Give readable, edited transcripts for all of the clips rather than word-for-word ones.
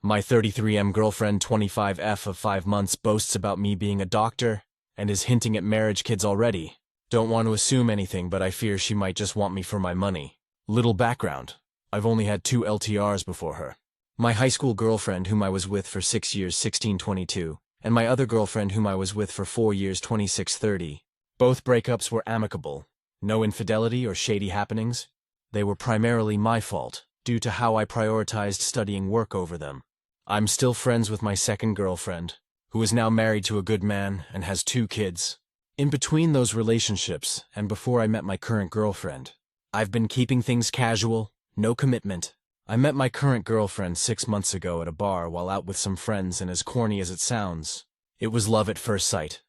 My 33M girlfriend 25F of 5 months boasts about me being a doctor and is hinting at marriage kids already. Don't want to assume anything, but I fear she might just want me for my money. Little background. I've only had 2 LTRs before her. My high school girlfriend whom I was with for 6 years 16-22, and my other girlfriend whom I was with for 4 years 26-30. Both breakups were amicable. No infidelity or shady happenings. They were primarily my fault, due to how I prioritized studying work over them. I'm still friends with my second girlfriend, who is now married to a good man and has 2 kids. In between those relationships, and before I met my current girlfriend, I've been keeping things casual, no commitment. I met my current girlfriend 6 months ago at a bar while out with some friends, and as corny as it sounds, it was love at first sight.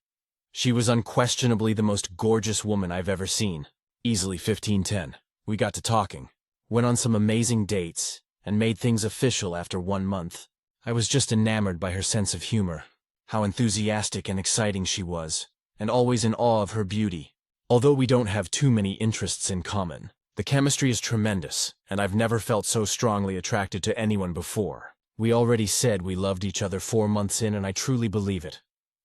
She was unquestionably the most gorgeous woman I've ever seen. Easily 15-10. We got to talking, went on some amazing dates, and made things official after 1 month. I was just enamored by her sense of humor, how enthusiastic and exciting she was, and always in awe of her beauty. Although we don't have too many interests in common, the chemistry is tremendous, and I've never felt so strongly attracted to anyone before. We already said we loved each other 4 months in, and I truly believe it.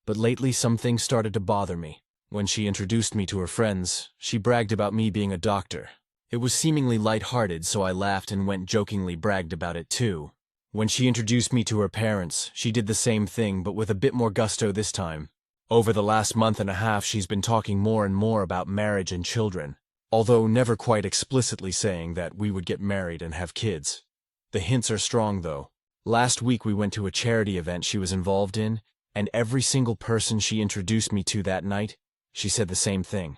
But lately some things started to bother me. When she introduced me to her friends, she bragged about me being a doctor. It was seemingly lighthearted, so I laughed and went jokingly bragged about it too. When she introduced me to her parents, she did the same thing, but with a bit more gusto this time. Over the last month and a half, she's been talking more and more about marriage and children, although never quite explicitly saying that we would get married and have kids. The hints are strong, though. Last week we went to a charity event she was involved in, and every single person she introduced me to that night, she said the same thing.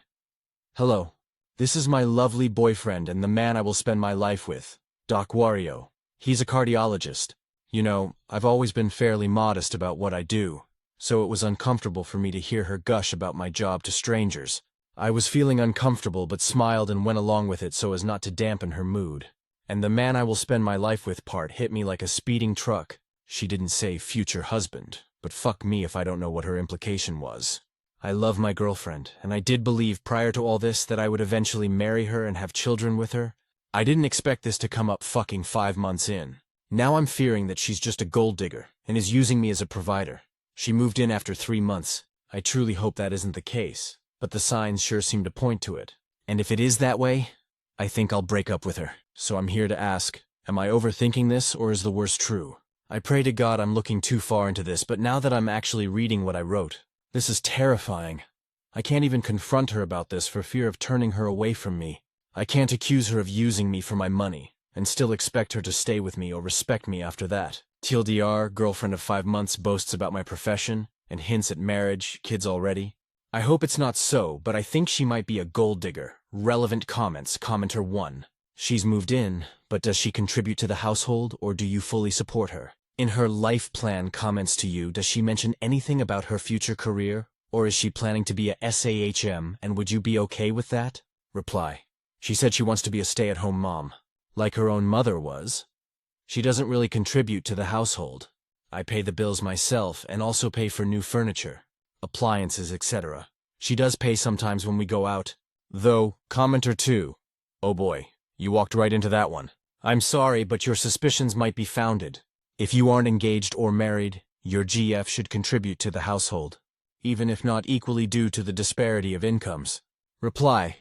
"Hello. This is my lovely boyfriend and the man I will spend my life with, Doc Wario. He's a cardiologist. You know, I've always been fairly modest about what I do, so it was uncomfortable for me to hear her gush about my job to strangers. I was feeling uncomfortable but smiled and went along with it so as not to dampen her mood. And the man I will spend my life with part hit me like a speeding truck. She didn't say future husband, but fuck me if I don't know what her implication was. I love my girlfriend, and I did believe prior to all this that I would eventually marry her and have children with her. I didn't expect this to come up fucking 5 months in. Now I'm fearing that she's just a gold digger and is using me as a provider. She moved in after 3 months. I truly hope that isn't the case, but the signs sure seem to point to it. And if it is that way, I think I'll break up with her. So I'm here to ask, am I overthinking this, or is the worst true? I pray to God I'm looking too far into this, but now that I'm actually reading what I wrote, this is terrifying. I can't even confront her about this for fear of turning her away from me. I can't accuse her of using me for my money, and still expect her to stay with me or respect me after that. TLDR, girlfriend of 5 months boasts about my profession, and hints at marriage, kids already. I hope it's not so, but I think she might be a gold digger. Relevant comments, commenter 1. She's moved in, but does she contribute to the household, or do you fully support her? In her life plan comments to you, does she mention anything about her future career, or is she planning to be a SAHM, and would you be okay with that? Reply. She said she wants to be a stay-at-home mom, like her own mother was. She doesn't really contribute to the household. I pay the bills myself and also pay for new furniture, appliances, etc. She does pay sometimes when we go out. Though, commenter 2. Oh boy, you walked right into that one. I'm sorry, but your suspicions might be founded. If you aren't engaged or married, your GF should contribute to the household, even if not equally due to the disparity of incomes. Reply.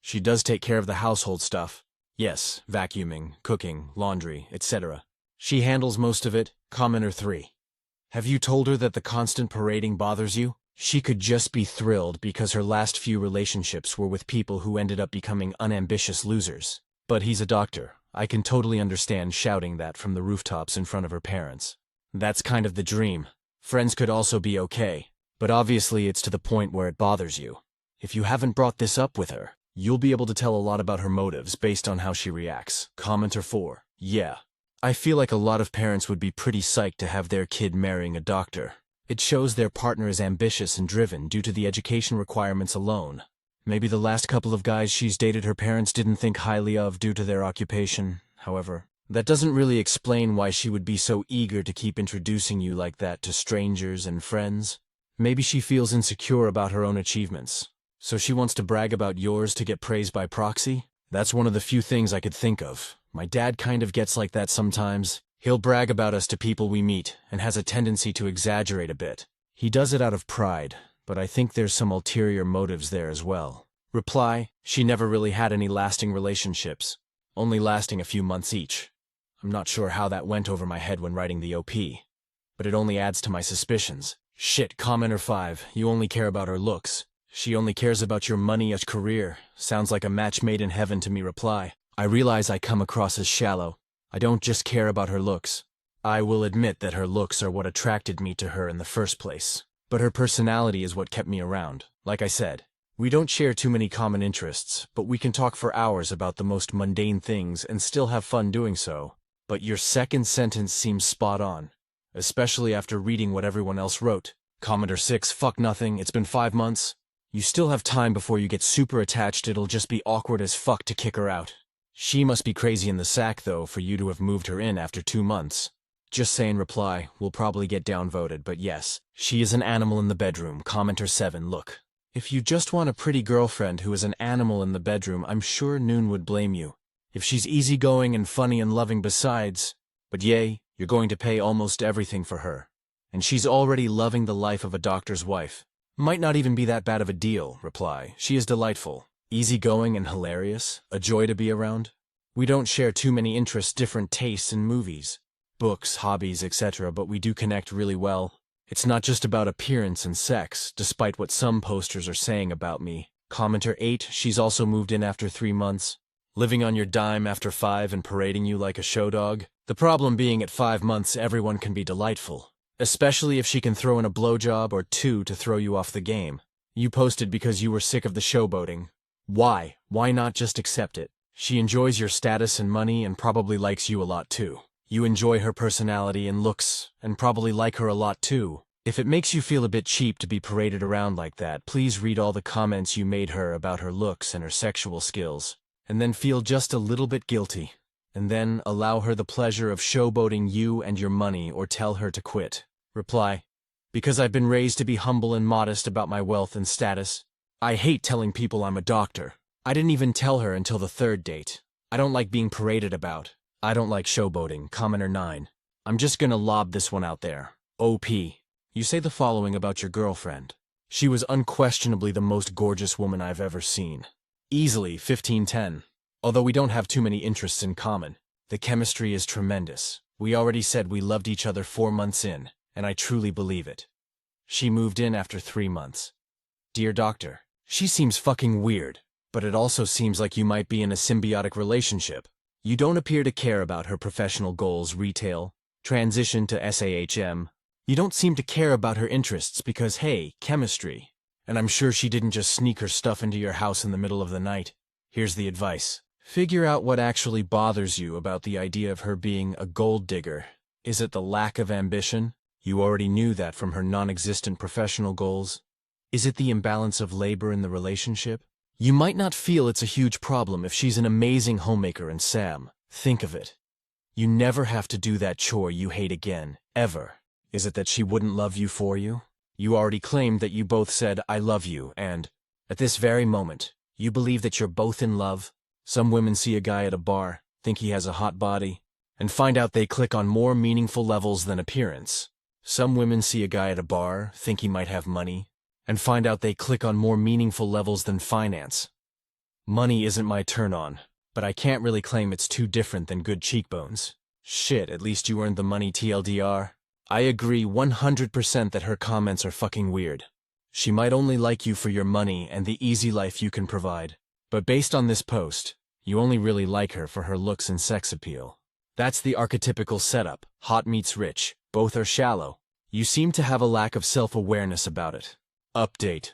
She does take care of the household stuff. Yes, vacuuming, cooking, laundry, etc. She handles most of it. Commenter 3. Have you told her that the constant parading bothers you? She could just be thrilled because her last few relationships were with people who ended up becoming unambitious losers. But he's a doctor. I can totally understand shouting that from the rooftops in front of her parents. That's kind of the dream. Friends could also be okay, but obviously it's to the point where it bothers you. If you haven't brought this up with her, you'll be able to tell a lot about her motives based on how she reacts. Commenter 4. Yeah. I feel like a lot of parents would be pretty psyched to have their kid marrying a doctor. It shows their partner is ambitious and driven due to the education requirements alone. Maybe the last couple of guys she's dated her parents didn't think highly of due to their occupation. However, that doesn't really explain why she would be so eager to keep introducing you like that to strangers and friends. Maybe she feels insecure about her own achievements, so she wants to brag about yours to get praised by proxy? That's one of the few things I could think of. My dad kind of gets like that sometimes. He'll brag about us to people we meet and has a tendency to exaggerate a bit. He does it out of pride, but I think there's some ulterior motives there as well. Reply, she never really had any lasting relationships, only lasting a few months each. I'm not sure how that went over my head when writing the OP, but it only adds to my suspicions. Shit, commenter 5, you only care about her looks. She only cares about your money as career. Sounds like a match made in heaven to me. Reply, I realize I come across as shallow. I don't just care about her looks. I will admit that her looks are what attracted me to her in the first place. But her personality is what kept me around. Like I said, we don't share too many common interests, but we can talk for hours about the most mundane things and still have fun doing so. But your second sentence seems spot on, especially after reading what everyone else wrote. Commenter 6, fuck nothing, it's been 5 months. You still have time before you get super attached. It'll just be awkward as fuck to kick her out. She must be crazy in the sack, though, for you to have moved her in after 2 months. Just saying. Reply, we'll probably get downvoted, but yes, she is an animal in the bedroom. Commenter 7, look. If you just want a pretty girlfriend who is an animal in the bedroom, I'm sure Noon would blame you. If she's easygoing and funny and loving besides, but yay, you're going to pay almost everything for her. And she's already loving the life of a doctor's wife. Might not even be that bad of a deal. Reply, she is delightful, easygoing and hilarious, a joy to be around. We don't share too many interests, different tastes in movies, books, hobbies, etc., but we do connect really well. It's not just about appearance and sex, despite what some posters are saying about me. Commenter 8, she's also moved in after 3 months, living on your dime after 5 and parading you like a show dog. The problem being at 5 months everyone can be delightful. Especially if she can throw in a blowjob or 2 to throw you off the game. You posted because you were sick of the showboating. Why? Why not just accept it? She enjoys your status and money and probably likes you a lot too. You enjoy her personality and looks and probably like her a lot too. If it makes you feel a bit cheap to be paraded around like that, please read all the comments you made her about her looks and her sexual skills, and then feel just a little bit guilty. And then allow her the pleasure of showboating you and your money, or tell her to quit. Reply, because I've been raised to be humble and modest about my wealth and status. I hate telling people I'm a doctor. I didn't even tell her until the 3rd date. I don't like being paraded about. I don't like showboating. Commenter 9. I'm just gonna lob this one out there. OP. You say the following about your girlfriend. She was unquestionably the most gorgeous woman I've ever seen. Easily 15/10. Although we don't have too many interests in common, the chemistry is tremendous. We already said we loved each other 4 months in, and I truly believe it. She moved in after 3 months. Dear doctor, she seems fucking weird, but it also seems like you might be in a symbiotic relationship. You don't appear to care about her professional goals, retail, transition to SAHM. You don't seem to care about her interests because, hey, chemistry. And I'm sure she didn't just sneak her stuff into your house in the middle of the night. Here's the advice. Figure out what actually bothers you about the idea of her being a gold digger. Is it the lack of ambition? You already knew that from her non-existent professional goals. Is it the imbalance of labor in the relationship? You might not feel it's a huge problem if she's an amazing homemaker and Sam. Think of it. You never have to do that chore you hate again, ever. Is it that she wouldn't love you for you? You already claimed that you both said, I love you, and at this very moment, you believe that you're both in love. Some women see a guy at a bar, think he has a hot body, and find out they click on more meaningful levels than appearance. Some women see a guy at a bar, think he might have money, and find out they click on more meaningful levels than finance. Money isn't my turn-on, but I can't really claim it's too different than good cheekbones. Shit, at least you earned the money, TLDR. I agree 100% that her comments are fucking weird. She might only like you for your money and the easy life you can provide. But based on this post, you only really like her for her looks and sex appeal. That's the archetypical setup. Hot meets rich. Both are shallow. You seem to have a lack of self-awareness about it. Update.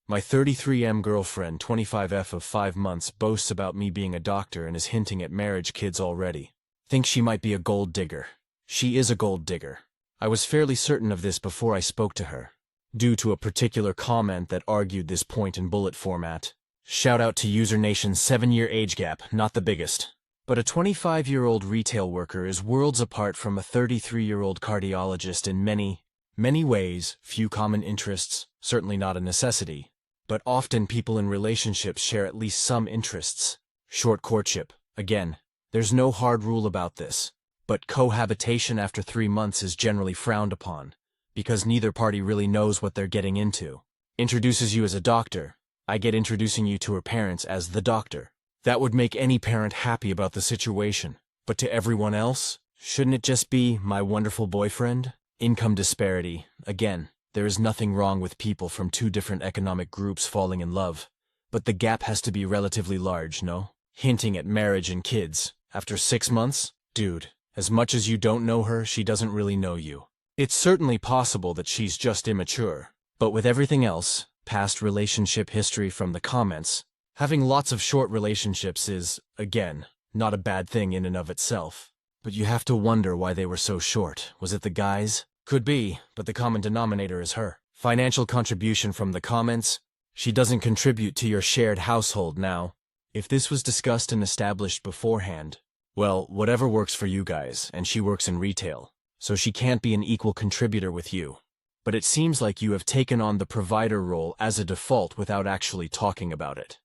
My 33M girlfriend, 25F of 5 months, boasts about me being a doctor and is hinting at marriage kids already. Thinks she might be a gold digger. She is a gold digger. I was fairly certain of this before I spoke to her, due to a particular comment that argued this point in bullet format. Shout out to User Nation's 7-year age gap, not the biggest. But a 25-year-old retail worker is worlds apart from a 33-year-old cardiologist in many, many ways. Few common interests, certainly not a necessity. But often people in relationships share at least some interests. Short courtship. Again, there's no hard rule about this. but cohabitation after 3 months is generally frowned upon, because neither party really knows what they're getting into. Introduces you as a doctor. I get introducing you to her parents as the doctor. That would make any parent happy about the situation. But to everyone else, shouldn't it just be my wonderful boyfriend? Income disparity. Again, there is nothing wrong with people from 2 different economic groups falling in love. But the gap has to be relatively large, no? Hinting at marriage and kids. After 6 months? Dude, as much as you don't know her, she doesn't really know you. It's certainly possible that she's just immature. But with everything else, past relationship history from the comments, having lots of short relationships is, again, not a bad thing in and of itself. But you have to wonder why they were so short. Was it the guys? Could be, but the common denominator is her. Financial contribution from the comments? She doesn't contribute to your shared household now. If this was discussed and established beforehand, well, whatever works for you guys, and she works in retail, so she can't be an equal contributor with you. But it seems like you have taken on the provider role as a default without actually talking about it.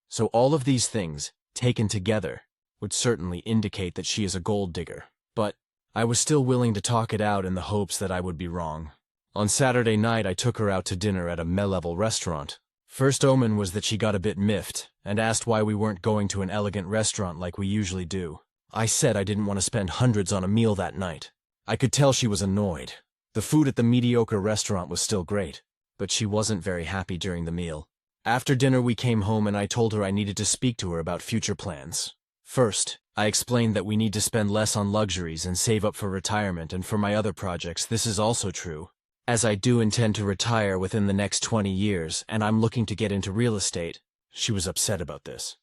So all of these things, taken together, would certainly indicate that she is a gold digger. But I was still willing to talk it out in the hopes that I would be wrong. On Saturday night, I took her out to dinner at a mid-level restaurant. First omen was that she got a bit miffed and asked why we weren't going to an elegant restaurant like we usually do. I said I didn't want to spend hundreds on a meal that night. I could tell she was annoyed. The food at the mediocre restaurant was still great, but she wasn't very happy during the meal. After dinner we came home and I told her I needed to speak to her about future plans. First, I explained that we need to spend less on luxuries and save up for retirement, and for my other projects this is also true, as I do intend to retire within the next 20 years and I'm looking to get into real estate. She was upset about this.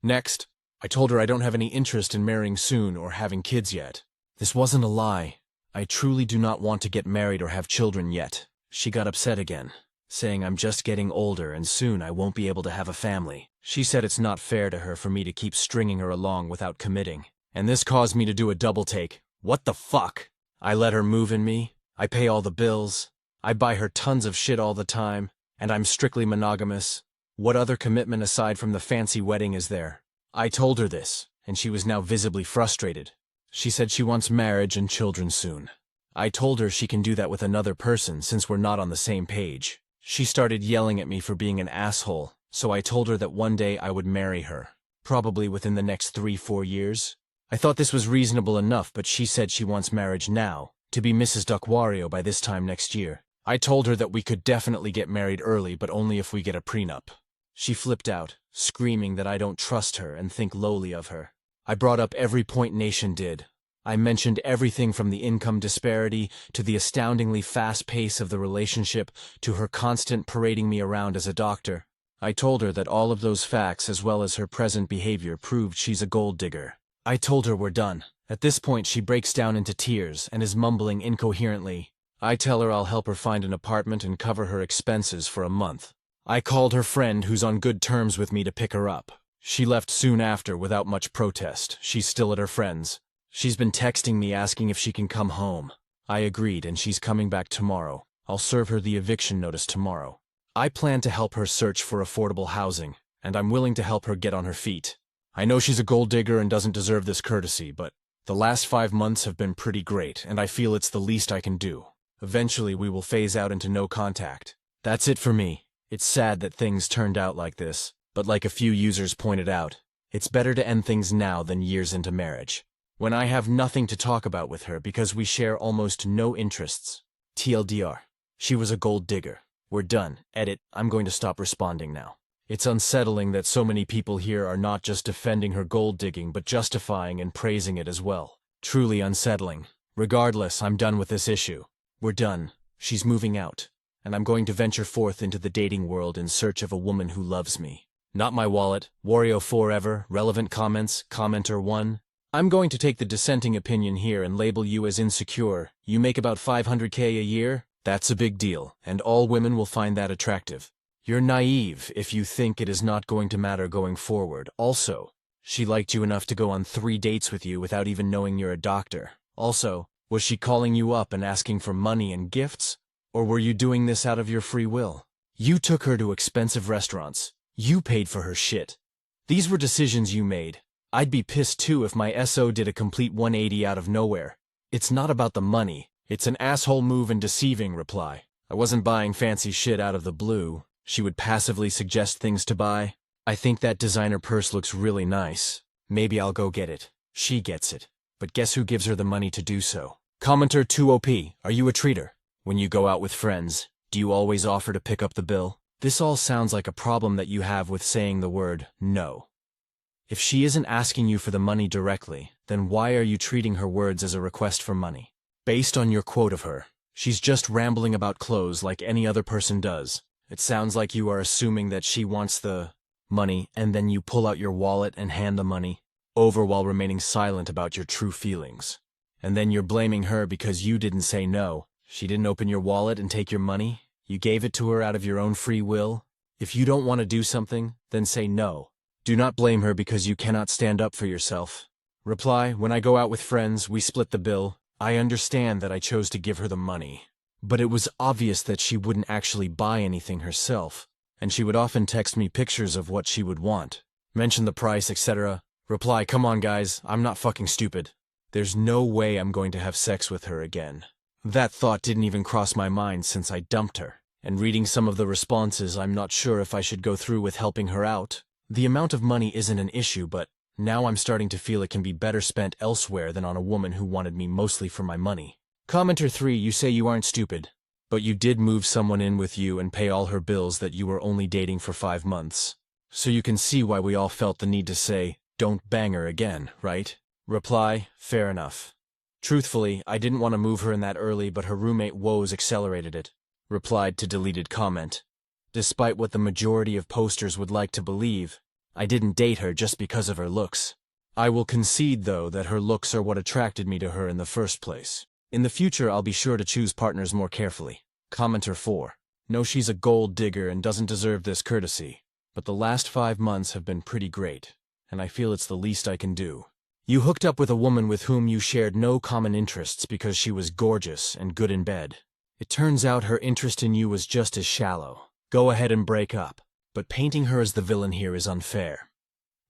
Next, I told her I don't have any interest in marrying soon or having kids yet. This wasn't a lie. I truly do not want to get married or have children yet. She got upset again, saying I'm just getting older and soon I won't be able to have a family. She said it's not fair to her for me to keep stringing her along without committing. And this caused me to do a double take. What the fuck? I let her move in me. I pay all the bills. I buy her tons of shit all the time. And I'm strictly monogamous. What other commitment aside from the fancy wedding is there? I told her this, and she was now visibly frustrated. She said she wants marriage and children soon. I told her she can do that with another person since we're not on the same page. She started yelling at me for being an asshole, so I told her that one day I would marry her, probably within the next 3-4 years. I thought this was reasonable enough, but she said she wants marriage now, to be Mrs. Duckwario by this time next year. I told her that we could definitely get married early, but only if we get a prenup. She flipped out, screaming that I don't trust her and think lowly of her. I brought up every point Nation did. I mentioned everything from the income disparity to the astoundingly fast pace of the relationship to her constant parading me around as a doctor. I told her that all of those facts as well as her present behavior proved she's a gold digger. I told her we're done. At this point she breaks down into tears and is mumbling incoherently. I tell her I'll help her find an apartment and cover her expenses for a month. I called her friend who's on good terms with me to pick her up. She left soon after without much protest. She's still at her friend's. She's been texting me asking if she can come home. I agreed and she's coming back tomorrow. I'll serve her the eviction notice tomorrow. I plan to help her search for affordable housing, and I'm willing to help her get on her feet. I know she's a gold digger and doesn't deserve this courtesy, but the last 5 months have been pretty great, and I feel it's the least I can do. Eventually we will phase out into no contact. That's it for me. It's sad that things turned out like this. But like a few users pointed out, it's better to end things now than years into marriage, when I have nothing to talk about with her because we share almost no interests. TLDR. She was a gold digger. We're done. Edit. I'm going to stop responding now. It's unsettling that so many people here are not just defending her gold digging but justifying and praising it as well. Truly unsettling. Regardless, I'm done with this issue. We're done. She's moving out, and I'm going to venture forth into the dating world in search of a woman who loves me. Not my wallet, Wario forever, relevant comments, commenter 1. I'm going to take the dissenting opinion here and label you as insecure. You make about $500K a year? That's a big deal, and all women will find that attractive. You're naive if you think it is not going to matter going forward. Also, she liked you enough to go on 3 dates with you without even knowing you're a doctor. Also, was she calling you up and asking for money and gifts? Or were you doing this out of your free will? You took her to expensive restaurants. You paid for her shit. These were decisions you made. I'd be pissed too if my SO did a complete 180 out of nowhere. It's not about the money. It's an asshole move and deceiving reply. I wasn't buying fancy shit out of the blue. She would passively suggest things to buy. I think that designer purse looks really nice. Maybe I'll go get it. She gets it. But guess who gives her the money to do so? Commenter 2OP, are you a treater? When you go out with friends, do you always offer to pick up the bill? This all sounds like a problem that you have with saying the word no. If she isn't asking you for the money directly, then why are you treating her words as a request for money? Based on your quote of her, she's just rambling about clothes like any other person does. It sounds like you are assuming that she wants the money, and then you pull out your wallet and hand the money over while remaining silent about your true feelings. And then you're blaming her because you didn't say no. She didn't open your wallet and take your money. You gave it to her out of your own free will. If you don't want to do something, then say no. Do not blame her because you cannot stand up for yourself. Reply, when I go out with friends, we split the bill. I understand that I chose to give her the money. But it was obvious that she wouldn't actually buy anything herself, and she would often text me pictures of what she would want, mention the price, etc. Reply, come on guys, I'm not fucking stupid. There's no way I'm going to have sex with her again. That thought didn't even cross my mind since I dumped her, and reading some of the responses, I'm not sure if I should go through with helping her out. The amount of money isn't an issue, but now I'm starting to feel it can be better spent elsewhere than on a woman who wanted me mostly for my money. Commenter 3, you say you aren't stupid, but you did move someone in with you and pay all her bills that you were only dating for 5 months. So you can see why we all felt the need to say, don't bang her again, right? Reply, fair enough. Truthfully, I didn't want to move her in that early, but her roommate woes accelerated it. Replied to deleted comment. Despite what the majority of posters would like to believe, I didn't date her just because of her looks. I will concede, though, that her looks are what attracted me to her in the first place. In the future, I'll be sure to choose partners more carefully. Commenter 4. No, she's a gold digger and doesn't deserve this courtesy. But the last 5 months have been pretty great, and I feel it's the least I can do. You hooked up with a woman with whom you shared no common interests because she was gorgeous and good in bed. It turns out her interest in you was just as shallow. Go ahead and break up. But painting her as the villain here is unfair.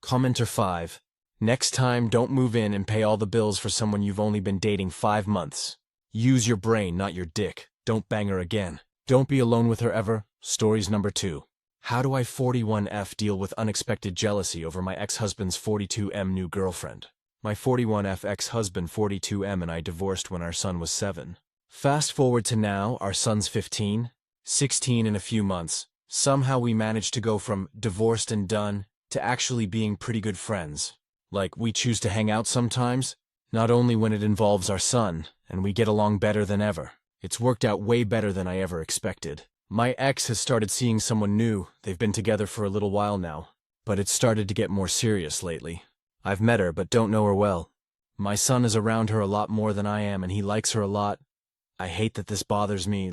Commenter 5. Next time, don't move in and pay all the bills for someone you've only been dating 5 months. Use your brain, not your dick. Don't bang her again. Don't be alone with her ever. Stories number 2. How do I 41F deal with unexpected jealousy over my ex-husband's 42M new girlfriend? My 41F ex-husband 42M and I divorced when our son was 7. Fast forward to now, our son's 15, 16 in a few months. Somehow we managed to go from divorced and done to actually being pretty good friends. Like, we choose to hang out sometimes, not only when it involves our son, and we get along better than ever. It's worked out way better than I ever expected. My ex has started seeing someone new. They've been together for a little while now, but it's started to get more serious lately. I've met her, but don't know her well. My son is around her a lot more than I am, and he likes her a lot. I hate that this bothers me,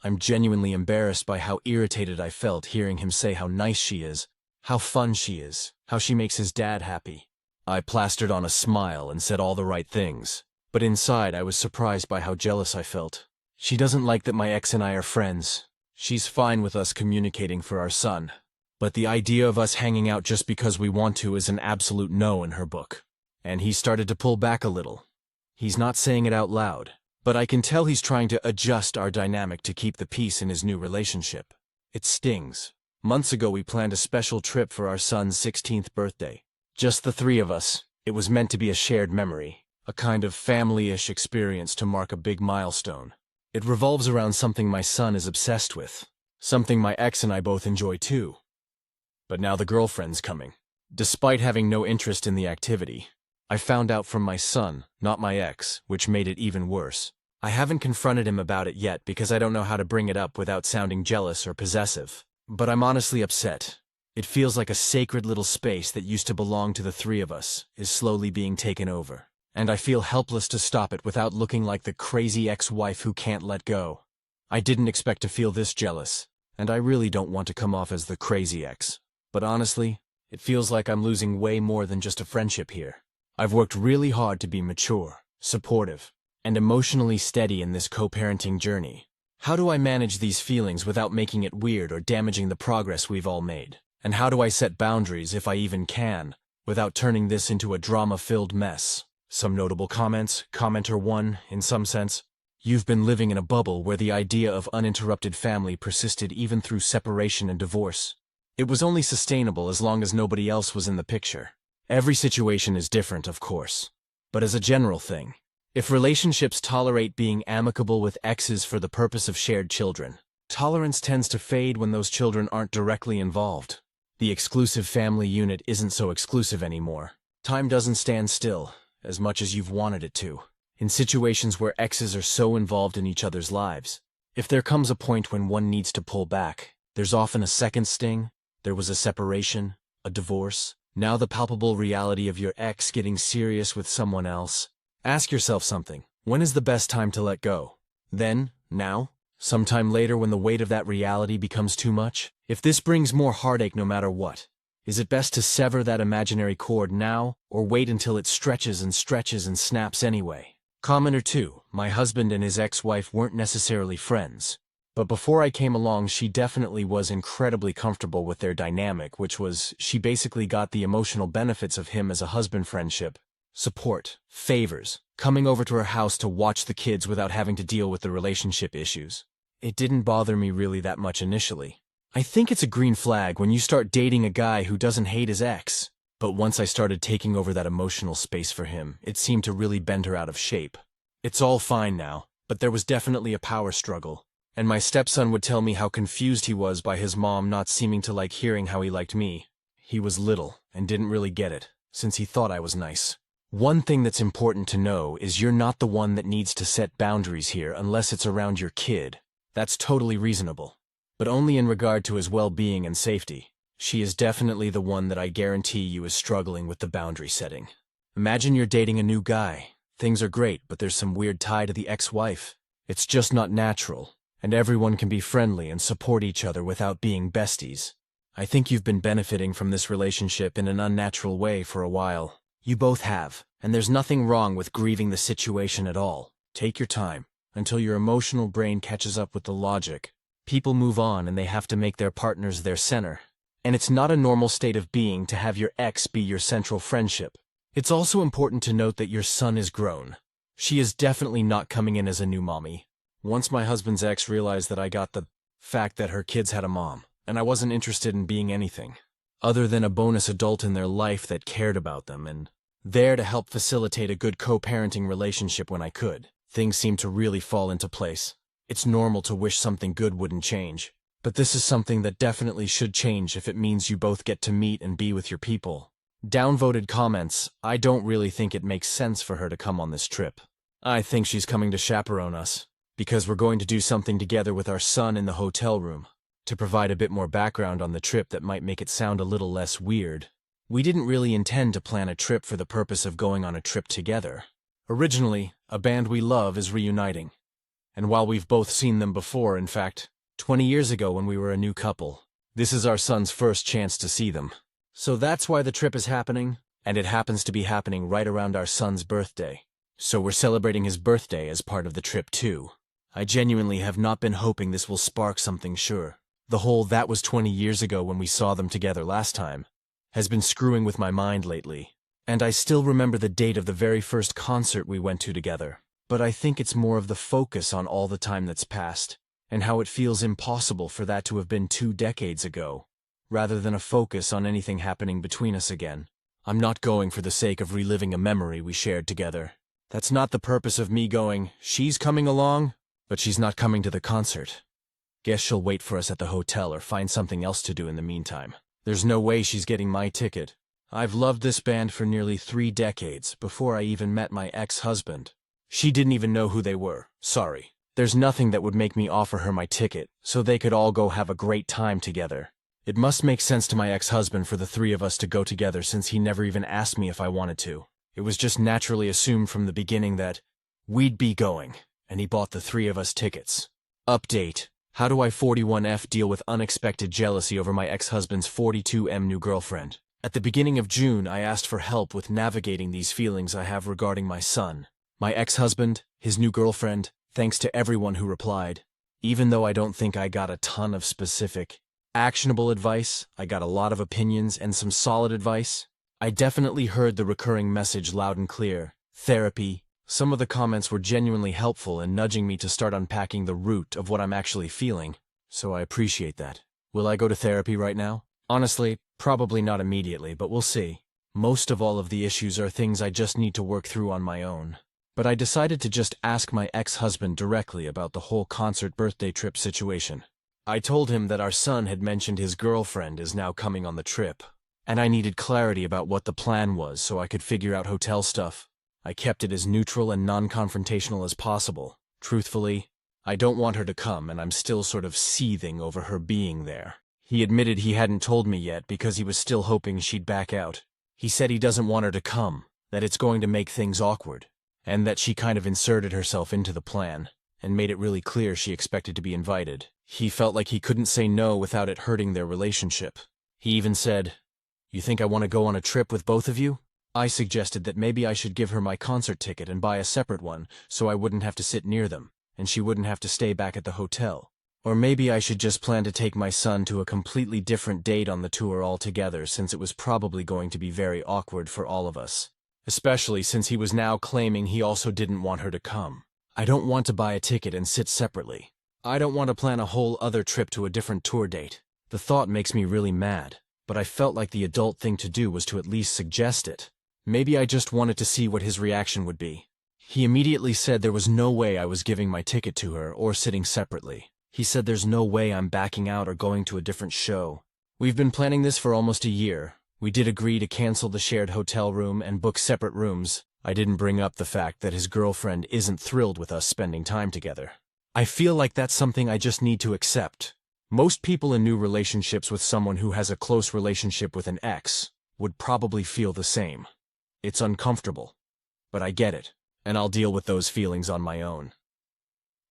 I'm genuinely embarrassed by how irritated I felt hearing him say how nice she is, how fun she is, how she makes his dad happy. I plastered on a smile and said all the right things, but inside I was surprised by how jealous I felt. She doesn't like that my ex and I are friends. She's fine with us communicating for our son, but the idea of us hanging out just because we want to is an absolute no in her book. And he started to pull back a little. He's not saying it out loud, but I can tell he's trying to adjust our dynamic to keep the peace in his new relationship. It stings. Months ago we planned a special trip for our son's 16th birthday. Just the 3 of us. It was meant to be a shared memory, a kind of family-ish experience to mark a big milestone. It revolves around something my son is obsessed with, something my ex and I both enjoy too. But now the girlfriend's coming. Despite having no interest in the activity, I found out from my son, not my ex, which made it even worse. I haven't confronted him about it yet because I don't know how to bring it up without sounding jealous or possessive. But I'm honestly upset. It feels like a sacred little space that used to belong to the 3 of us is slowly being taken over. And I feel helpless to stop it without looking like the crazy ex-wife who can't let go. I didn't expect to feel this jealous, and I really don't want to come off as the crazy ex. But honestly, it feels like I'm losing way more than just a friendship here. I've worked really hard to be mature, supportive, and emotionally steady in this co-parenting journey. How do I manage these feelings without making it weird or damaging the progress we've all made? And how do I set boundaries, if I even can, without turning this into a drama-filled mess. Some notable comments. Commenter 1, in some sense, you've been living in a bubble where the idea of uninterrupted family persisted even through separation and divorce. It was only sustainable as long as nobody else was in the picture. Every situation is different, of course. But as a general thing, if relationships tolerate being amicable with exes for the purpose of shared children, tolerance tends to fade when those children aren't directly involved. The exclusive family unit isn't so exclusive anymore. Time doesn't stand still, as much as you've wanted it to. In situations where exes are so involved in each other's lives, if there comes a point when one needs to pull back, there's often a second sting. There was a separation, a divorce, now the palpable reality of your ex getting serious with someone else. Ask yourself something. When is the best time to let go? Then? Now? Sometime later when the weight of that reality becomes too much? If this brings more heartache no matter what, is it best to sever that imaginary cord now, or wait until it stretches and snaps anyway? Commenter 2, my husband and his ex-wife weren't necessarily friends, but before I came along she definitely was incredibly comfortable with their dynamic, which was, she basically got the emotional benefits of him as a husband friendship. Support, favors, coming over to her house to watch the kids without having to deal with the relationship issues. It didn't bother me really that much initially. I think it's a green flag when you start dating a guy who doesn't hate his ex. But once I started taking over that emotional space for him, it seemed to really bend her out of shape. It's all fine now, but there was definitely a power struggle. And my stepson would tell me how confused he was by his mom not seeming to like hearing how he liked me. He was little and didn't really get it, since he thought I was nice. One thing that's important to know is you're not the one that needs to set boundaries here unless it's around your kid. That's totally reasonable. But only in regard to his well-being and safety. She is definitely the one that I guarantee you is struggling with the boundary setting. Imagine you're dating a new guy. Things are great, but there's some weird tie to the ex-wife. It's just not natural, and everyone can be friendly and support each other without being besties. I think you've been benefiting from this relationship in an unnatural way for a while. You both have, and there's nothing wrong with grieving the situation at all. Take your time, until your emotional brain catches up with the logic. People move on and they have to make their partners their center. And it's not a normal state of being to have your ex be your central friendship. It's also important to note that your son is grown. She is definitely not coming in as a new mommy. Once my husband's ex realized that I got the fact that her kids had a mom, and I wasn't interested in being anything other than a bonus adult in their life that cared about them and there to help facilitate a good co-parenting relationship when I could, things seemed to really fall into place. It's normal to wish something good wouldn't change, but this is something that definitely should change if it means you both get to meet and be with your people. Downvoted comments, I don't really think it makes sense for her to come on this trip. I think she's coming to chaperone us, because we're going to do something together with our son in the hotel room. To provide a bit more background on the trip that might make it sound a little less weird, we didn't really intend to plan a trip for the purpose of going on a trip together. Originally, a band we love is reuniting. And while we've both seen them before, in fact, 20 years ago when we were a new couple, this is our son's first chance to see them. So that's why the trip is happening, and it happens to be happening right around our son's birthday. So we're celebrating his birthday as part of the trip too. I genuinely have not been hoping this will spark something sure. The whole "that was 20 years ago when we saw them together last time" has been screwing with my mind lately. And I still remember the date of the very first concert we went to together. But I think it's more of the focus on all the time that's passed, and how it feels impossible for that to have been 2 decades ago, rather than a focus on anything happening between us again. I'm not going for the sake of reliving a memory we shared together. That's not the purpose of me going, she's coming along, but she's not coming to the concert. Guess she'll wait for us at the hotel or find something else to do in the meantime. There's no way she's getting my ticket. I've loved this band for nearly 3 decades, before I even met my ex-husband. She didn't even know who they were. Sorry. There's nothing that would make me offer her my ticket, so they could all go have a great time together. It must make sense to my ex-husband for the 3 of us to go together since he never even asked me if I wanted to. It was just naturally assumed from the beginning that we'd be going, and he bought the 3 of us tickets. Update. How do I 41F deal with unexpected jealousy over my ex-husband's 42M new girlfriend? At the beginning of June, I asked for help with navigating these feelings I have regarding my son, my ex-husband, his new girlfriend, thanks to everyone who replied. Even though I don't think I got a ton of specific, actionable advice, I got a lot of opinions and some solid advice. I definitely heard the recurring message loud and clear. Therapy. Some of the comments were genuinely helpful in nudging me to start unpacking the root of what I'm actually feeling, so I appreciate that. Will I go to therapy right now? Honestly, probably not immediately, but we'll see. Most of all of the issues are things I just need to work through on my own. But I decided to just ask my ex-husband directly about the whole concert birthday trip situation. I told him that our son had mentioned his girlfriend is now coming on the trip, and I needed clarity about what the plan was so I could figure out hotel stuff. I kept it as neutral and non-confrontational as possible. Truthfully, I don't want her to come, and I'm still sort of seething over her being there. He admitted he hadn't told me yet because he was still hoping she'd back out. He said he doesn't want her to come, that it's going to make things awkward, and that she kind of inserted herself into the plan, and made it really clear she expected to be invited. He felt like he couldn't say no without it hurting their relationship. He even said, "You think I want to go on a trip with both of you?" I suggested that maybe I should give her my concert ticket and buy a separate one so I wouldn't have to sit near them, and she wouldn't have to stay back at the hotel. Or maybe I should just plan to take my son to a completely different date on the tour altogether, since it was probably going to be very awkward for all of us. Especially since he was now claiming he also didn't want her to come. I don't want to buy a ticket and sit separately. I don't want to plan a whole other trip to a different tour date. The thought makes me really mad, but I felt like the adult thing to do was to at least suggest it. Maybe I just wanted to see what his reaction would be. He immediately said there was no way I was giving my ticket to her or sitting separately. He said there's no way I'm backing out or going to a different show. We've been planning this for almost a year. We did agree to cancel the shared hotel room and book separate rooms. I didn't bring up the fact that his girlfriend isn't thrilled with us spending time together. I feel like that's something I just need to accept. Most people in new relationships with someone who has a close relationship with an ex would probably feel the same. It's uncomfortable, but I get it, and I'll deal with those feelings on my own.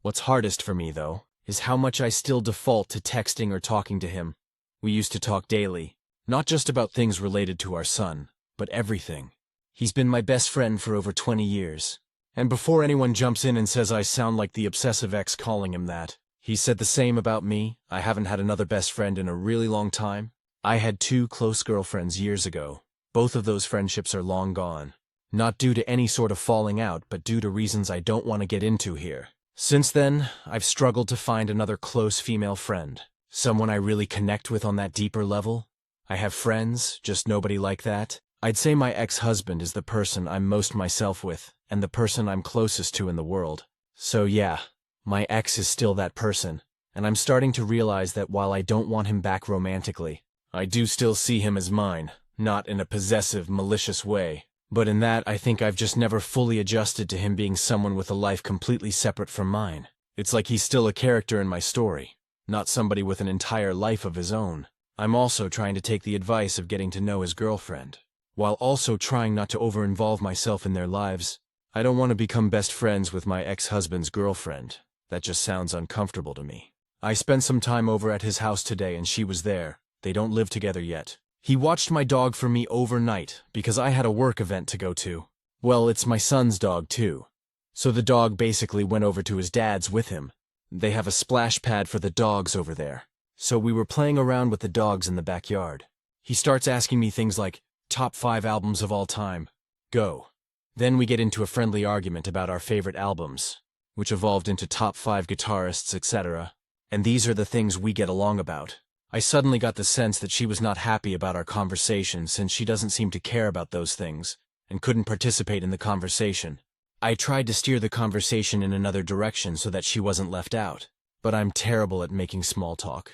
What's hardest for me, though, is how much I still default to texting or talking to him. We used to talk daily, not just about things related to our son, but everything. He's been my best friend for over 20 years. And before anyone jumps in and says I sound like the obsessive ex calling him that, he said the same about me. I haven't had another best friend in a really long time. I had 2 close girlfriends years ago. Both of those friendships are long gone. Not due to any sort of falling out, but due to reasons I don't want to get into here. Since then, I've struggled to find another close female friend. Someone I really connect with on that deeper level. I have friends, just nobody like that. I'd say my ex-husband is the person I'm most myself with, and the person I'm closest to in the world. So yeah, my ex is still that person, and I'm starting to realize that while I don't want him back romantically, I do still see him as mine, not in a possessive, malicious way. But in that, I think I've just never fully adjusted to him being someone with a life completely separate from mine. It's like he's still a character in my story, not somebody with an entire life of his own. I'm also trying to take the advice of getting to know his girlfriend, while also trying not to over-involve myself in their lives. I don't want to become best friends with my ex-husband's girlfriend. That just sounds uncomfortable to me. I spent some time over at his house today and she was there. They don't live together yet. He watched my dog for me overnight because I had a work event to go to. Well, it's my son's dog too. So the dog basically went over to his dad's with him. They have a splash pad for the dogs over there. So we were playing around with the dogs in the backyard. He starts asking me things like, top 5 albums of all time. Go. Then we get into a friendly argument about our favorite albums, which evolved into top 5 guitarists, etc. And these are the things we get along about. I suddenly got the sense that she was not happy about our conversation since she doesn't seem to care about those things, and couldn't participate in the conversation. I tried to steer the conversation in another direction so that she wasn't left out, but I'm terrible at making small talk.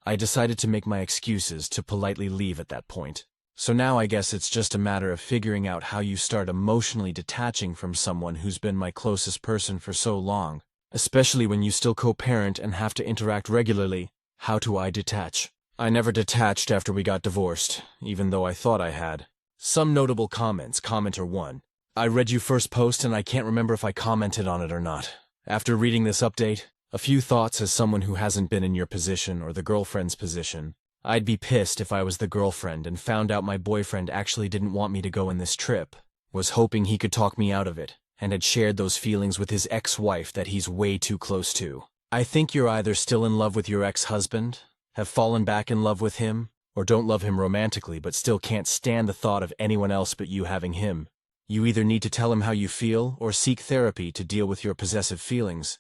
I decided to make my excuses to politely leave at that point. So now I guess it's just a matter of figuring out how you start emotionally detaching from someone who's been my closest person for so long, especially when you still co-parent and have to interact regularly. How do I detach? I never detached after we got divorced, even though I thought I had. Some notable comments. Commenter 1. I read your first post and I can't remember if I commented on it or not. After reading this update, a few thoughts as someone who hasn't been in your position or the girlfriend's position. I'd be pissed if I was the girlfriend and found out my boyfriend actually didn't want me to go on this trip, was hoping he could talk me out of it, and had shared those feelings with his ex-wife that he's way too close to. I think you're either still in love with your ex-husband, have fallen back in love with him, Or don't love him romantically but still can't stand the thought of anyone else but you having him. You either need to tell him how you feel or seek therapy to deal with your possessive feelings.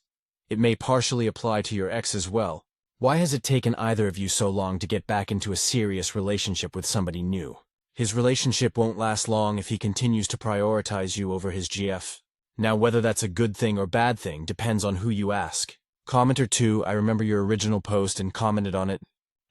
It may partially apply to your ex as well. Why has it taken either of you so long to get back into a serious relationship with somebody new? His relationship won't last long if he continues to prioritize you over his GF. Now, whether that's a good thing or bad thing depends on who you ask. Commenter 2, I remember your original post and commented on it.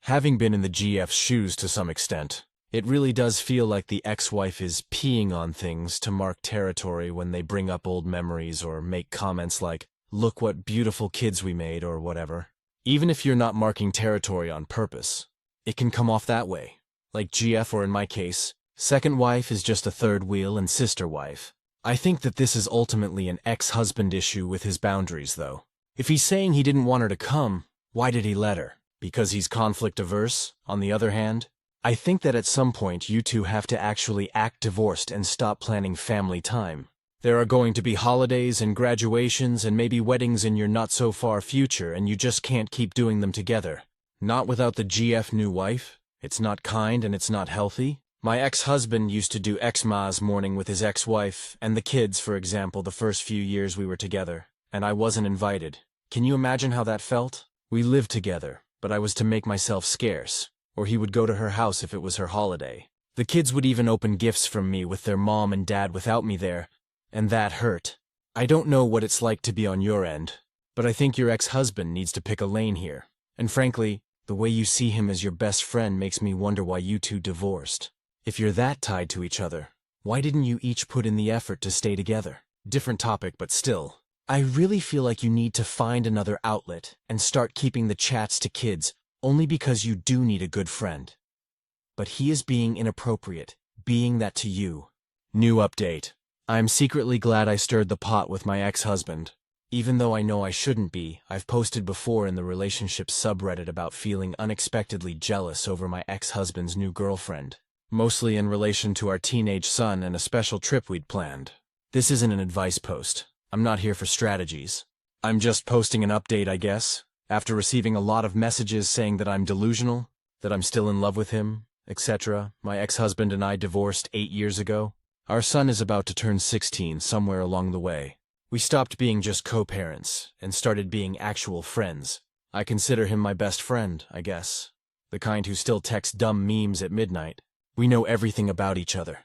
Having been in the GF's shoes to some extent, it really does feel like the ex-wife is peeing on things to mark territory when they bring up old memories or make comments like, "Look what beautiful kids we made," or whatever. Even if you're not marking territory on purpose, it can come off that way. Like GF, or in my case, second wife is just a third wheel and sister wife. I think that this is ultimately an ex-husband issue with his boundaries, though. If he's saying he didn't want her to come, why did he let her? Because he's conflict-averse, on the other hand? I think that at some point you two have to actually act divorced and stop planning family time. There are going to be holidays and graduations and maybe weddings in your not-so-far future, and you just can't keep doing them together. Not without the GF new wife. It's not kind and it's not healthy. My ex-husband used to do Xmas morning with his ex-wife and the kids, for example, the first few years we were together, and I wasn't invited. Can you imagine how that felt? We lived together, but I was to make myself scarce, or he would go to her house if it was her holiday. The kids would even open gifts from me with their mom and dad without me there, and that hurt. I don't know what it's like to be on your end, but I think your ex-husband needs to pick a lane here. And frankly, the way you see him as your best friend makes me wonder why you two divorced. If you're that tied to each other, why didn't you each put in the effort to stay together? Different topic, but still. I really feel like you need to find another outlet and start keeping the chats to kids only because you do need a good friend. But he is being inappropriate, being that to you. New update. I'm secretly glad I stirred the pot with my ex-husband. Even though I know I shouldn't be, I've posted before in the relationship subreddit about feeling unexpectedly jealous over my ex-husband's new girlfriend. Mostly in relation to our teenage son and a special trip we'd planned. This isn't an advice post. I'm not here for strategies. I'm just posting an update, I guess, after receiving a lot of messages saying that I'm delusional, that I'm still in love with him, etc. My ex-husband and I divorced 8 years ago. Our son is about to turn 16 somewhere along the way. We stopped being just co-parents and started being actual friends. I consider him my best friend, I guess. The kind who still texts dumb memes at midnight. We know everything about each other.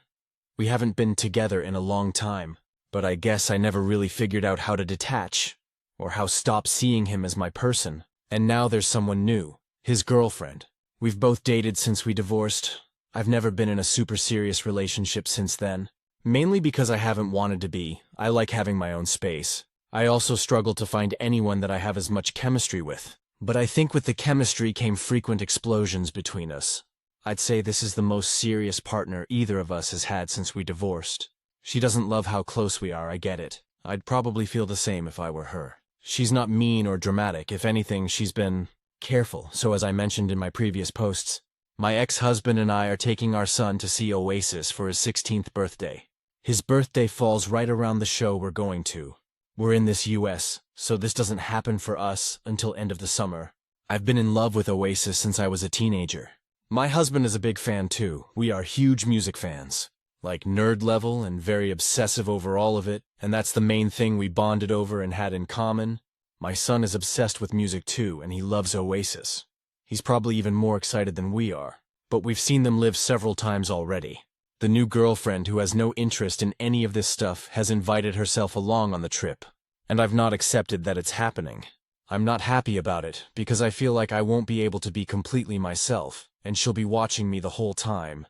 We haven't been together in a long time, but I guess I never really figured out how to detach, or how stop seeing him as my person. And now there's someone new, his girlfriend. We've both dated since we divorced. I've never been in a super serious relationship since then. Mainly because I haven't wanted to be. I like having my own space. I also struggle to find anyone that I have as much chemistry with. But I think with the chemistry came frequent explosions between us. I'd say this is the most serious partner either of us has had since we divorced. She doesn't love how close we are, I get it. I'd probably feel the same if I were her. She's not mean or dramatic. If anything, she's been careful. So as I mentioned in my previous posts, my ex-husband and I are taking our son to see Oasis for his 16th birthday. His birthday falls right around the show we're going to. We're in this US, so this doesn't happen for us until end of the summer. I've been in love with Oasis since I was a teenager. My husband is a big fan too. We are huge music fans. Like nerd level and very obsessive over all of it, and that's the main thing we bonded over and had in common. My son is obsessed with music too, and he loves Oasis. He's probably even more excited than we are, but we've seen them live several times already. The new girlfriend, who has no interest in any of this stuff, has invited herself along on the trip, and I've not accepted that it's happening. I'm not happy about it, because I feel like I won't be able to be completely myself, and she'll be watching me the whole time.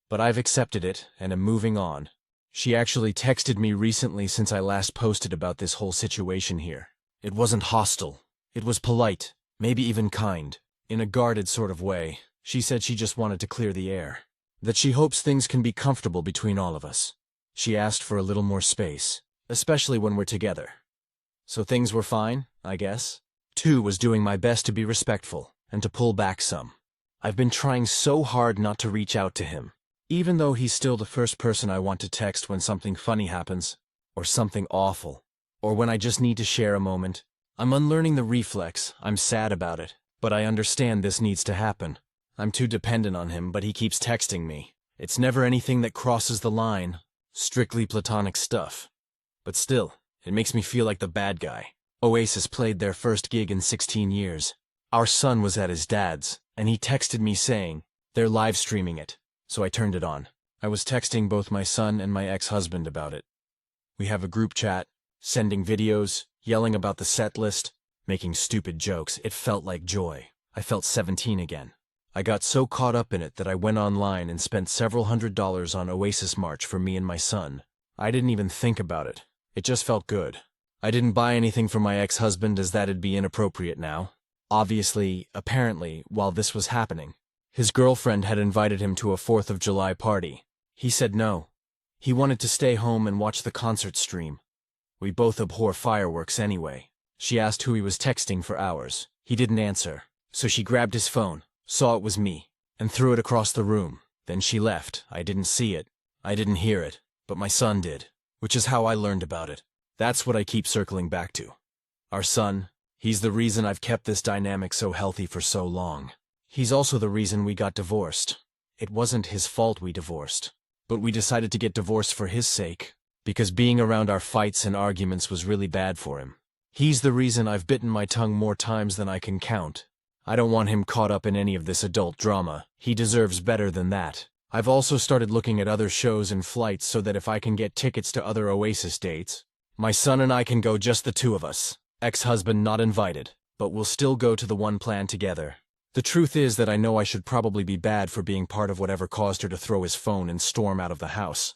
But I've accepted it, and am moving on. She actually texted me recently since I last posted about this whole situation here. It wasn't hostile. It was polite, maybe even kind. In a guarded sort of way. She said she just wanted to clear the air. That she hopes things can be comfortable between all of us. She asked for a little more space, especially when we're together. So things were fine, I guess. 2 was doing my best to be respectful, and to pull back some. I've been trying so hard not to reach out to him, even though he's still the first person I want to text when something funny happens, or something awful, or when I just need to share a moment. I'm unlearning the reflex. I'm sad about it, but I understand this needs to happen. I'm too dependent on him, but he keeps texting me. It's never anything that crosses the line. Strictly platonic stuff. But still, it makes me feel like the bad guy. Oasis played their first gig in 16 years. Our son was at his dad's, and he texted me saying, they're live streaming it. So I turned it on. I was texting both my son and my ex-husband about it. We have a group chat, sending videos, yelling about the set list, making stupid jokes. It felt like joy. I felt 17 again. I got so caught up in it that I went online and spent several $100s on Oasis merch for me and my son. I didn't even think about it. It just felt good. I didn't buy anything for my ex-husband as that'd be inappropriate now. Obviously, apparently, while this was happening, his girlfriend had invited him to a 4th of July party. He said no. He wanted to stay home and watch the concert stream. We both abhor fireworks anyway. She asked who he was texting for hours. He didn't answer. So she grabbed his phone, saw it was me, and threw it across the room. Then she left. I didn't see it. I didn't hear it. But my son did. Which is how I learned about it. That's what I keep circling back to. Our son, he's the reason I've kept this dynamic so healthy for so long. He's also the reason we got divorced. It wasn't his fault we divorced. But we decided to get divorced for his sake, because being around our fights and arguments was really bad for him. He's the reason I've bitten my tongue more times than I can count. I don't want him caught up in any of this adult drama. He deserves better than that. I've also started looking at other shows and flights so that if I can get tickets to other Oasis dates, my son and I can go, just the two of us. Ex-husband not invited, but we'll still go to the one planned together. The truth is that I know I should probably be bad for being part of whatever caused her to throw his phone and storm out of the house.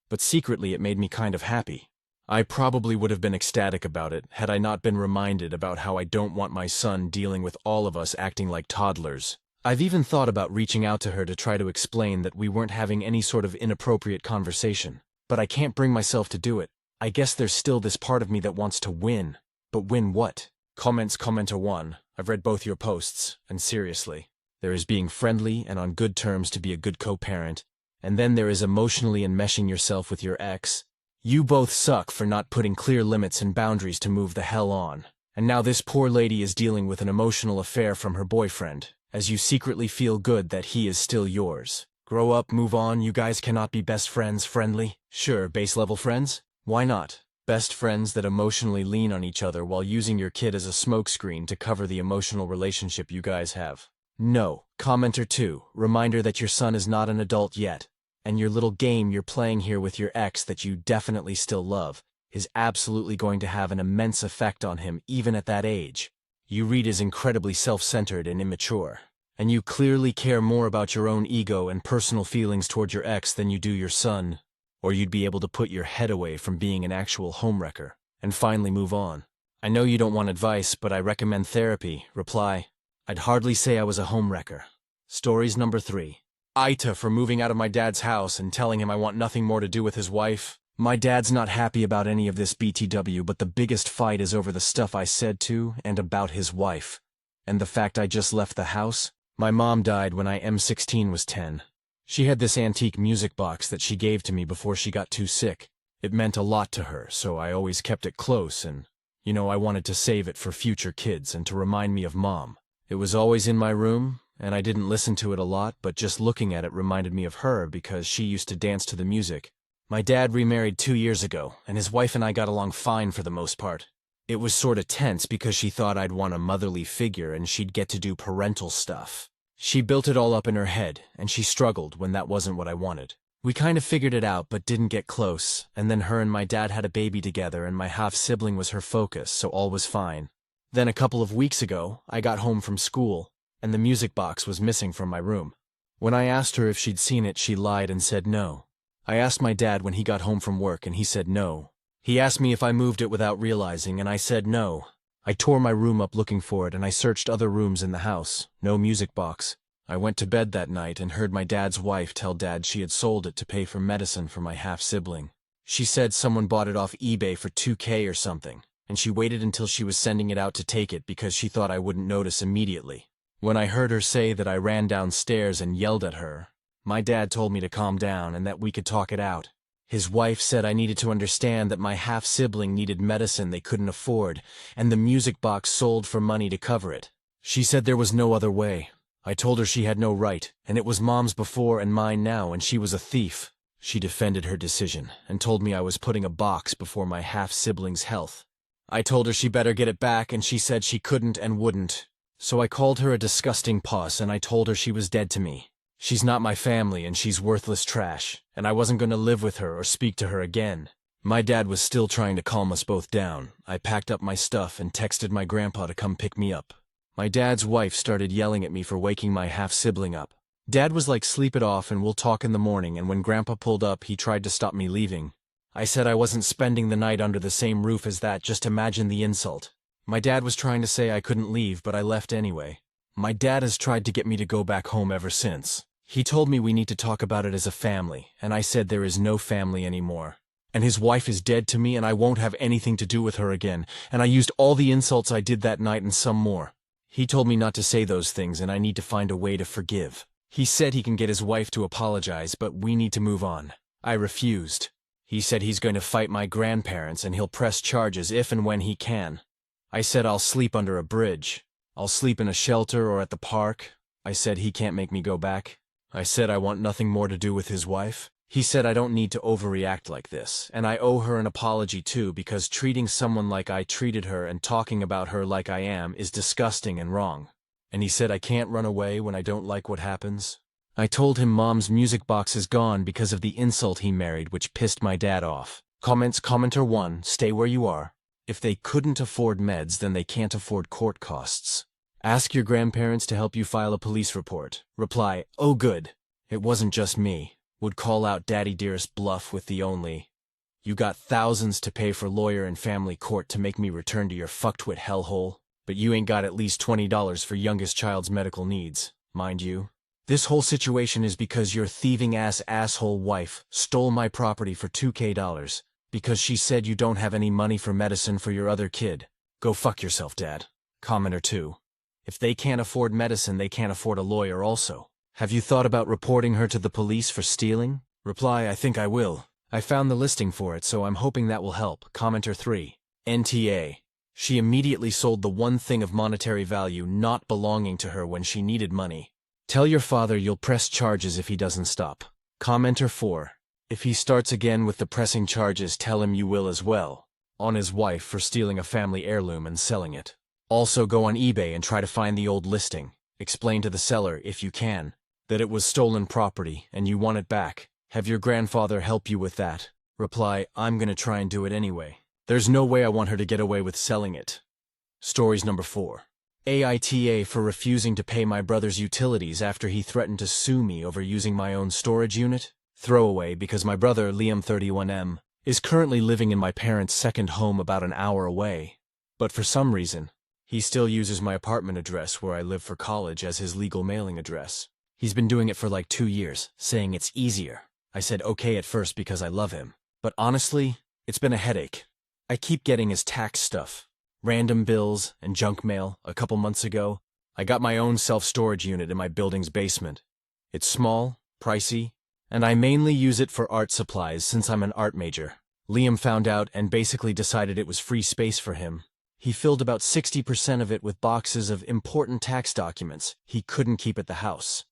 But secretly it made me kind of happy. I probably would have been ecstatic about it had I not been reminded about how I don't want my son dealing with all of us acting like toddlers. I've even thought about reaching out to her to try to explain that we weren't having any sort of inappropriate conversation. But I can't bring myself to do it. I guess there's still this part of me that wants to win. But win what? Commenter 1. I've read both your posts, and seriously. There is being friendly and on good terms to be a good co-parent, and then there is emotionally enmeshing yourself with your ex. You both suck for not putting clear limits and boundaries to move the hell on. And now this poor lady is dealing with an emotional affair from her boyfriend, as you secretly feel good that he is still yours. Grow up, move on, you guys cannot be best friends, friendly. Sure, base level friends? Why not? Best friends that emotionally lean on each other while using your kid as a smokescreen to cover the emotional relationship you guys have. No. Commenter 2. Reminder that your son is not an adult yet, and your little game you're playing here with your ex that you definitely still love is absolutely going to have an immense effect on him even at that age. You read is incredibly self-centered and immature, and you clearly care more about your own ego and personal feelings toward your ex than you do your son, or you'd be able to put your head away from being an actual homewrecker and finally move on. I know you don't want advice, but I recommend therapy. Reply, I'd hardly say I was a homewrecker. Stories number 3. Aita for moving out of my dad's house and telling him I want nothing more to do with his wife. My dad's not happy about any of this BTW, but the biggest fight is over the stuff I said to and about his wife. And the fact I just left the house. My mom died when I M16 was 10. She had this antique music box that she gave to me before she got too sick. It meant a lot to her, so I always kept it close and, I wanted to save it for future kids and to remind me of Mom. It was always in my room, and I didn't listen to it a lot, but just looking at it reminded me of her because she used to dance to the music. My dad remarried 2 years ago, and his wife and I got along fine for the most part. It was sorta tense because she thought I'd want a motherly figure and she'd get to do parental stuff. She built it all up in her head, and she struggled when that wasn't what I wanted. We kind of figured it out but didn't get close, and then her and my dad had a baby together and my half-sibling was her focus, so all was fine. Then a couple of weeks ago, I got home from school, and the music box was missing from my room. When I asked her if she'd seen it, she lied and said no. I asked my dad when he got home from work and he said no. He asked me if I moved it without realizing and I said no. I tore my room up looking for it and I searched other rooms in the house. No music box. I went to bed that night and heard my dad's wife tell Dad she had sold it to pay for medicine for my half-sibling. She said someone bought it off eBay for $2K or something, and she waited until she was sending it out to take it because she thought I wouldn't notice immediately. When I heard her say that, I ran downstairs and yelled at her. My dad told me to calm down and that we could talk it out. His wife said I needed to understand that my half-sibling needed medicine they couldn't afford, and the music box sold for money to cover it. She said there was no other way. I told her she had no right, and it was Mom's before and mine now, and she was a thief. She defended her decision and told me I was putting a box before my half-sibling's health. I told her she better get it back, and she said she couldn't and wouldn't. So I called her a disgusting puss, and I told her she was dead to me. She's not my family, and she's worthless trash, and I wasn't going to live with her or speak to her again. My dad was still trying to calm us both down. I packed up my stuff and texted my grandpa to come pick me up. My dad's wife started yelling at me for waking my half-sibling up. Dad was like, sleep it off and we'll talk in the morning, and when Grandpa pulled up, he tried to stop me leaving. I said I wasn't spending the night under the same roof as that, just imagine the insult. My dad was trying to say I couldn't leave, but I left anyway. My dad has tried to get me to go back home ever since. He told me we need to talk about it as a family, and I said there is no family anymore. And his wife is dead to me, and I won't have anything to do with her again, and I used all the insults I did that night and some more. He told me not to say those things, and I need to find a way to forgive. He said he can get his wife to apologize, but we need to move on. I refused. He said he's going to fight my grandparents and he'll press charges if and when he can. I said I'll sleep under a bridge. I'll sleep in a shelter or at the park. I said he can't make me go back. I said I want nothing more to do with his wife. He said I don't need to overreact like this, and I owe her an apology too, because treating someone like I treated her and talking about her like I am is disgusting and wrong. And he said I can't run away when I don't like what happens. I told him Mom's music box is gone because of the insult he married, which pissed my dad off. Commenter 1, stay where you are. If they couldn't afford meds, then they can't afford court costs. Ask your grandparents to help you file a police report. Reply, oh good, it wasn't just me. Would call out Daddy Dearest bluff with the only, you got thousands to pay for lawyer and family court to make me return to your fucktwit hellhole, but you ain't got at least $20 for youngest child's medical needs, mind you. This whole situation is because your thieving asshole wife stole my property for $2K because she said you don't have any money for medicine for your other kid. Go fuck yourself, Dad. Commenter 2. If they can't afford medicine, they can't afford a lawyer also. Have you thought about reporting her to the police for stealing? Reply, I think I will. I found the listing for it, so I'm hoping that will help. Commenter 3. NTA. She immediately sold the one thing of monetary value not belonging to her when she needed money. Tell your father you'll press charges if he doesn't stop. Commenter 4. If he starts again with the pressing charges, tell him you will as well. On his wife for stealing a family heirloom and selling it. Also go on eBay and try to find the old listing. Explain to the seller, if you can, that it was stolen property and you want it back. Have your grandfather help you with that. Reply, I'm gonna try and do it anyway. There's no way I want her to get away with selling it. Stories number 4. Aita for refusing to pay my brother's utilities after he threatened to sue me over using my own storage unit. Throwaway because my brother, Liam 31M, is currently living in my parents' second home about an hour away. But for some reason, he still uses my apartment address where I live for college as his legal mailing address. He's been doing it for like 2 years, saying it's easier. I said okay at first because I love him. But honestly, it's been a headache. I keep getting his tax stuff, random bills, and junk mail. A couple months ago, I got my own self-storage unit in my building's basement. It's small, pricey, and I mainly use it for art supplies since I'm an art major. Liam found out and basically decided it was free space for him. He filled about 60% of it with boxes of important tax documents he couldn't keep at the house.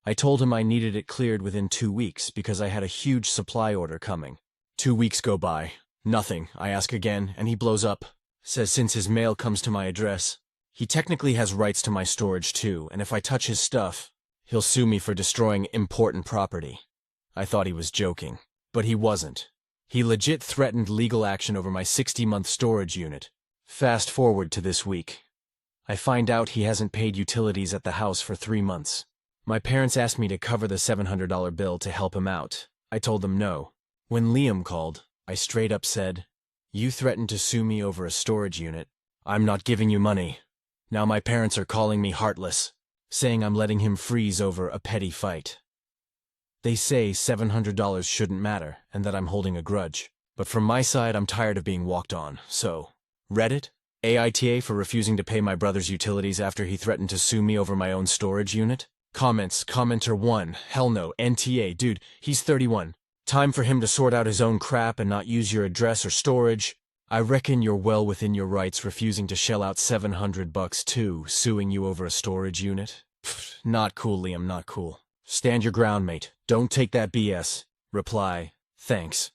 I told him I needed it cleared within 2 weeks because I had a huge supply order coming. 2 weeks go by. Nothing. I ask again, and he blows up. Says since his mail comes to my address, he technically has rights to my storage too, and if I touch his stuff, he'll sue me for destroying important property. I thought he was joking, but he wasn't. He legit threatened legal action over my 60-month storage unit. Fast forward to this week. I find out he hasn't paid utilities at the house for 3 months. My parents asked me to cover the $700 bill to help him out. I told them no. When Liam called, I straight up said, "You threatened to sue me over a storage unit. I'm not giving you money." Now my parents are calling me heartless, saying I'm letting him freeze over a petty fight. They say $700 shouldn't matter and that I'm holding a grudge. But from my side, I'm tired of being walked on, so... Reddit? Aita for refusing to pay my brother's utilities after he threatened to sue me over my own storage unit? Comments, commenter 1, hell no, NTA, dude, he's 31. Time for him to sort out his own crap and not use your address or storage. I reckon you're well within your rights refusing to shell out $700 too, suing you over a storage unit. Pfft. Not cool, Liam, not cool. Stand your ground, mate. Don't take that BS. Reply, thanks.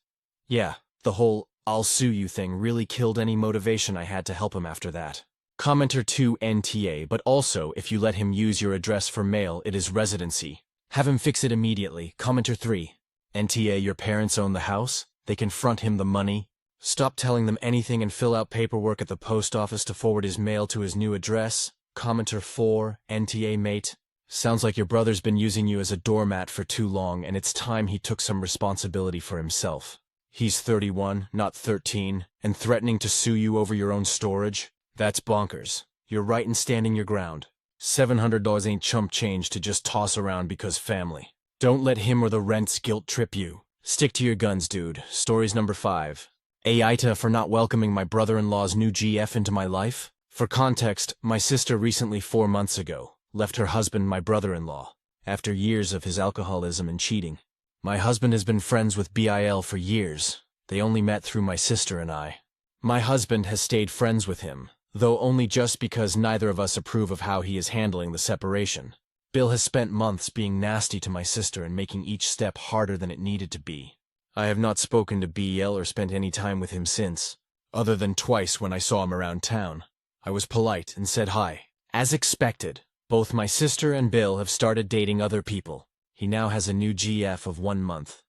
Yeah, the whole I'll sue you thing really killed any motivation I had to help him after that. Commenter 2 NTA, but also if you let him use your address for mail, it is residency. Have him fix it immediately. Commenter 3 NTA, your parents own the house? They can front him the money. Stop telling them anything and fill out paperwork at the post office to forward his mail to his new address. Commenter 4 NTA, mate. Sounds like your brother's been using you as a doormat for too long, and it's time he took some responsibility for himself. He's 31, not 13, and threatening to sue you over your own storage? That's bonkers. You're right in standing your ground. $700 ain't chump change to just toss around because family. Don't let him or the rents guilt trip you. Stick to your guns, dude. Stories number 5. Aita for not welcoming my brother-in-law's new GF into my life? For context, my sister recently 4 months ago left her husband, my brother-in-law, after years of his alcoholism and cheating. My husband has been friends with BIL for years. They only met through my sister and I. My husband has stayed friends with him, though only just because neither of us approve of how he is handling the separation. Bill has spent months being nasty to my sister and making each step harder than it needed to be. I have not spoken to BL or spent any time with him since, other than twice when I saw him around town. I was polite and said hi. As expected, both my sister and Bill have started dating other people. He now has a new GF of 1 month.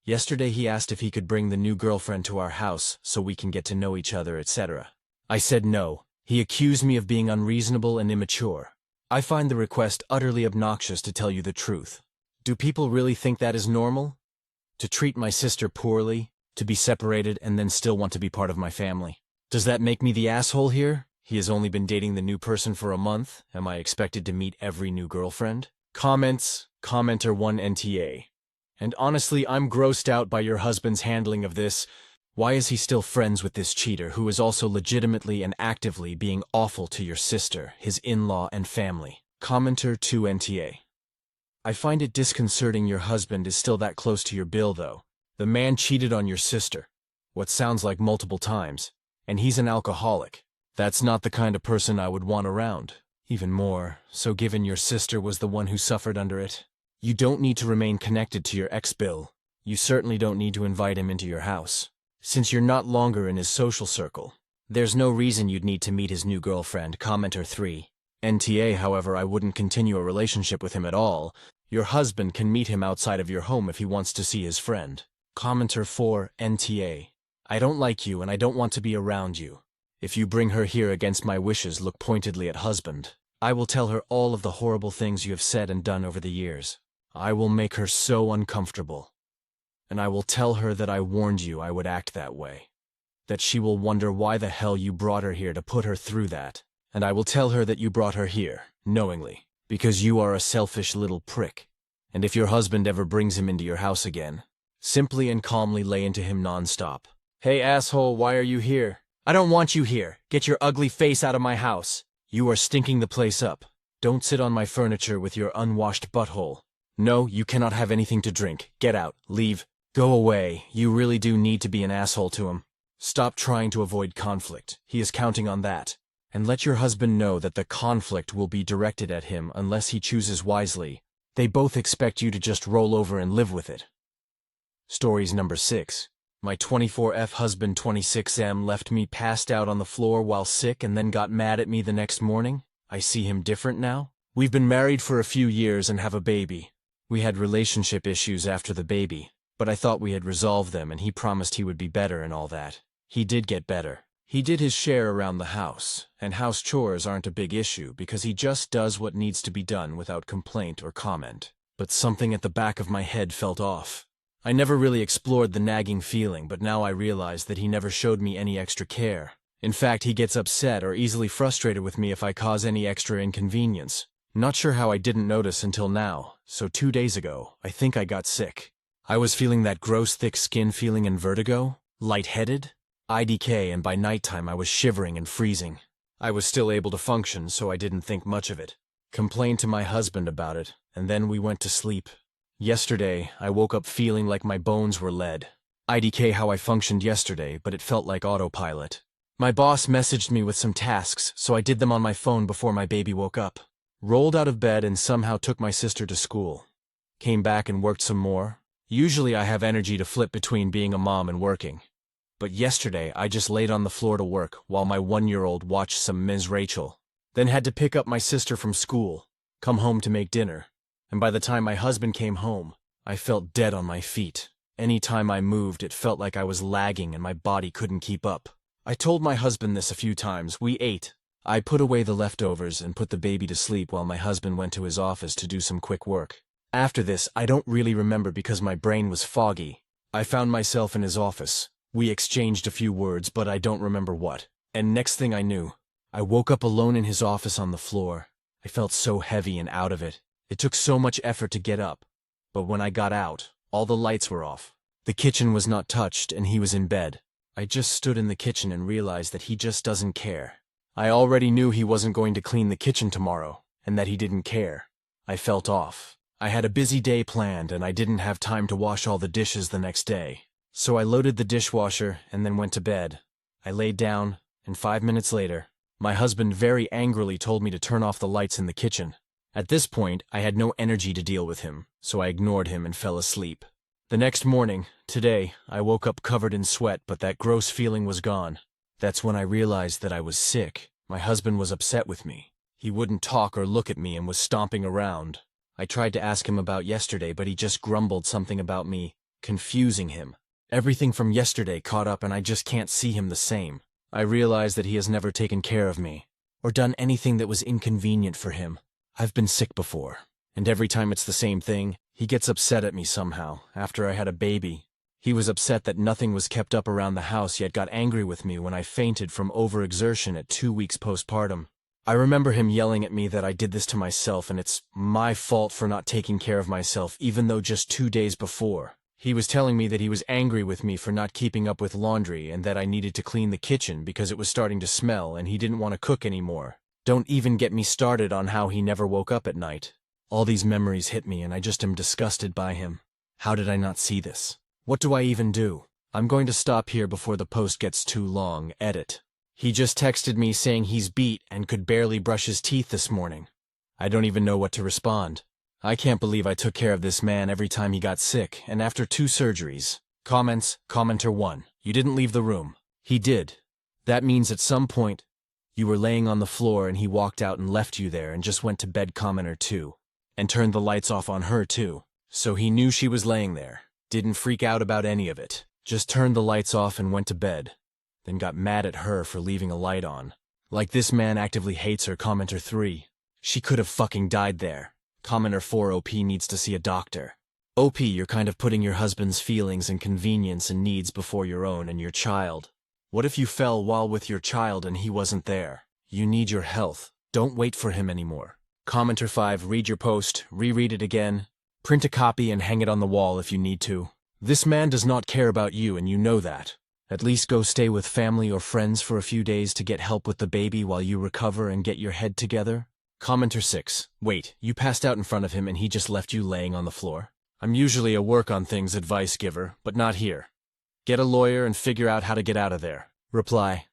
Yesterday he asked if he could bring the new girlfriend to our house so we can get to know each other, etc. I said no. He accused me of being unreasonable and immature. I find the request utterly obnoxious, to tell you the truth. Do people really think that is normal? To treat my sister poorly, to be separated and then still want to be part of my family? Does that make me the asshole here? He has only been dating the new person for a month. Am I expected to meet every new girlfriend? Comments, Commenter 1 NTA. And honestly, I'm grossed out by your husband's handling of this. Why is he still friends with this cheater who is also legitimately and actively being awful to your sister, his in-law, and family? Commenter 2 NTA. I find it disconcerting your husband is still that close to your Bill, though. The man cheated on your sister, what sounds like multiple times, and he's an alcoholic. That's not the kind of person I would want around. Even more, so given your sister was the one who suffered under it. You don't need to remain connected to your ex-Bill. You certainly don't need to invite him into your house. Since you're not longer in his social circle, there's no reason you'd need to meet his new girlfriend. Commenter 3. NTA, however, I wouldn't continue a relationship with him at all. Your husband can meet him outside of your home if he wants to see his friend. Commenter 4 NTA. I don't like you and I don't want to be around you. If you bring her here against my wishes, look pointedly at husband. I will tell her all of the horrible things you have said and done over the years. I will make her so uncomfortable. And I will tell her that I warned you I would act that way. That she will wonder why the hell you brought her here to put her through that. And I will tell her that you brought her here, knowingly, because you are a selfish little prick. And if your husband ever brings him into your house again, simply and calmly lay into him non-stop. Hey asshole, why are you here? I don't want you here. Get your ugly face out of my house. You are stinking the place up. Don't sit on my furniture with your unwashed butthole. No, you cannot have anything to drink. Get out. Leave. Go away. You really do need to be an asshole to him. Stop trying to avoid conflict. He is counting on that. And let your husband know that the conflict will be directed at him unless he chooses wisely. They both expect you to just roll over and live with it. Stories number 6. My 24F husband 26M left me passed out on the floor while sick and then got mad at me the next morning. I see him different now. We've been married for a few years and have a baby. We had relationship issues after the baby, but I thought we had resolved them and he promised he would be better and all that. He did get better. He did his share around the house, and house chores aren't a big issue because he just does what needs to be done without complaint or comment. But something at the back of my head felt off. I never really explored the nagging feeling, but now I realize that he never showed me any extra care. In fact, he gets upset or easily frustrated with me if I cause any extra inconvenience. Not sure how I didn't notice until now, so 2 days ago, I think I got sick. I was feeling that gross thick skin feeling and vertigo, lightheaded, IDK, and by nighttime I was shivering and freezing. I was still able to function, so I didn't think much of it. Complained to my husband about it, and then we went to sleep. Yesterday, I woke up feeling like my bones were lead. IDK how I functioned yesterday, but it felt like autopilot. My boss messaged me with some tasks, so I did them on my phone before my baby woke up. Rolled out of bed and somehow took my sister to school. Came back and worked some more. Usually I have energy to flip between being a mom and working. But yesterday I just laid on the floor to work while my 1-year-old watched some Ms. Rachel. Then had to pick up my sister from school, come home to make dinner. And by the time my husband came home, I felt dead on my feet. Any time I moved, it felt like I was lagging and my body couldn't keep up. I told my husband this a few times. We ate. I put away the leftovers and put the baby to sleep while my husband went to his office to do some quick work. After this, I don't really remember because my brain was foggy. I found myself in his office. We exchanged a few words, but I don't remember what. And next thing I knew, I woke up alone in his office on the floor. I felt so heavy and out of it. It took so much effort to get up. But when I got out, all the lights were off. The kitchen was not touched and he was in bed. I just stood in the kitchen and realized that he just doesn't care. I already knew he wasn't going to clean the kitchen tomorrow, and that he didn't care. I felt off. I had a busy day planned and I didn't have time to wash all the dishes the next day. So I loaded the dishwasher and then went to bed. I laid down, and 5 minutes later, my husband very angrily told me to turn off the lights in the kitchen. At this point, I had no energy to deal with him, so I ignored him and fell asleep. The next morning, today, I woke up covered in sweat, but that gross feeling was gone. That's when I realized that I was sick. My husband was upset with me. He wouldn't talk or look at me and was stomping around. I tried to ask him about yesterday, but he just grumbled something about me confusing him. Everything from yesterday caught up and I just can't see him the same. I realized that he has never taken care of me, or done anything that was inconvenient for him. I've been sick before, and every time it's the same thing, he gets upset at me somehow. After I had a baby, he was upset that nothing was kept up around the house, yet got angry with me when I fainted from overexertion at 2 weeks postpartum. I remember him yelling at me that I did this to myself and it's my fault for not taking care of myself, even though just 2 days before, he was telling me that he was angry with me for not keeping up with laundry and that I needed to clean the kitchen because it was starting to smell and he didn't want to cook anymore. Don't even get me started on how he never woke up at night. All these memories hit me and I just am disgusted by him. How did I not see this? What do I even do? I'm going to stop here before the post gets too long. Edit. He just texted me saying he's beat and could barely brush his teeth this morning. I don't even know what to respond. I can't believe I took care of this man every time he got sick, and after 2 surgeries. Comments, commenter 1. You didn't leave the room. He did. That means at some point, you were laying on the floor and he walked out and left you there and just went to bed. Commenter 2. And turned the lights off on her too. So he knew she was laying there. Didn't freak out about any of it. Just turned the lights off and went to bed. Then got mad at her for leaving a light on. Like this man actively hates her. Commenter 3. She could have fucking died there. Commenter 4. OP needs to see a doctor. OP, you're kind of putting your husband's feelings and convenience and needs before your own and your child. What if you fell while with your child and he wasn't there? You need your health. Don't wait for him anymore. Commenter 5. Read your post, reread it again, print a copy and hang it on the wall if you need to. This man does not care about you and you know that. At least go stay with family or friends for a few days to get help with the baby while you recover and get your head together. Commenter 6. Wait, you passed out in front of him and he just left you laying on the floor? I'm usually a work on things advice giver, but not here. Get a lawyer and figure out how to get out of there. Reply.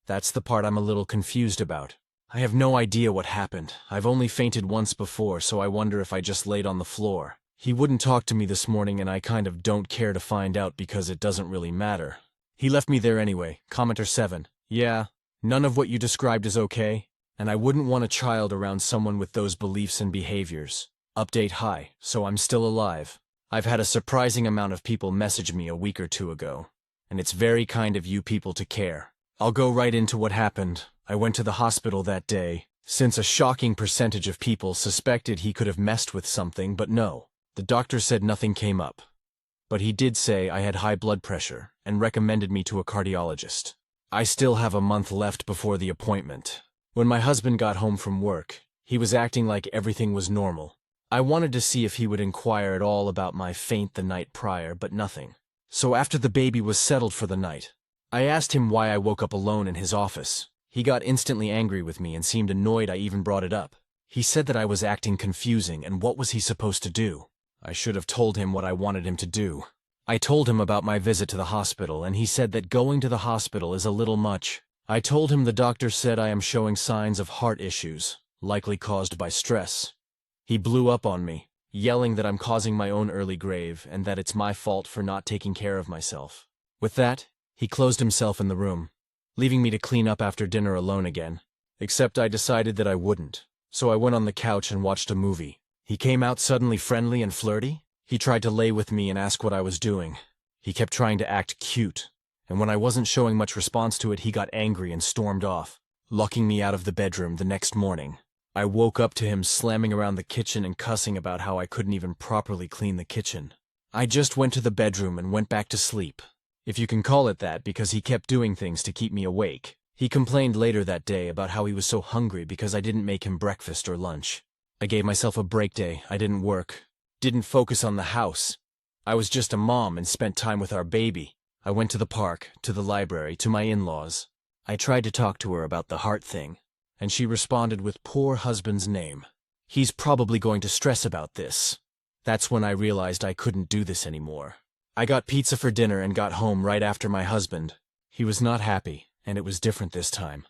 That's the part I'm a little confused about. I have no idea what happened. I've only fainted once before, so I wonder if I just laid on the floor. He wouldn't talk to me this morning and I kind of don't care to find out because it doesn't really matter. He left me there anyway. Commenter 7. Yeah, none of what you described is okay, and I wouldn't want a child around someone with those beliefs and behaviors. Update. Hi, so I'm still alive. I've had a surprising amount of people message me a week or 2 ago, and it's very kind of you people to care. I'll go right into what happened. I went to the hospital that day, since a shocking percentage of people suspected he could have messed with something, but no. The doctor said nothing came up. But he did say I had high blood pressure and recommended me to a cardiologist. I still have a month left before the appointment. When my husband got home from work, he was acting like everything was normal. I wanted to see if he would inquire at all about my faint the night prior, but nothing. So after the baby was settled for the night, I asked him why I woke up alone in his office. He got instantly angry with me and seemed annoyed I even brought it up. He said that I was acting confusing and what was he supposed to do? I should have told him what I wanted him to do. I told him about my visit to the hospital and he said that going to the hospital is a little much. I told him the doctor said I am showing signs of heart issues. likely caused by stress. He blew up on me, yelling that I'm causing my own early grave and that it's my fault for not taking care of myself. With that, he closed himself in the room, leaving me to clean up after dinner alone again. Except I decided that I wouldn't, so I went on the couch and watched a movie. He came out suddenly friendly and flirty. He tried to lay with me and ask what I was doing. He kept trying to act cute, and when I wasn't showing much response to it, he got angry and stormed off, locking me out of the bedroom the next morning. I woke up to him slamming around the kitchen and cussing about how I couldn't even properly clean the kitchen. I just went to the bedroom and went back to sleep, if you can call it that, because he kept doing things to keep me awake. He complained later that day about how he was so hungry because I didn't make him breakfast or lunch. I gave myself a break day. I didn't work, didn't focus on the house. I was just a mom and spent time with our baby. I went to the park, to the library, to my in-laws. I tried to talk to her about the heart thing, and she responded with poor husband's name. He's probably going to stress about this. That's when I realized I couldn't do this anymore. I got pizza for dinner and got home right after my husband. He was not happy, and it was different this time.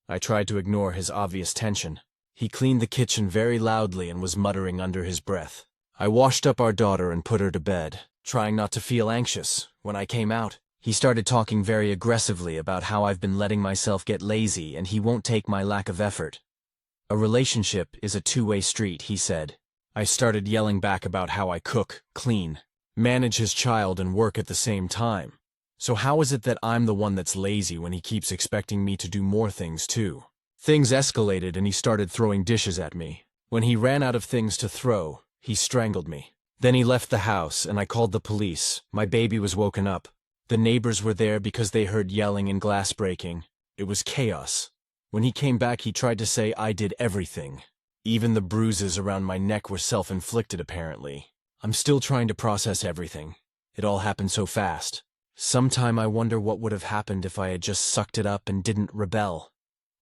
I tried to ignore his obvious tension. He cleaned the kitchen very loudly and was muttering under his breath. I washed up our daughter and put her to bed, trying not to feel anxious. When I came out, he started talking very aggressively about how I've been letting myself get lazy and he won't take my lack of effort. A relationship is a two-way street, he said. I started yelling back about how I cook, clean, manage his child and work at the same time. So how is it that I'm the one that's lazy when he keeps expecting me to do more things too? Things escalated and he started throwing dishes at me. When he ran out of things to throw, he strangled me. Then he left the house and I called the police. My baby was woken up. The neighbors were there because they heard yelling and glass breaking. It was chaos. When he came back, he tried to say I did everything. Even the bruises around my neck were self-inflicted apparently. I'm still trying to process everything. It all happened so fast. Sometime I wonder what would have happened if I had just sucked it up and didn't rebel.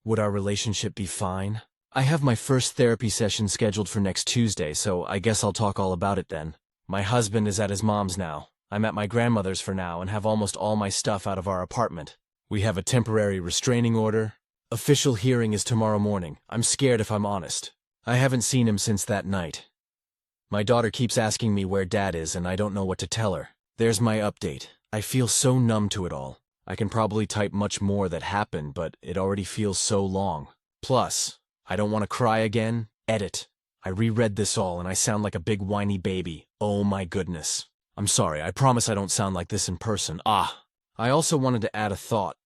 Would our relationship be fine? I have my first therapy session scheduled for next Tuesday, so I guess I'll talk all about it then. My husband is at his mom's now. I'm at my grandmother's for now and have almost all my stuff out of our apartment. We have a temporary restraining order. Official hearing is tomorrow morning. I'm scared if I'm honest. I haven't seen him since that night. My daughter keeps asking me where Dad is and I don't know what to tell her. There's my update. I feel so numb to it all. I can probably type much more that happened, but it already feels so long. Plus, I don't want to cry again. Edit. I reread this all and I sound like a big whiny baby. Oh my goodness. I'm sorry, I promise I don't sound like this in person. I also wanted to add a thought.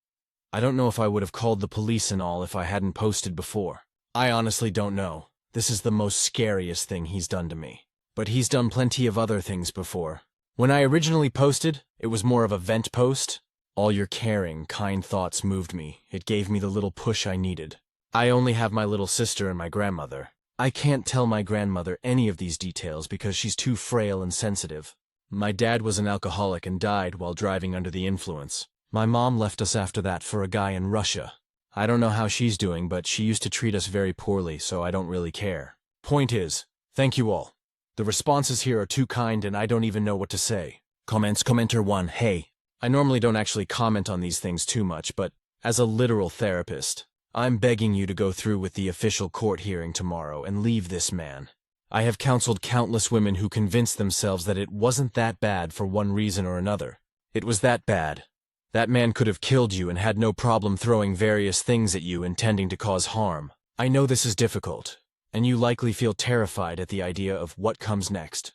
I don't know if I would have called the police and all if I hadn't posted before. I honestly don't know. This is the most scariest thing he's done to me. But he's done plenty of other things before. When I originally posted, it was more of a vent post. All your caring, kind thoughts moved me. It gave me the little push I needed. I only have my little sister and my grandmother. I can't tell my grandmother any of these details because she's too frail and sensitive. My dad was an alcoholic and died while driving under the influence. My mom left us after that for a guy in Russia. I don't know how she's doing, but she used to treat us very poorly, so I don't really care. Point is, thank you all. The responses here are too kind and I don't even know what to say. Commenter 1, hey. I normally don't actually comment on these things too much, but as a literal therapist, I'm begging you to go through with the official court hearing tomorrow and leave this man. I have counseled countless women who convinced themselves that it wasn't that bad for one reason or another. It was that bad. That man could have killed you and had no problem throwing various things at you intending to cause harm. I know this is difficult, and you likely feel terrified at the idea of what comes next.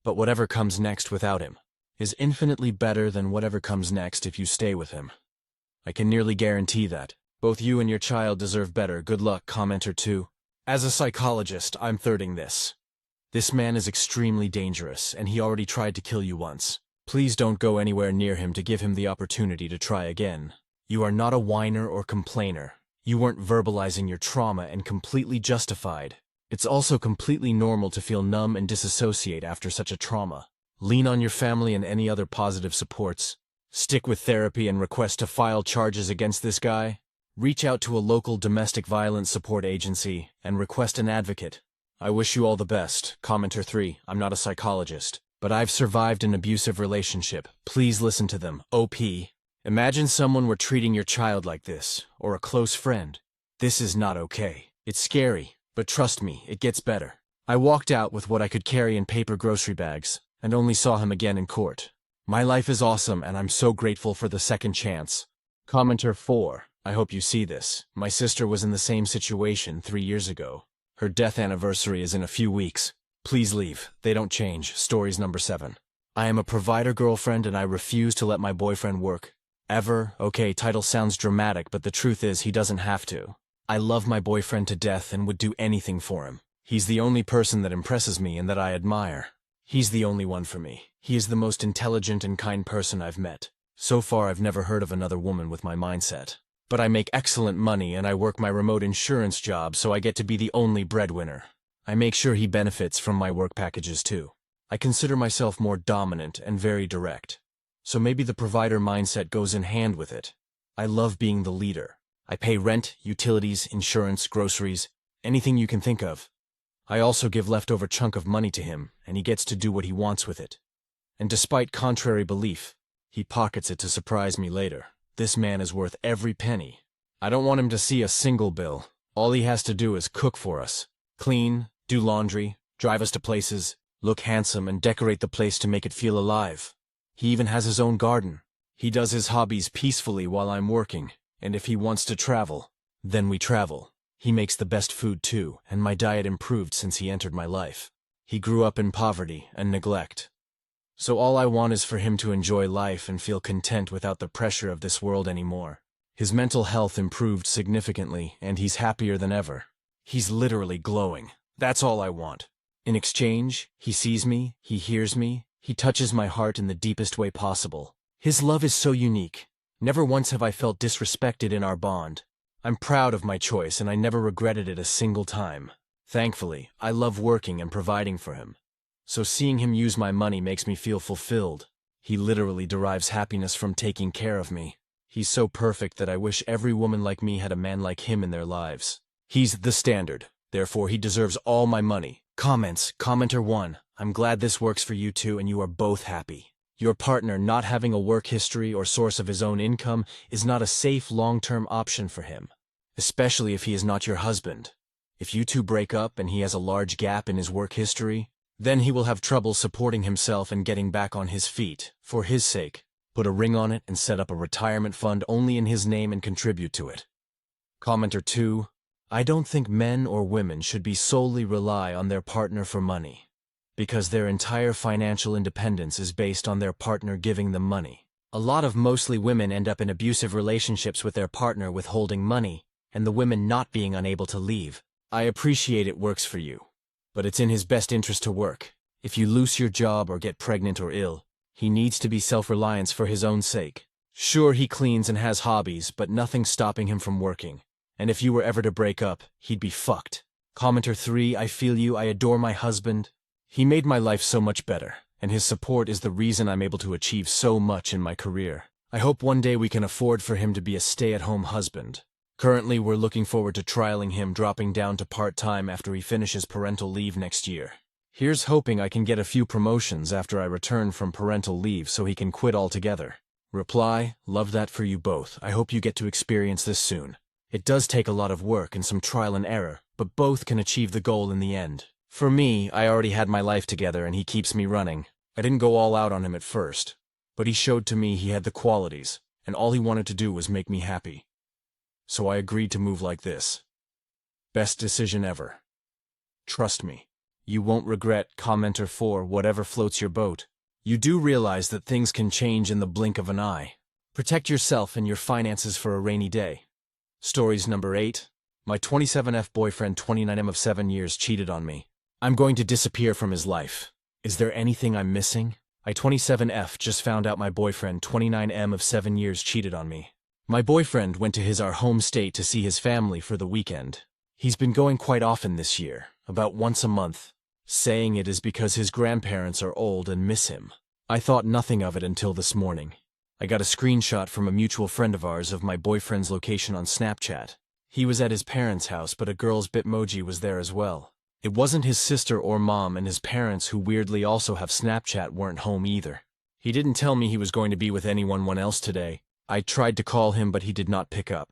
But whatever comes next without him is infinitely better than whatever comes next if you stay with him. I can nearly guarantee that. Both you and your child deserve better. Good luck, commenter 2. As a psychologist, I'm thirding this. This man is extremely dangerous, and he already tried to kill you once. Please don't go anywhere near him to give him the opportunity to try again. You are not a whiner or complainer. You weren't verbalizing your trauma and completely justified. It's also completely normal to feel numb and disassociate after such a trauma. Lean on your family and any other positive supports. Stick with therapy and request to file charges against this guy. Reach out to a local domestic violence support agency and request an advocate. I wish you all the best. Commenter 3, I'm not a psychologist, but I've survived an abusive relationship. Please listen to them. OP. Imagine someone were treating your child like this, or a close friend. This is not okay. It's scary, but trust me, it gets better. I walked out with what I could carry in paper grocery bags, and only saw him again in court. My life is awesome, and I'm so grateful for the second chance. Commenter 4. I hope you see this. My sister was in the same situation 3 years ago. Her death anniversary is in a few weeks. Please leave. They don't change. Stories number 7. I am a provider girlfriend and I refuse to let my boyfriend work. Ever? Okay, title sounds dramatic, but the truth is he doesn't have to. I love my boyfriend to death and would do anything for him. He's the only person that impresses me and that I admire. He's the only one for me. He is the most intelligent and kind person I've met. So far I've never heard of another woman with my mindset. But I make excellent money and I work my remote insurance job, so I get to be the only breadwinner. I make sure he benefits from my work packages too. I consider myself more dominant and very direct. So maybe the provider mindset goes in hand with it. I love being the leader. I pay rent, utilities, insurance, groceries, anything you can think of. I also give leftover chunk of money to him, and he gets to do what he wants with it. And despite contrary belief, he pockets it to surprise me later. This man is worth every penny. I don't want him to see a single bill. All he has to do is cook for us. Clean, do laundry, drive us to places, look handsome, and decorate the place to make it feel alive. He even has his own garden. He does his hobbies peacefully while I'm working, and if he wants to travel, then we travel. He makes the best food too, and my diet improved since he entered my life. He grew up in poverty and neglect. So all I want is for him to enjoy life and feel content without the pressure of this world anymore. His mental health improved significantly, and he's happier than ever. He's literally glowing. That's all I want. In exchange, he sees me, he hears me, he touches my heart in the deepest way possible. His love is so unique. Never once have I felt disrespected in our bond. I'm proud of my choice, and I never regretted it a single time. Thankfully, I love working and providing for him. So seeing him use my money makes me feel fulfilled. He literally derives happiness from taking care of me. He's so perfect that I wish every woman like me had a man like him in their lives. He's the standard. Therefore, he deserves all my money. Comments. Commenter 1. I'm glad this works for you two and you are both happy. Your partner not having a work history or source of his own income is not a safe long-term option for him, especially if he is not your husband. If you two break up and he has a large gap in his work history, then he will have trouble supporting himself and getting back on his feet. For his sake, put a ring on it and set up a retirement fund only in his name and contribute to it. Commenter 2. I don't think men or women should be solely rely on their partner for money, because their entire financial independence is based on their partner giving them money. A lot of mostly women end up in abusive relationships with their partner withholding money, and the women not being unable to leave. I appreciate it works for you, but it's in his best interest to work. If you lose your job or get pregnant or ill, he needs to be self-reliant for his own sake. Sure, he cleans and has hobbies, but nothing's stopping him from working. And if you were ever to break up, he'd be fucked. Commenter 3. I feel you. I adore my husband. He made my life so much better, and his support is the reason I'm able to achieve so much in my career. I hope one day we can afford for him to be a stay-at-home husband. Currently, we're looking forward to trialing him dropping down to part-time after he finishes parental leave next year. Here's hoping I can get a few promotions after I return from parental leave so he can quit altogether. Reply. Love that for you both. I hope you get to experience this soon. It does take a lot of work and some trial and error, but both can achieve the goal in the end. For me, I already had my life together and he keeps me running. I didn't go all out on him at first, but he showed to me he had the qualities, and all he wanted to do was make me happy. So I agreed to move like this. Best decision ever. Trust me. You won't regret. Commenter 4. Whatever floats your boat. You do realize that things can change in the blink of an eye. Protect yourself and your finances for a rainy day. Stories number 8. My 27F boyfriend 29M of 7 years cheated on me. I'm going to disappear from his life. Is there anything I'm missing? I 27F just found out my boyfriend 29M of 7 years cheated on me. My boyfriend went to our home state to see his family for the weekend. He's been going quite often this year, about once a month, saying it is because his grandparents are old and miss him. I thought nothing of it until this morning. I got a screenshot from a mutual friend of ours of my boyfriend's location on Snapchat. He was at his parents' house, but a girl's Bitmoji was there as well. It wasn't his sister or mom, and his parents, who weirdly also have Snapchat, weren't home either. He didn't tell me he was going to be with anyone else today. I tried to call him, but he did not pick up.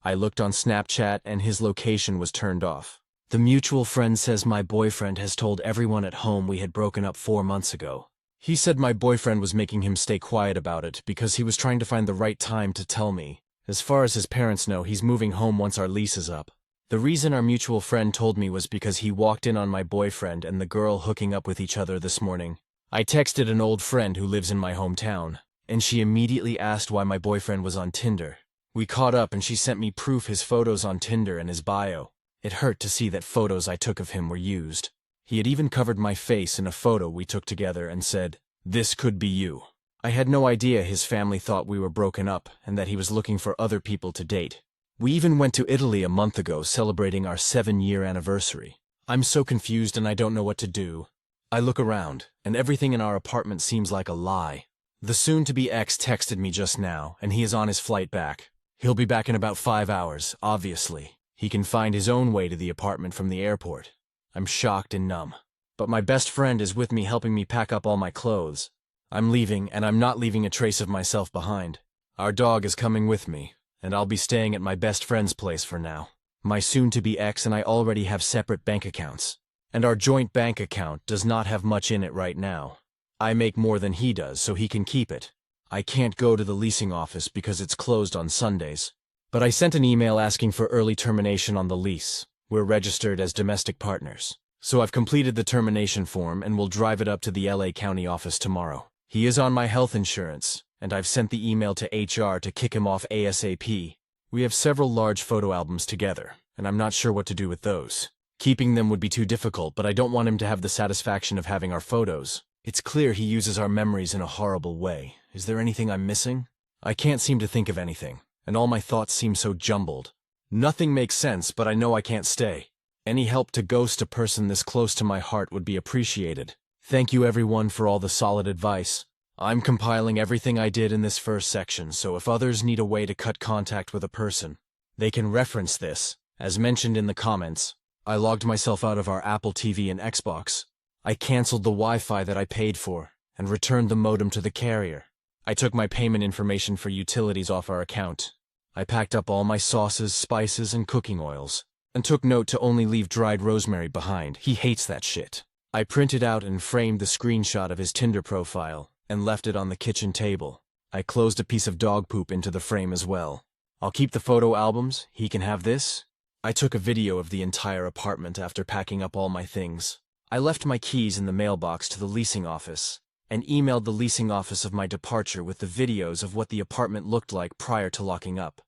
I looked on Snapchat and his location was turned off. The mutual friend says my boyfriend has told everyone at home we had broken up 4 months ago. He said my boyfriend was making him stay quiet about it because he was trying to find the right time to tell me. As far as his parents know, he's moving home once our lease is up. The reason our mutual friend told me was because he walked in on my boyfriend and the girl hooking up with each other this morning. I texted an old friend who lives in my hometown, and she immediately asked why my boyfriend was on Tinder. We caught up and she sent me proof his photos on Tinder and his bio. It hurt to see that photos I took of him were used. He had even covered my face in a photo we took together and said, "This could be you." I had no idea his family thought we were broken up and that he was looking for other people to date. We even went to Italy a month ago celebrating our 7-year anniversary. I'm so confused and I don't know what to do. I look around, and everything in our apartment seems like a lie. The soon-to-be ex texted me just now, and he is on his flight back. He'll be back in about 5 hours, obviously. He can find his own way to the apartment from the airport. I'm shocked and numb. But my best friend is with me helping me pack up all my clothes. I'm leaving, and I'm not leaving a trace of myself behind. Our dog is coming with me, and I'll be staying at my best friend's place for now. My soon-to-be ex and I already have separate bank accounts. And our joint bank account does not have much in it right now. I make more than he does, so he can keep it. I can't go to the leasing office because it's closed on Sundays. But I sent an email asking for early termination on the lease. We're registered as domestic partners. So I've completed the termination form and will drive it up to the LA County office tomorrow. He is on my health insurance, and I've sent the email to HR to kick him off ASAP. We have several large photo albums together, and I'm not sure what to do with those. Keeping them would be too difficult, but I don't want him to have the satisfaction of having our photos. It's clear he uses our memories in a horrible way. Is there anything I'm missing? I can't seem to think of anything, and all my thoughts seem so jumbled. Nothing makes sense, but I know I can't stay. Any help to ghost a person this close to my heart would be appreciated. Thank you everyone for all the solid advice. I'm compiling everything I did in this first section, so if others need a way to cut contact with a person, they can reference this. As mentioned in the comments, I logged myself out of our Apple TV and Xbox. I canceled the Wi-Fi that I paid for and returned the modem to the carrier. I took my payment information for utilities off our account. I packed up all my sauces, spices, and cooking oils, and took note to only leave dried rosemary behind. He hates that shit. I printed out and framed the screenshot of his Tinder profile and left it on the kitchen table. I closed a piece of dog poop into the frame as well. I'll keep the photo albums. He can have this. I took a video of the entire apartment after packing up all my things. I left my keys in the mailbox to the leasing office and emailed the leasing office of my departure with the videos of what the apartment looked like prior to locking up.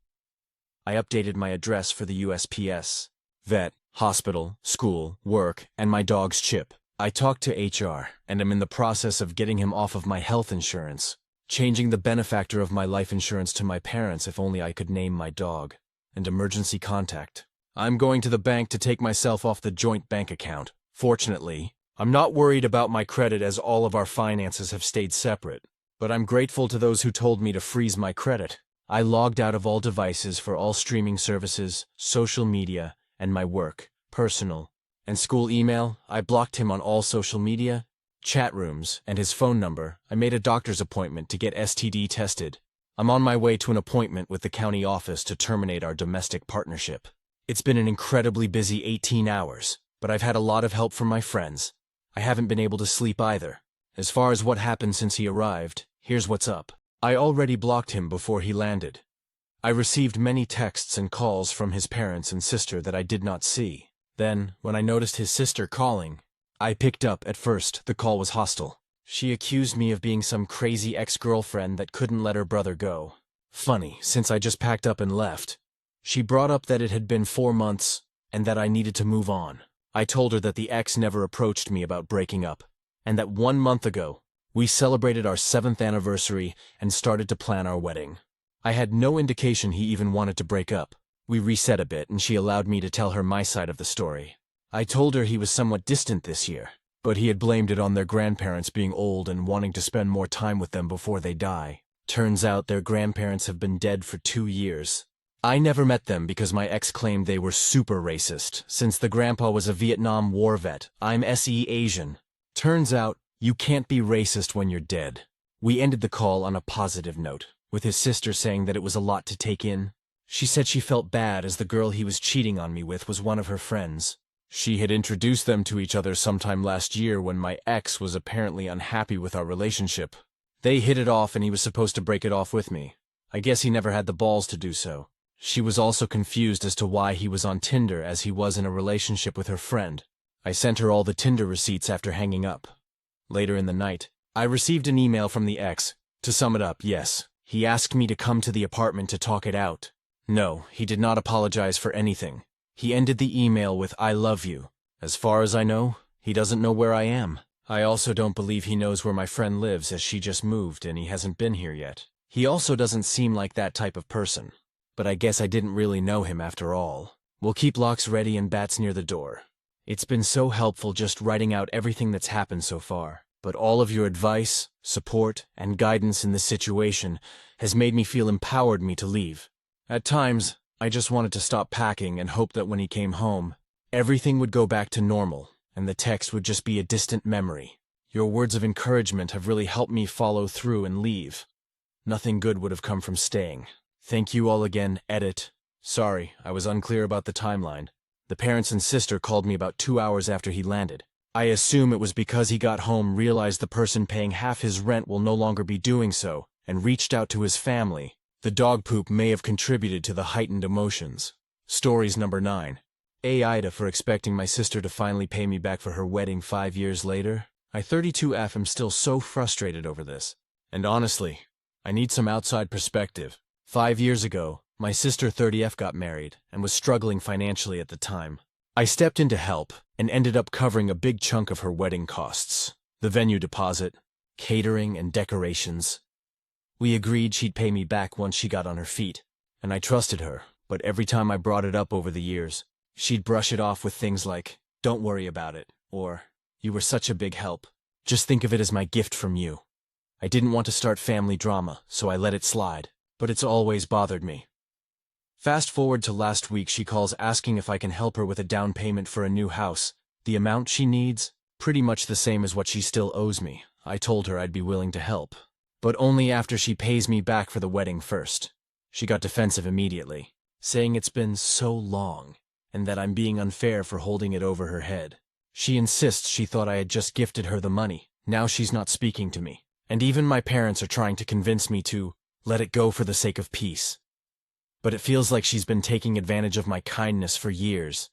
I updated my address for the USPS, vet, hospital, school, work, and my dog's chip. I talked to HR and am in the process of getting him off of my health insurance, changing the benefactor of my life insurance to my parents if only I could name my dog, and emergency contact. I'm going to the bank to take myself off the joint bank account. Fortunately, I'm not worried about my credit as all of our finances have stayed separate, but I'm grateful to those who told me to freeze my credit. I logged out of all devices for all streaming services, social media, and my work, personal, and school email. I blocked him on all social media, chat rooms, and his phone number. I made a doctor's appointment to get STD tested. I'm on my way to an appointment with the county office to terminate our domestic partnership. It's been an incredibly busy 18 hours, but I've had a lot of help from my friends. I haven't been able to sleep either. As far as what happened since he arrived, here's what's up. I already blocked him before he landed. I received many texts and calls from his parents and sister that I did not see. Then, when I noticed his sister calling, I picked up. At first, the call was hostile. She accused me of being some crazy ex-girlfriend that couldn't let her brother go. Funny, since I just packed up and left. She brought up that it had been 4 months and that I needed to move on. I told her that the ex never approached me about breaking up, and that 1 month ago, we celebrated our 7th anniversary and started to plan our wedding. I had no indication he even wanted to break up. We reset a bit and she allowed me to tell her my side of the story. I told her he was somewhat distant this year, but he had blamed it on their grandparents being old and wanting to spend more time with them before they die. Turns out their grandparents have been dead for 2 years. I never met them because my ex claimed they were super racist, since the grandpa was a Vietnam War vet. I'm SE Asian. Turns out, you can't be racist when you're dead. We ended the call on a positive note, with his sister saying that it was a lot to take in. She said she felt bad as the girl he was cheating on me with was one of her friends. She had introduced them to each other sometime last year when my ex was apparently unhappy with our relationship. They hit it off and he was supposed to break it off with me. I guess he never had the balls to do so. She was also confused as to why he was on Tinder as he was in a relationship with her friend. I sent her all the Tinder receipts after hanging up. Later in the night, I received an email from the ex. To sum it up, yes, he asked me to come to the apartment to talk it out. No, he did not apologize for anything. He ended the email with "I love you." As far as I know, he doesn't know where I am. I also don't believe he knows where my friend lives as she just moved and he hasn't been here yet. He also doesn't seem like that type of person. But I guess I didn't really know him after all. We'll keep locks ready and bats near the door. It's been so helpful just writing out everything that's happened so far. But all of your advice, support, and guidance in this situation has made me feel empowered me to leave. At times, I just wanted to stop packing and hope that when he came home, everything would go back to normal, and the text would just be a distant memory. Your words of encouragement have really helped me follow through and leave. Nothing good would have come from staying. Thank you all again, Edit. Sorry, I was unclear about the timeline. The parents and sister called me about 2 hours after he landed. I assume it was because he got home, realized the person paying half his rent will no longer be doing so, and reached out to his family. The dog poop may have contributed to the heightened emotions. Stories number 9. Aita for expecting my sister to finally pay me back for her wedding 5 years later. I 32F am still so frustrated over this. And honestly, I need some outside perspective. 5 years ago, my sister 30F got married and was struggling financially at the time. I stepped in to help and ended up covering a big chunk of her wedding costs. The venue deposit, catering, and decorations. We agreed she'd pay me back once she got on her feet, and I trusted her, but every time I brought it up over the years, she'd brush it off with things like, "Don't worry about it," or, "You were such a big help. Just think of it as my gift from you." I didn't want to start family drama, so I let it slide, but it's always bothered me. Fast forward to last week, she calls asking if I can help her with a down payment for a new house. The amount she needs, pretty much the same as what she still owes me. I told her I'd be willing to help, but only after she pays me back for the wedding first. She got defensive immediately, saying it's been so long, and that I'm being unfair for holding it over her head. She insists she thought I had just gifted her the money. Now she's not speaking to me, and even my parents are trying to convince me to let it go for the sake of peace. But it feels like she's been taking advantage of my kindness for years,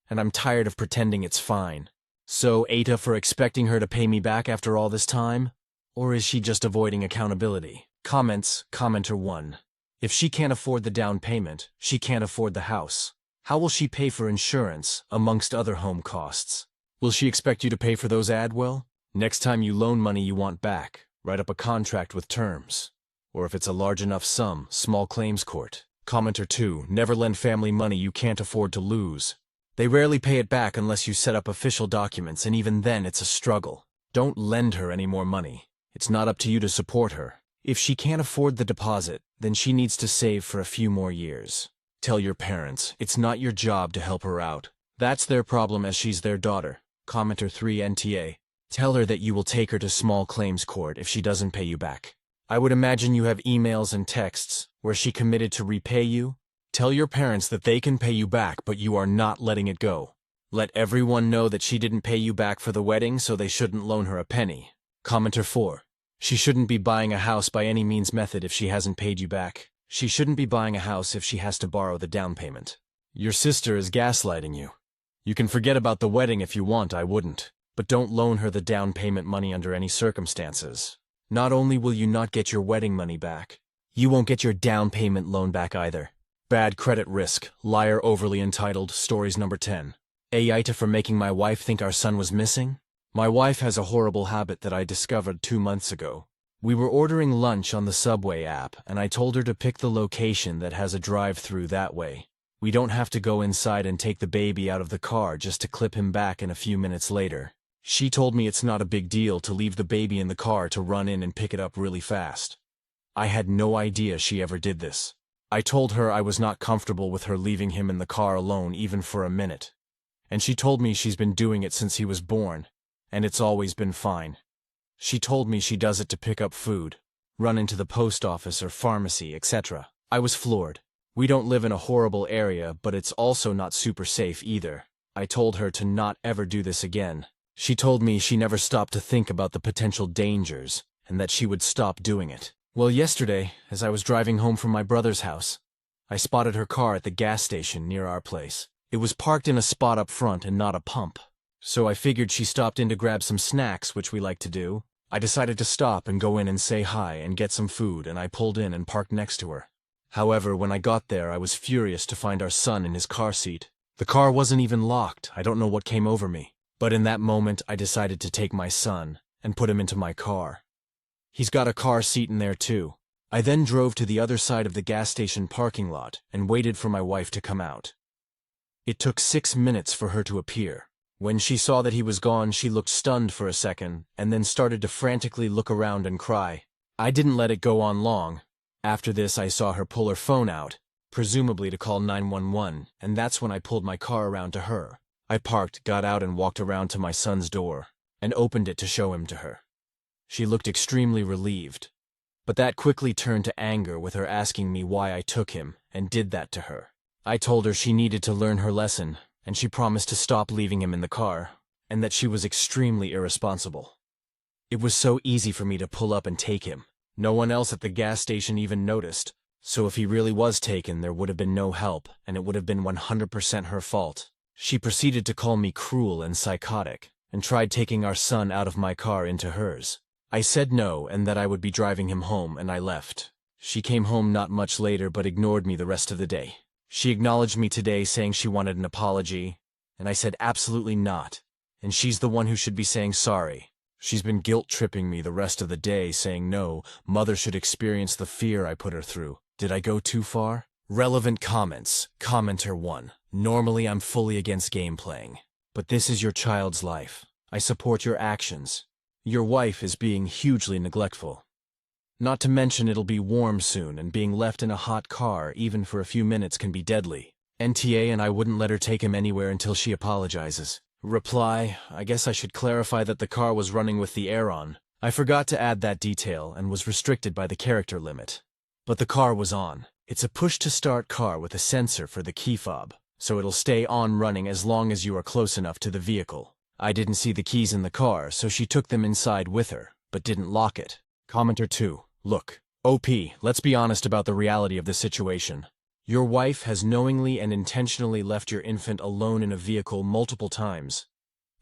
and I'm tired of pretending it's fine. So, Aita for expecting her to pay me back after all this time? Or is she just avoiding accountability? Comments, Commenter 1. If she can't afford the down payment, she can't afford the house. How will she pay for insurance, amongst other home costs? Will she expect you to pay for those Adwell? Next time you loan money you want back, write up a contract with terms. Or if it's a large enough sum, small claims court. Commenter 2. Never lend family money you can't afford to lose. They rarely pay it back unless you set up official documents, and even then it's a struggle. Don't lend her any more money. It's not up to you to support her. If she can't afford the deposit, then she needs to save for a few more years. Tell your parents, it's not your job to help her out. That's their problem as she's their daughter. Commenter 3 NTA. Tell her that you will take her to small claims court if she doesn't pay you back. I would imagine you have emails and texts where she committed to repay you. Tell your parents that they can pay you back, but you are not letting it go. Let everyone know that she didn't pay you back for the wedding, so they shouldn't loan her a penny. Commenter 4. She shouldn't be buying a house by any means method if she hasn't paid you back. She shouldn't be buying a house if she has to borrow the down payment. Your sister is gaslighting you. You can forget about the wedding if you want, I wouldn't. But don't loan her the down payment money under any circumstances. Not only will you not get your wedding money back, you won't get your down payment loan back either. Bad credit risk, liar overly entitled, stories number 10. Aita for making my wife think our son was missing? My wife has a horrible habit that I discovered 2 months ago. We were ordering lunch on the Subway app, and I told her to pick the location that has a drive-through that way. We don't have to go inside and take the baby out of the car just to clip him back in a few minutes later. She told me it's not a big deal to leave the baby in the car to run in and pick it up really fast. I had no idea she ever did this. I told her I was not comfortable with her leaving him in the car alone even for a minute. And she told me she's been doing it since he was born, and it's always been fine. She told me she does it to pick up food, run into the post office or pharmacy, etc. I was floored. We don't live in a horrible area, but it's also not super safe either. I told her to not ever do this again. She told me she never stopped to think about the potential dangers, and that she would stop doing it. Well, yesterday, as I was driving home from my brother's house, I spotted her car at the gas station near our place. It was parked in a spot up front and not a pump. So I figured she stopped in to grab some snacks, which we like to do. I decided to stop and go in and say hi and get some food, and I pulled in and parked next to her. However, when I got there, I was furious to find our son in his car seat. The car wasn't even locked. I don't know what came over me. But in that moment, I decided to take my son and put him into my car. He's got a car seat in there too. I then drove to the other side of the gas station parking lot and waited for my wife to come out. It took 6 minutes for her to appear. When she saw that he was gone, she looked stunned for a second and then started to frantically look around and cry. I didn't let it go on long. After this, I saw her pull her phone out, presumably to call 911, and that's when I pulled my car around to her. I parked, got out, and walked around to my son's door and opened it to show him to her. She looked extremely relieved, but that quickly turned to anger with her asking me why I took him and did that to her. I told her she needed to learn her lesson, and she promised to stop leaving him in the car, and that she was extremely irresponsible. It was so easy for me to pull up and take him. No one else at the gas station even noticed, so if he really was taken, there would have been no help, and it would have been 100% her fault. She proceeded to call me cruel and psychotic, and tried taking our son out of my car into hers. I said no, and that I would be driving him home, and I left. She came home not much later, but ignored me the rest of the day. She acknowledged me today, saying she wanted an apology, and I said absolutely not, and she's the one who should be saying sorry. She's been guilt-tripping me the rest of the day, saying no, mother should experience the fear I put her through. Did I go too far? Relevant comments. Commenter 1. Normally I'm fully against game playing, but this is your child's life. I support your actions. Your wife is being hugely neglectful. Not to mention it'll be warm soon, and being left in a hot car, even for a few minutes, can be deadly. NTA, and I wouldn't let her take him anywhere until she apologizes. Reply, I guess I should clarify that the car was running with the air on. I forgot to add that detail and was restricted by the character limit. But the car was on. It's a push-to-start car with a sensor for the key fob, so it'll stay on running as long as you are close enough to the vehicle. I didn't see the keys in the car, so she took them inside with her, but didn't lock it. Commenter 2. Look, OP, let's be honest about the reality of the situation. Your wife has knowingly and intentionally left your infant alone in a vehicle multiple times.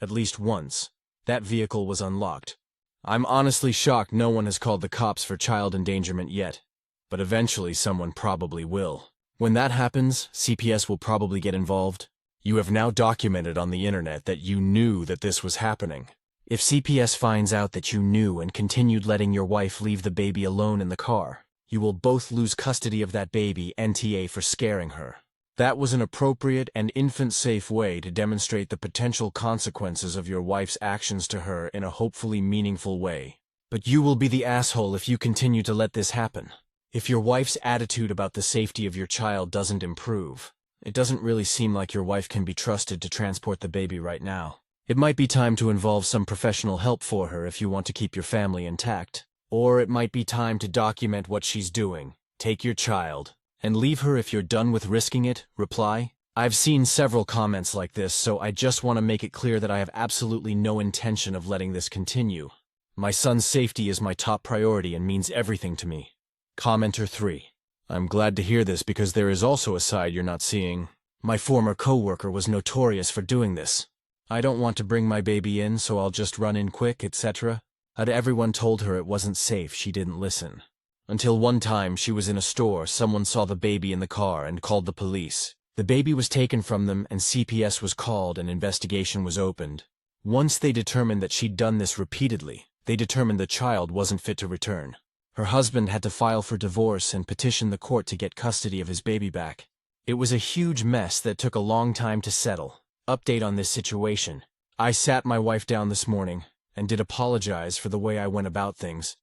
At least once. That vehicle was unlocked. I'm honestly shocked no one has called the cops for child endangerment yet, but eventually someone probably will. When that happens, CPS will probably get involved. You have now documented on the internet that you knew that this was happening. If CPS finds out that you knew and continued letting your wife leave the baby alone in the car, you will both lose custody of that baby, NTA, for scaring her. That was an appropriate and infant-safe way to demonstrate the potential consequences of your wife's actions to her in a hopefully meaningful way. But you will be the asshole if you continue to let this happen. If your wife's attitude about the safety of your child doesn't improve, it doesn't really seem like your wife can be trusted to transport the baby right now. It might be time to involve some professional help for her if you want to keep your family intact. Or it might be time to document what she's doing, take your child, and leave her if you're done with risking it. Reply. I've seen several comments like this, so I just want to make it clear that I have absolutely no intention of letting this continue. My son's safety is my top priority and means everything to me. Commenter 3. I'm glad to hear this because there is also a side you're not seeing. My former coworker was notorious for doing this. I don't want to bring my baby in, so I'll just run in quick, etc. Everyone told her it wasn't safe. She didn't listen. Until one time she was in a store, someone saw the baby in the car and called the police. The baby was taken from them and CPS was called and investigation was opened. Once they determined that she'd done this repeatedly, they determined the child wasn't fit to return. Her husband had to file for divorce and petition the court to get custody of his baby back. It was a huge mess that took a long time to settle. Update on this situation. I sat my wife down this morning and did apologize for the way I went about things,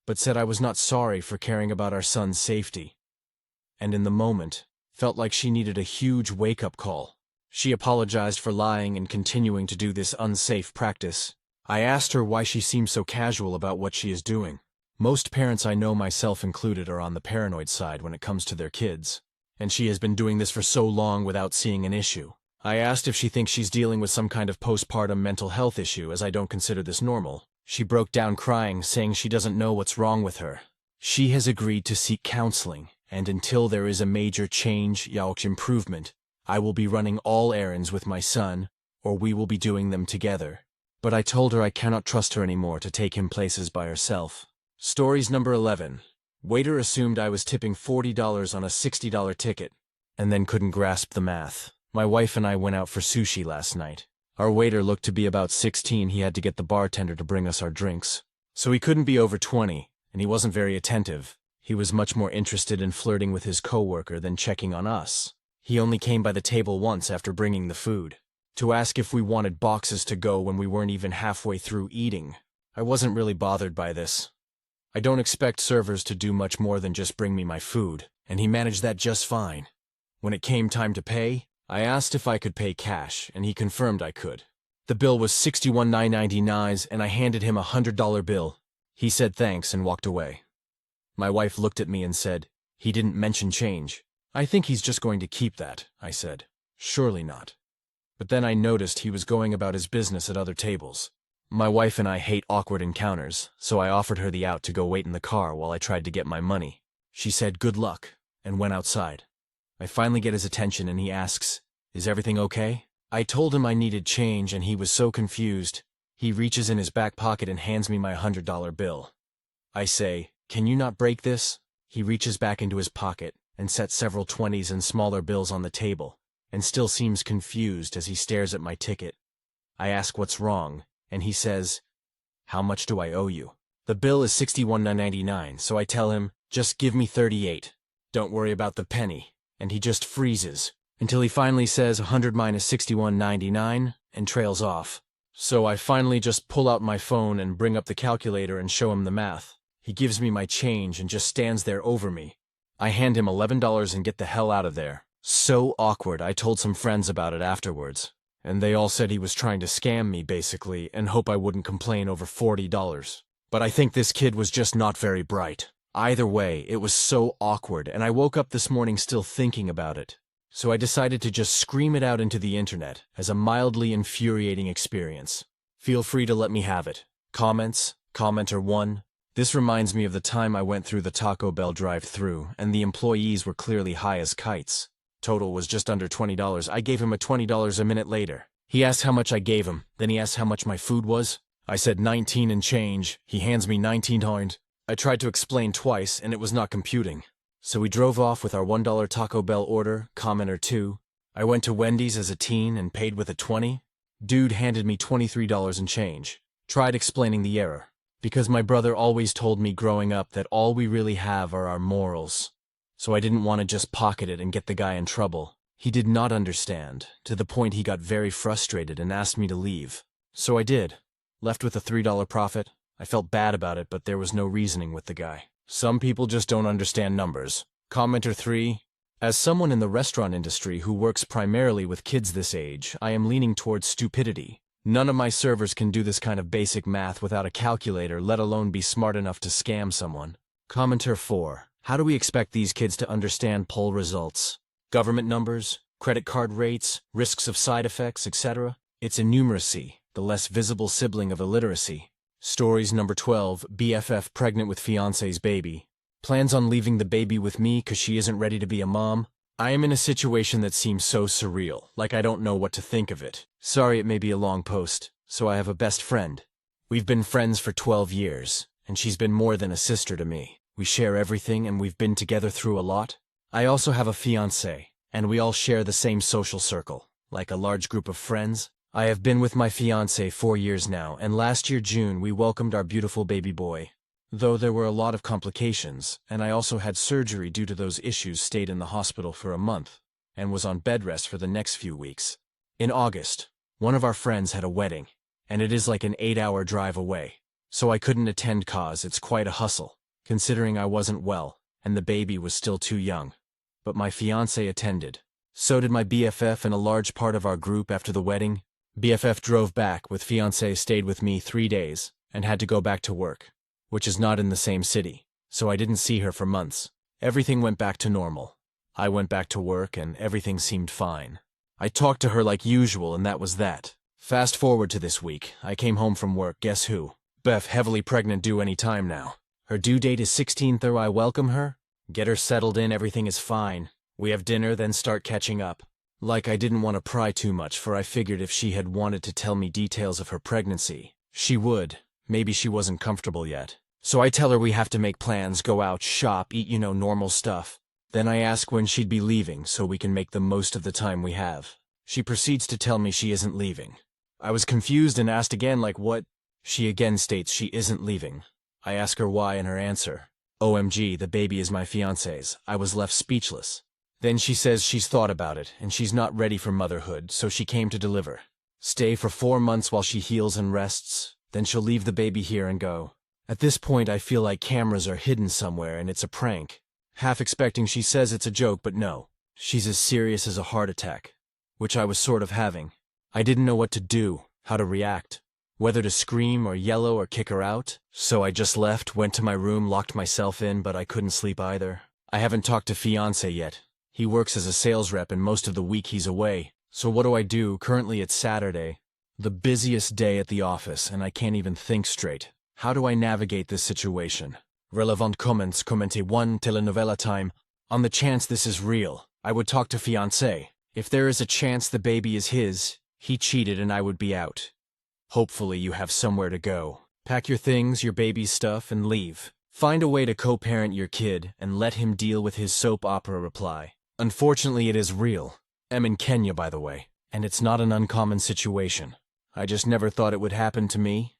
but said I was not sorry for caring about our son's safety. And in the moment, felt like she needed a huge wake-up call. She apologized for lying and continuing to do this unsafe practice. I asked her why she seemed so casual about what she is doing. Most parents I know, myself included, are on the paranoid side when it comes to their kids. and she has been doing this for so long without seeing an issue. I asked if she thinks she's dealing with some kind of postpartum mental health issue, as I don't consider this normal. She broke down crying, saying she doesn't know what's wrong with her. She has agreed to seek counseling, and until there is a major change, improvement, I will be running all errands with my son, or we will be doing them together. But I told her I cannot trust her anymore to take him places by herself. Stories number 11. Waiter assumed I was tipping $40 on a $60 ticket, and then couldn't grasp the math. My wife and I went out for sushi last night. Our waiter looked to be about 16. He had to get the bartender to bring us our drinks. So he couldn't be over 20, and he wasn't very attentive. He was much more interested in flirting with his coworker than checking on us. He only came by the table once after bringing the food, to ask if we wanted boxes to go when we weren't even halfway through eating. I wasn't really bothered by this. I don't expect servers to do much more than just bring me my food, and he managed that just fine. When it came time to pay, I asked if I could pay cash, and he confirmed I could. The bill was $61,999, and I handed him a $100 bill. He said thanks and walked away. My wife looked at me and said, "He didn't mention change." "I think he's just going to keep that," I said. "Surely not." But then I noticed he was going about his business at other tables. My wife and I hate awkward encounters, so I offered her the out to go wait in the car while I tried to get my money. She said good luck, and went outside. I finally get his attention and he asks, "Is everything okay?" I told him I needed change and he was so confused. He reaches in his back pocket and hands me my $100 bill. I say, "Can you not break this?" He reaches back into his pocket and sets several 20s and smaller bills on the table, and still seems confused as he stares at my ticket. I ask what's wrong, and he says, "How much do I owe you?" The bill is $61,999, so I tell him, "Just give me 38. Don't worry about the penny." And he just freezes, until he finally says 100 minus 61.99 and trails off. So I finally just pull out my phone and bring up the calculator and show him the math. He gives me my change and just stands there over me. I hand him $11 and get the hell out of there. So awkward. I told some friends about it afterwards, and they all said he was trying to scam me basically and hope I wouldn't complain over $40. But I think this kid was just not very bright. Either way, it was so awkward, and I woke up this morning still thinking about it. So I decided to just scream it out into the internet as a mildly infuriating experience. Feel free to let me have it. Comments, Commenter 1. This reminds me of the time I went through the Taco Bell drive-thru, and the employees were clearly high as kites. Total was just under $20. I gave him a $20 a minute later. He asked how much I gave him, then he asked how much my food was. I said 19 and change. He hands me 19. I tried to explain twice, and it was not computing. So we drove off with our $1 Taco Bell order, Commenter 2. I went to Wendy's as a teen and paid with a 20. Dude handed me $23 and change. Tried explaining the error. Because my brother always told me growing up that all we really have are our morals. So I didn't want to just pocket it and get the guy in trouble. He did not understand, to the point he got very frustrated and asked me to leave. So I did. Left with a $3 profit. I felt bad about it, but there was no reasoning with the guy. Some people just don't understand numbers. Commenter 3. As someone in the restaurant industry who works primarily with kids this age, I am leaning towards stupidity. None of my servers can do this kind of basic math without a calculator, let alone be smart enough to scam someone. Commenter 4. How do we expect these kids to understand poll results? Government numbers, credit card rates, risks of side effects, etc.? It's innumeracy, the less visible sibling of illiteracy. Stories number 12. BFF pregnant with fiancé's baby. Plans on leaving the baby with me because she isn't ready to be a mom. I am in a situation that seems so surreal, like I don't know what to think of it. Sorry it may be a long post. So I have a best friend. We've been friends for 12 years, and she's been more than a sister to me. We share everything and we've been together through a lot. I also have a fiancé, and we all share the same social circle, like a large group of friends. I have been with my fiancé 4 years now, and last year June we welcomed our beautiful baby boy. Though there were a lot of complications, and I also had surgery due to those issues, stayed in the hospital for a month, and was on bed rest for the next few weeks. In August, one of our friends had a wedding, and it is like an 8-hour drive away. So I couldn't attend cause it's quite a hustle, considering I wasn't well, and the baby was still too young. But my fiancé attended. So did my BFF and a large part of our group after the wedding. BFF drove back, with fiancé stayed with me 3 days, and had to go back to work, which is not in the same city, so I didn't see her for months. Everything went back to normal. I went back to work and everything seemed fine. I talked to her like usual and that was that. Fast forward to this week. I came home from work, guess who? Beth, heavily pregnant, due any time now. Her due date is 16th. I welcome her. Get her settled in, everything is fine. We have dinner, then start catching up. Like I didn't want to pry too much, for I figured if she had wanted to tell me details of her pregnancy, she would. Maybe she wasn't comfortable yet. So I tell her we have to make plans, go out, shop, eat, normal stuff. Then I ask when she'd be leaving so we can make the most of the time we have. She proceeds to tell me she isn't leaving. I was confused and asked again, like what? She again states she isn't leaving. I ask her why, and her answer, OMG, the baby is my fiance's. I was left speechless. Then she says she's thought about it, and she's not ready for motherhood, so she came to deliver. Stay for 4 months while she heals and rests, then she'll leave the baby here and go. At this point I feel like cameras are hidden somewhere and it's a prank. Half expecting she says it's a joke, but no. She's as serious as a heart attack, which I was sort of having. I didn't know what to do, how to react, whether to scream or yell or kick her out, so I just left, went to my room, locked myself in, but I couldn't sleep either. I haven't talked to fiancé yet. He works as a sales rep and most of the week he's away, so what do I do? Currently it's Saturday, the busiest day at the office, and I can't even think straight. How do I navigate this situation? Relevant comments, commente 1, telenovela time. On the chance this is real, I would talk to fiancé. If there is a chance the baby is his, he cheated and I would be out. Hopefully you have somewhere to go. Pack your things, your baby's stuff, and leave. Find a way to co-parent your kid and let him deal with his soap opera reply. Unfortunately, it is real. I'm in Kenya, by the way, and it's not an uncommon situation. I just never thought it would happen to me.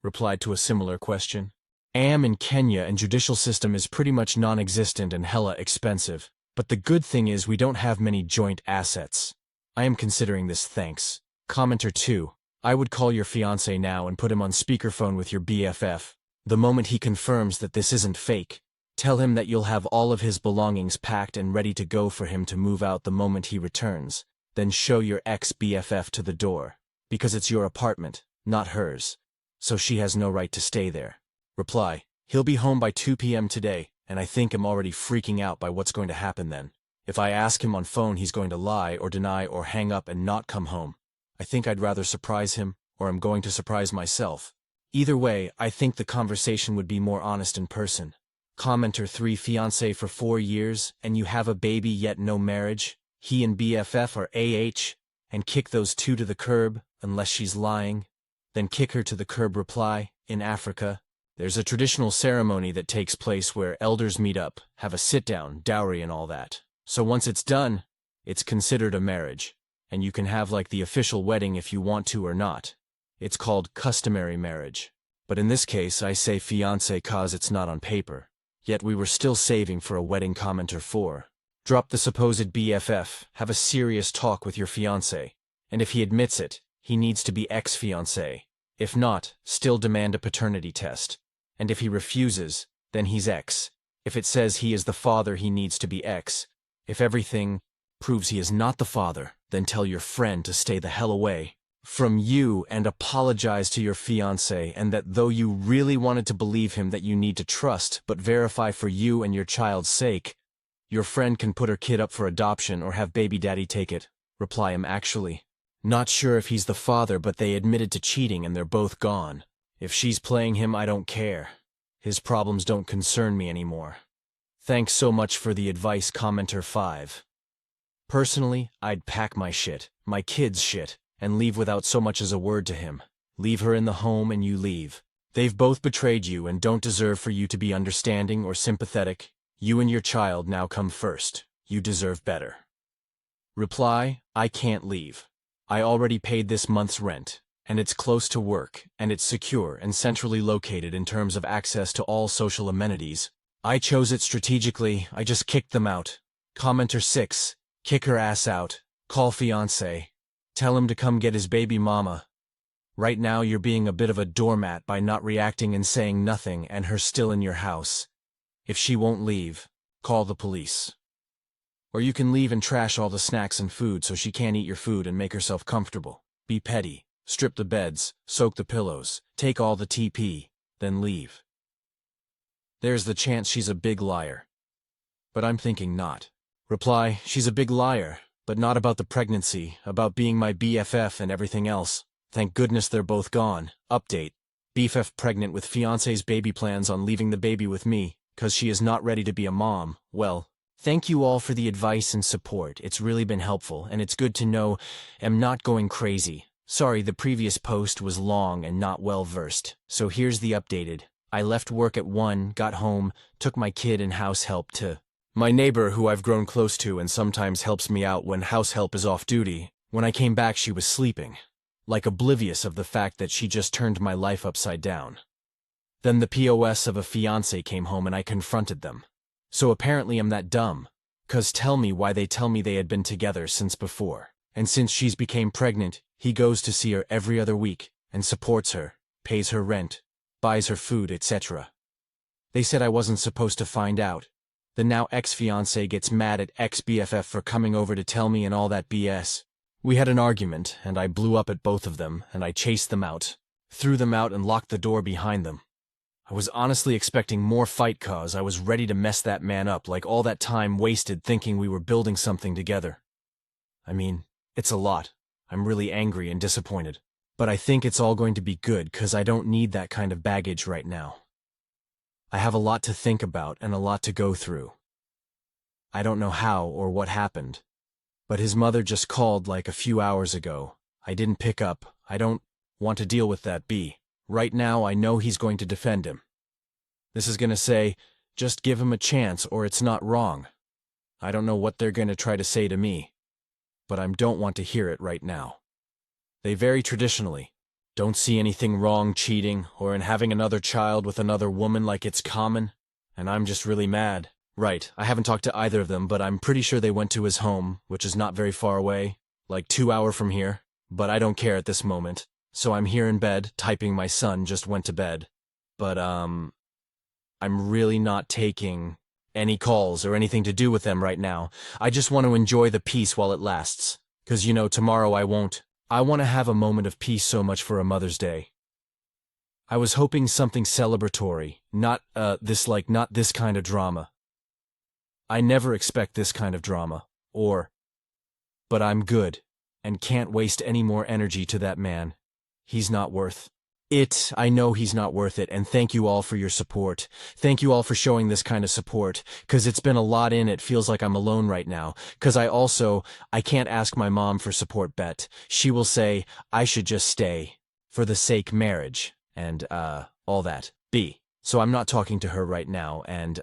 Replied to a similar question. Am in Kenya and judicial system is pretty much non-existent and hella expensive. But the good thing is we don't have many joint assets. I am considering this, thanks. Commenter 2. I would call your fiancé now and put him on speakerphone with your BFF. The moment he confirms that this isn't fake, tell him that you'll have all of his belongings packed and ready to go for him to move out the moment he returns. Then show your ex-BFF to the door. Because it's your apartment, not hers. So she has no right to stay there. Reply. He'll be home by 2 p.m. today, and I think I'm already freaking out by what's going to happen then. If I ask him on phone, he's going to lie or deny or hang up and not come home. I think I'd rather surprise him, or I'm going to surprise myself. Either way, I think the conversation would be more honest in person. Commenter 3. Fiancé for 4 years, and you have a baby yet no marriage. He and BFF are AH, and kick those two to the curb, unless she's lying. Then kick her to the curb. Reply. In Africa, there's a traditional ceremony that takes place where elders meet up, have a sit-down, dowry and all that. So once it's done, it's considered a marriage, and you can have like the official wedding if you want to or not. It's called customary marriage. But in this case, I say fiancé cause it's not on paper. Yet we were still saving for a wedding. Commenter 4. Drop the supposed BFF, have a serious talk with your fiancé, and if he admits it, he needs to be ex-fiancé. If not, still demand a paternity test. And if he refuses, then he's ex. If it says he is the father, he needs to be ex. If everything proves he is not the father, then tell your friend to stay the hell away from you and apologize to your fiancé, and that though you really wanted to believe him, that you need to trust but verify for you and your child's sake. Your friend can put her kid up for adoption or have baby daddy take it. Reply. I'm actually not sure if he's the father, but they admitted to cheating and they're both gone. If she's playing him, I don't care. His problems don't concern me anymore. Thanks so much for the advice. Commenter 5. Personally, I'd pack my shit, my kid's shit, and leave without so much as a word to him. Leave her in the home and you leave. They've both betrayed you and don't deserve for you to be understanding or sympathetic. You and your child now come first. You deserve better. Reply. I can't leave. I already paid this month's rent, and it's close to work, and it's secure and centrally located in terms of access to all social amenities. I chose it strategically. I just kicked them out. Commenter 6. Kick her ass out. Call fiancé. Tell him to come get his baby mama. Right now you're being a bit of a doormat by not reacting and saying nothing, and her still in your house. If she won't leave, call the police. Or you can leave and trash all the snacks and food so she can't eat your food and make herself comfortable. Be petty, strip the beds, soak the pillows, take all the TP, then leave. There's the chance she's a big liar. But I'm thinking not. Reply, she's a big liar, but not about the pregnancy, about being my BFF and everything else. Thank goodness they're both gone. Update. BFF pregnant with fiance's baby, plans on leaving the baby with me, cause she is not ready to be a mom. Well, thank you all for the advice and support. It's really been helpful, and it's good to know I'm not going crazy. Sorry, the previous post was long and not well versed. So here's the updated. I left work at 1, got home, took my kid and house help to my neighbor who I've grown close to and sometimes helps me out when house help is off duty. When I came back, she was sleeping, like oblivious of the fact that she just turned my life upside down. Then the POS of a fiancé came home and I confronted them. So apparently I'm that dumb. Cause tell me why they tell me they had been together since before. And since she's became pregnant, he goes to see her every other week and supports her, pays her rent, buys her food, etc. They said I wasn't supposed to find out. The now ex-fiancé gets mad at ex-BFF for coming over to tell me and all that BS. We had an argument, and I blew up at both of them, and I chased them out, threw them out and locked the door behind them. I was honestly expecting more fight cause I was ready to mess that man up, like all that time wasted thinking we were building something together. I mean, it's a lot. I'm really angry and disappointed. But I think it's all going to be good cause I don't need that kind of baggage right now. I have a lot to think about and a lot to go through. I don't know how or what happened, but his mother just called like a few hours ago. I didn't pick up. I don't want to deal with that B. Right now I know he's going to defend him. This is going to say, just give him a chance or it's not wrong. I don't know what they're going to try to say to me, but I don't want to hear it right now. They very traditionally don't see anything wrong cheating or in having another child with another woman like it's common, and I'm just really mad. Right, I haven't talked to either of them, but I'm pretty sure they went to his home, which is not very far away, like 2 hours from here, but I don't care at this moment. So I'm here in bed, typing my son just went to bed. But, I'm really not taking any calls or anything to do with them right now. I just want to enjoy the peace while it lasts. 'Cause you know, tomorrow I won't. I want to have a moment of peace so much for a Mother's Day. I was hoping something celebratory, not this kind of drama. I never expect this kind of drama, but I'm good, and can't waste any more energy to that man. He's not worth it. I know he's not worth it, and thank you all for your support. Thank you all for showing this kind of support, 'cause it's been a lot in it. Feels like I'm alone right now, 'cause I can't ask my mom for support bet. She will say, I should just stay, for the sake marriage, and, all that. B. So I'm not talking to her right now, and,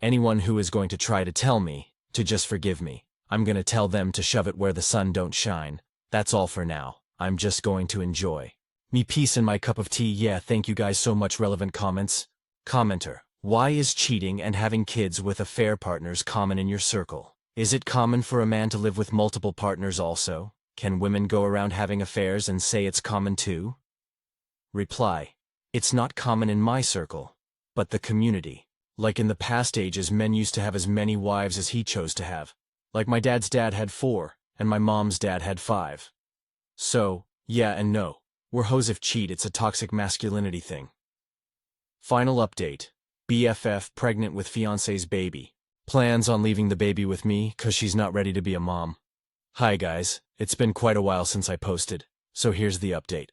anyone who is going to try to tell me to just forgive me, I'm gonna tell them to shove it where the sun don't shine. That's all for now. I'm just going to enjoy me peace and my cup of tea. Yeah, thank you guys so much. Relevant comments. Commenter. Why is cheating and having kids with affair partners common in your circle? Is it common for a man to live with multiple partners also? Can women go around having affairs and say it's common too? Reply. It's not common in my circle, but the community. Like in the past ages, men used to have as many wives as he chose to have. Like my dad's dad had 4, and my mom's dad had 5. So, yeah and no. We're hoes if cheat, it's a toxic masculinity thing. Final update. BFF pregnant with fiance's baby. Plans on leaving the baby with me, 'cause she's not ready to be a mom. Hi guys, it's been quite a while since I posted, so here's the update.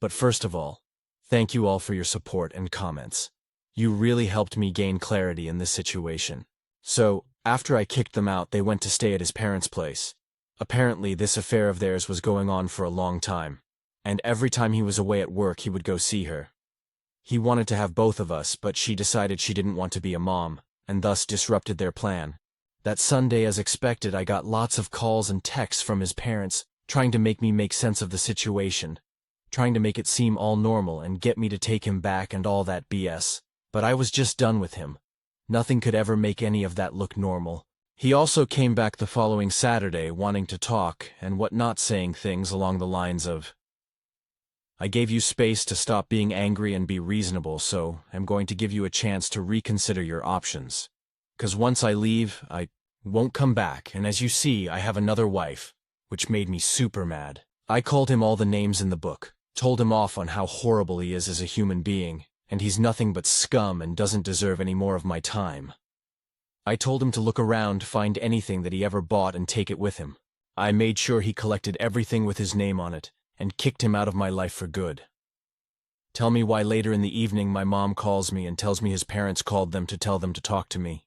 But first of all, thank you all for your support and comments. You really helped me gain clarity in this situation. So, after I kicked them out, they went to stay at his parents' place. Apparently, this affair of theirs was going on for a long time, and every time he was away at work, he would go see her. He wanted to have both of us, but she decided she didn't want to be a mom, and thus disrupted their plan. That Sunday, as expected, I got lots of calls and texts from his parents, trying to make me make sense of the situation, trying to make it seem all normal and get me to take him back and all that BS. But I was just done with him. Nothing could ever make any of that look normal. He also came back the following Saturday wanting to talk and whatnot, saying things along the lines of, I gave you space to stop being angry and be reasonable, so I'm going to give you a chance to reconsider your options. 'Cause once I leave, I won't come back, and as you see, I have another wife, which made me super mad. I called him all the names in the book, told him off on how horrible he is as a human being, and he's nothing but scum and doesn't deserve any more of my time. I told him to look around, find anything that he ever bought and take it with him. I made sure he collected everything with his name on it and kicked him out of my life for good. Tell me why later in the evening my mom calls me and tells me his parents called them to tell them to talk to me.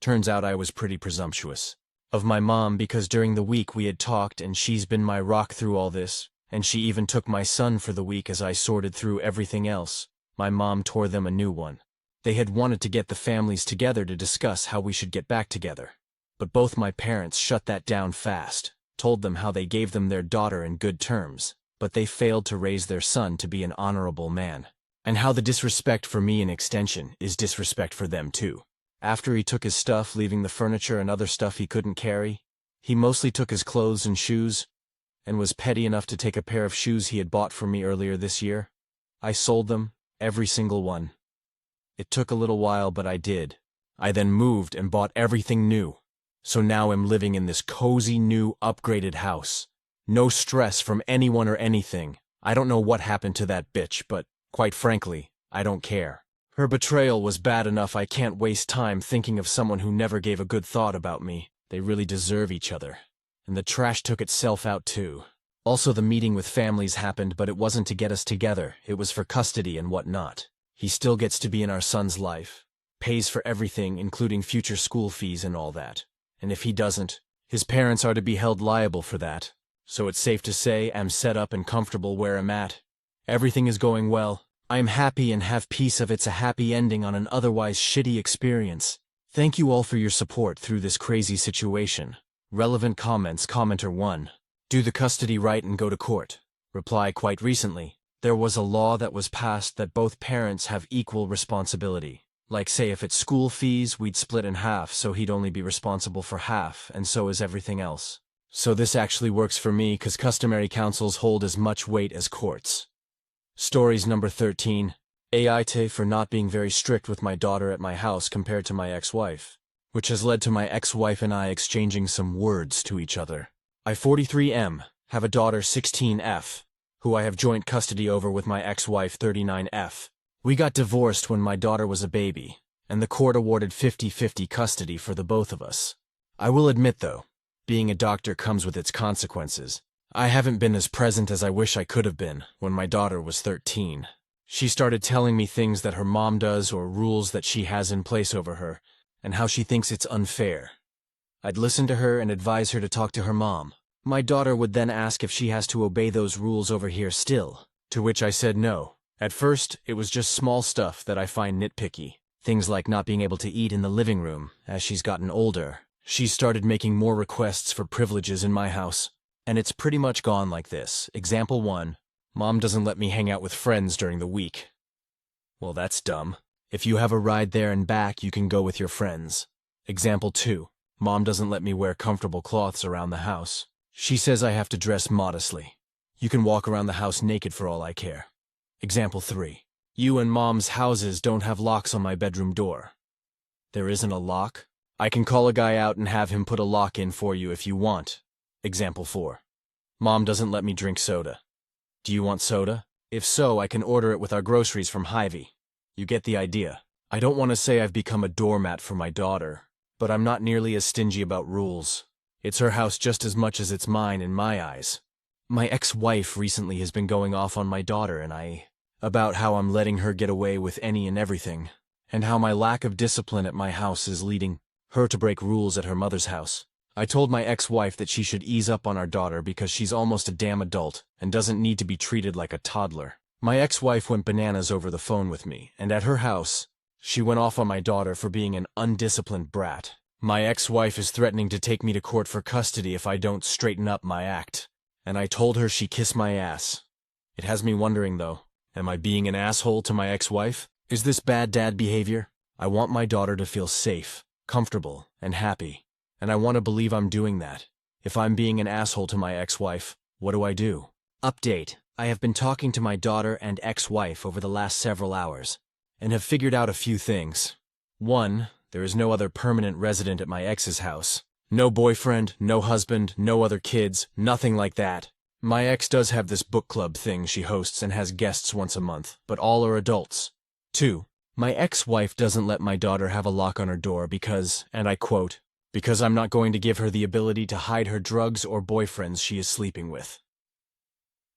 Turns out I was pretty presumptuous of my mom because during the week we had talked and she's been my rock through all this, and she even took my son for the week as I sorted through everything else. My mom tore them a new one. They had wanted to get the families together to discuss how we should get back together. But both my parents shut that down fast, told them how they gave them their daughter in good terms, but they failed to raise their son to be an honorable man. And how the disrespect for me in extension is disrespect for them too. After he took his stuff, leaving the furniture and other stuff he couldn't carry, he mostly took his clothes and shoes, and was petty enough to take a pair of shoes he had bought for me earlier this year. I sold them, every single one. It took a little while, but I did. I then moved and bought everything new. So now I'm living in this cozy new upgraded house. No stress from anyone or anything. I don't know what happened to that bitch, but, quite frankly, I don't care. Her betrayal was bad enough. I can't waste time thinking of someone who never gave a good thought about me. They really deserve each other. And the trash took itself out too. Also, the meeting with families happened, but it wasn't to get us together. It was for custody and whatnot. He still gets to be in our son's life. Pays for everything, including future school fees and all that. And if he doesn't, his parents are to be held liable for that. So it's safe to say I'm set up and comfortable where I'm at. Everything is going well. I'm happy and have peace of it's a happy ending on an otherwise shitty experience. Thank you all for your support through this crazy situation. Relevant comments. Commenter 1. Do the custody right and go to court. Reply. Quite recently, there was a law that was passed that both parents have equal responsibility. Like say if it's school fees, we'd split in half, so he'd only be responsible for half, and so is everything else. So this actually works for me because customary councils hold as much weight as courts. Stories number 13. Aita for not being very strict with my daughter at my house compared to my ex-wife, which has led to my ex-wife and I exchanging some words to each other. I 43M, have a daughter 16F, who I have joint custody over with my ex-wife 39F. We got divorced when my daughter was a baby, and the court awarded 50-50 custody for the both of us. I will admit though, being a doctor comes with its consequences. I haven't been as present as I wish I could have been when my daughter was 13. She started telling me things that her mom does or rules that she has in place over her, and how she thinks it's unfair. I'd listen to her and advise her to talk to her mom. My daughter would then ask if she has to obey those rules over here still, to which I said no. At first, it was just small stuff that I find nitpicky. Things like not being able to eat in the living room. As she's gotten older, she started making more requests for privileges in my house. And it's pretty much gone like this. Example 1. Mom doesn't let me hang out with friends during the week. Well, that's dumb. If you have a ride there and back, you can go with your friends. Example 2. Mom doesn't let me wear comfortable clothes around the house. She says I have to dress modestly. You can walk around the house naked for all I care. Example 3. You and Mom's houses don't have locks on my bedroom door. There isn't a lock? I can call a guy out and have him put a lock in for you if you want. Example 4. Mom doesn't let me drink soda. Do you want soda? If so, I can order it with our groceries from Hy-Vee. You get the idea. I don't want to say I've become a doormat for my daughter, but I'm not nearly as stingy about rules. It's her house just as much as it's mine in my eyes. My ex-wife recently has been going off on my daughter and about how I'm letting her get away with any and everything, and how my lack of discipline at my house is leading her to break rules at her mother's house. I told my ex-wife that she should ease up on our daughter because she's almost a damn adult and doesn't need to be treated like a toddler. My ex-wife went bananas over the phone with me, and at her house, she went off on my daughter for being an undisciplined brat. My ex-wife is threatening to take me to court for custody if I don't straighten up my act, and I told her she'd kiss my ass. It has me wondering though, am I being an asshole to my ex-wife? Is this bad dad behavior? I want my daughter to feel safe, comfortable, and happy. And I want to believe I'm doing that. If I'm being an asshole to my ex-wife, what do I do? Update. I have been talking to my daughter and ex-wife over the last several hours, and have figured out a few things. 1. There is no other permanent resident at my ex's house. No boyfriend, no husband, no other kids, nothing like that. My ex does have this book club thing she hosts and has guests once a month, but all are adults. 2. My ex-wife doesn't let my daughter have a lock on her door because, and I quote, because I'm not going to give her the ability to hide her drugs or boyfriends she is sleeping with.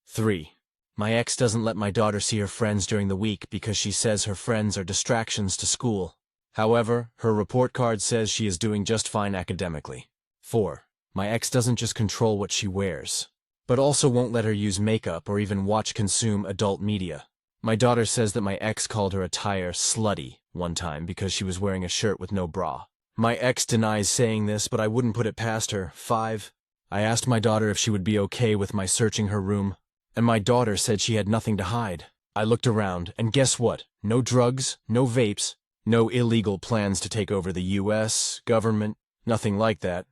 3. My ex doesn't let my daughter see her friends during the week because she says her friends are distractions to school. However, her report card says she is doing just fine academically. 4. My ex doesn't just control what she wears, but also won't let her use makeup or even consume adult media. My daughter says that my ex called her attire slutty one time because she was wearing a shirt with no bra. My ex denies saying this, but I wouldn't put it past her. 5. I asked my daughter if she would be okay with my searching her room, and my daughter said she had nothing to hide. I looked around, and guess what? No drugs, no vapes, no illegal plans to take over the US government, nothing like that.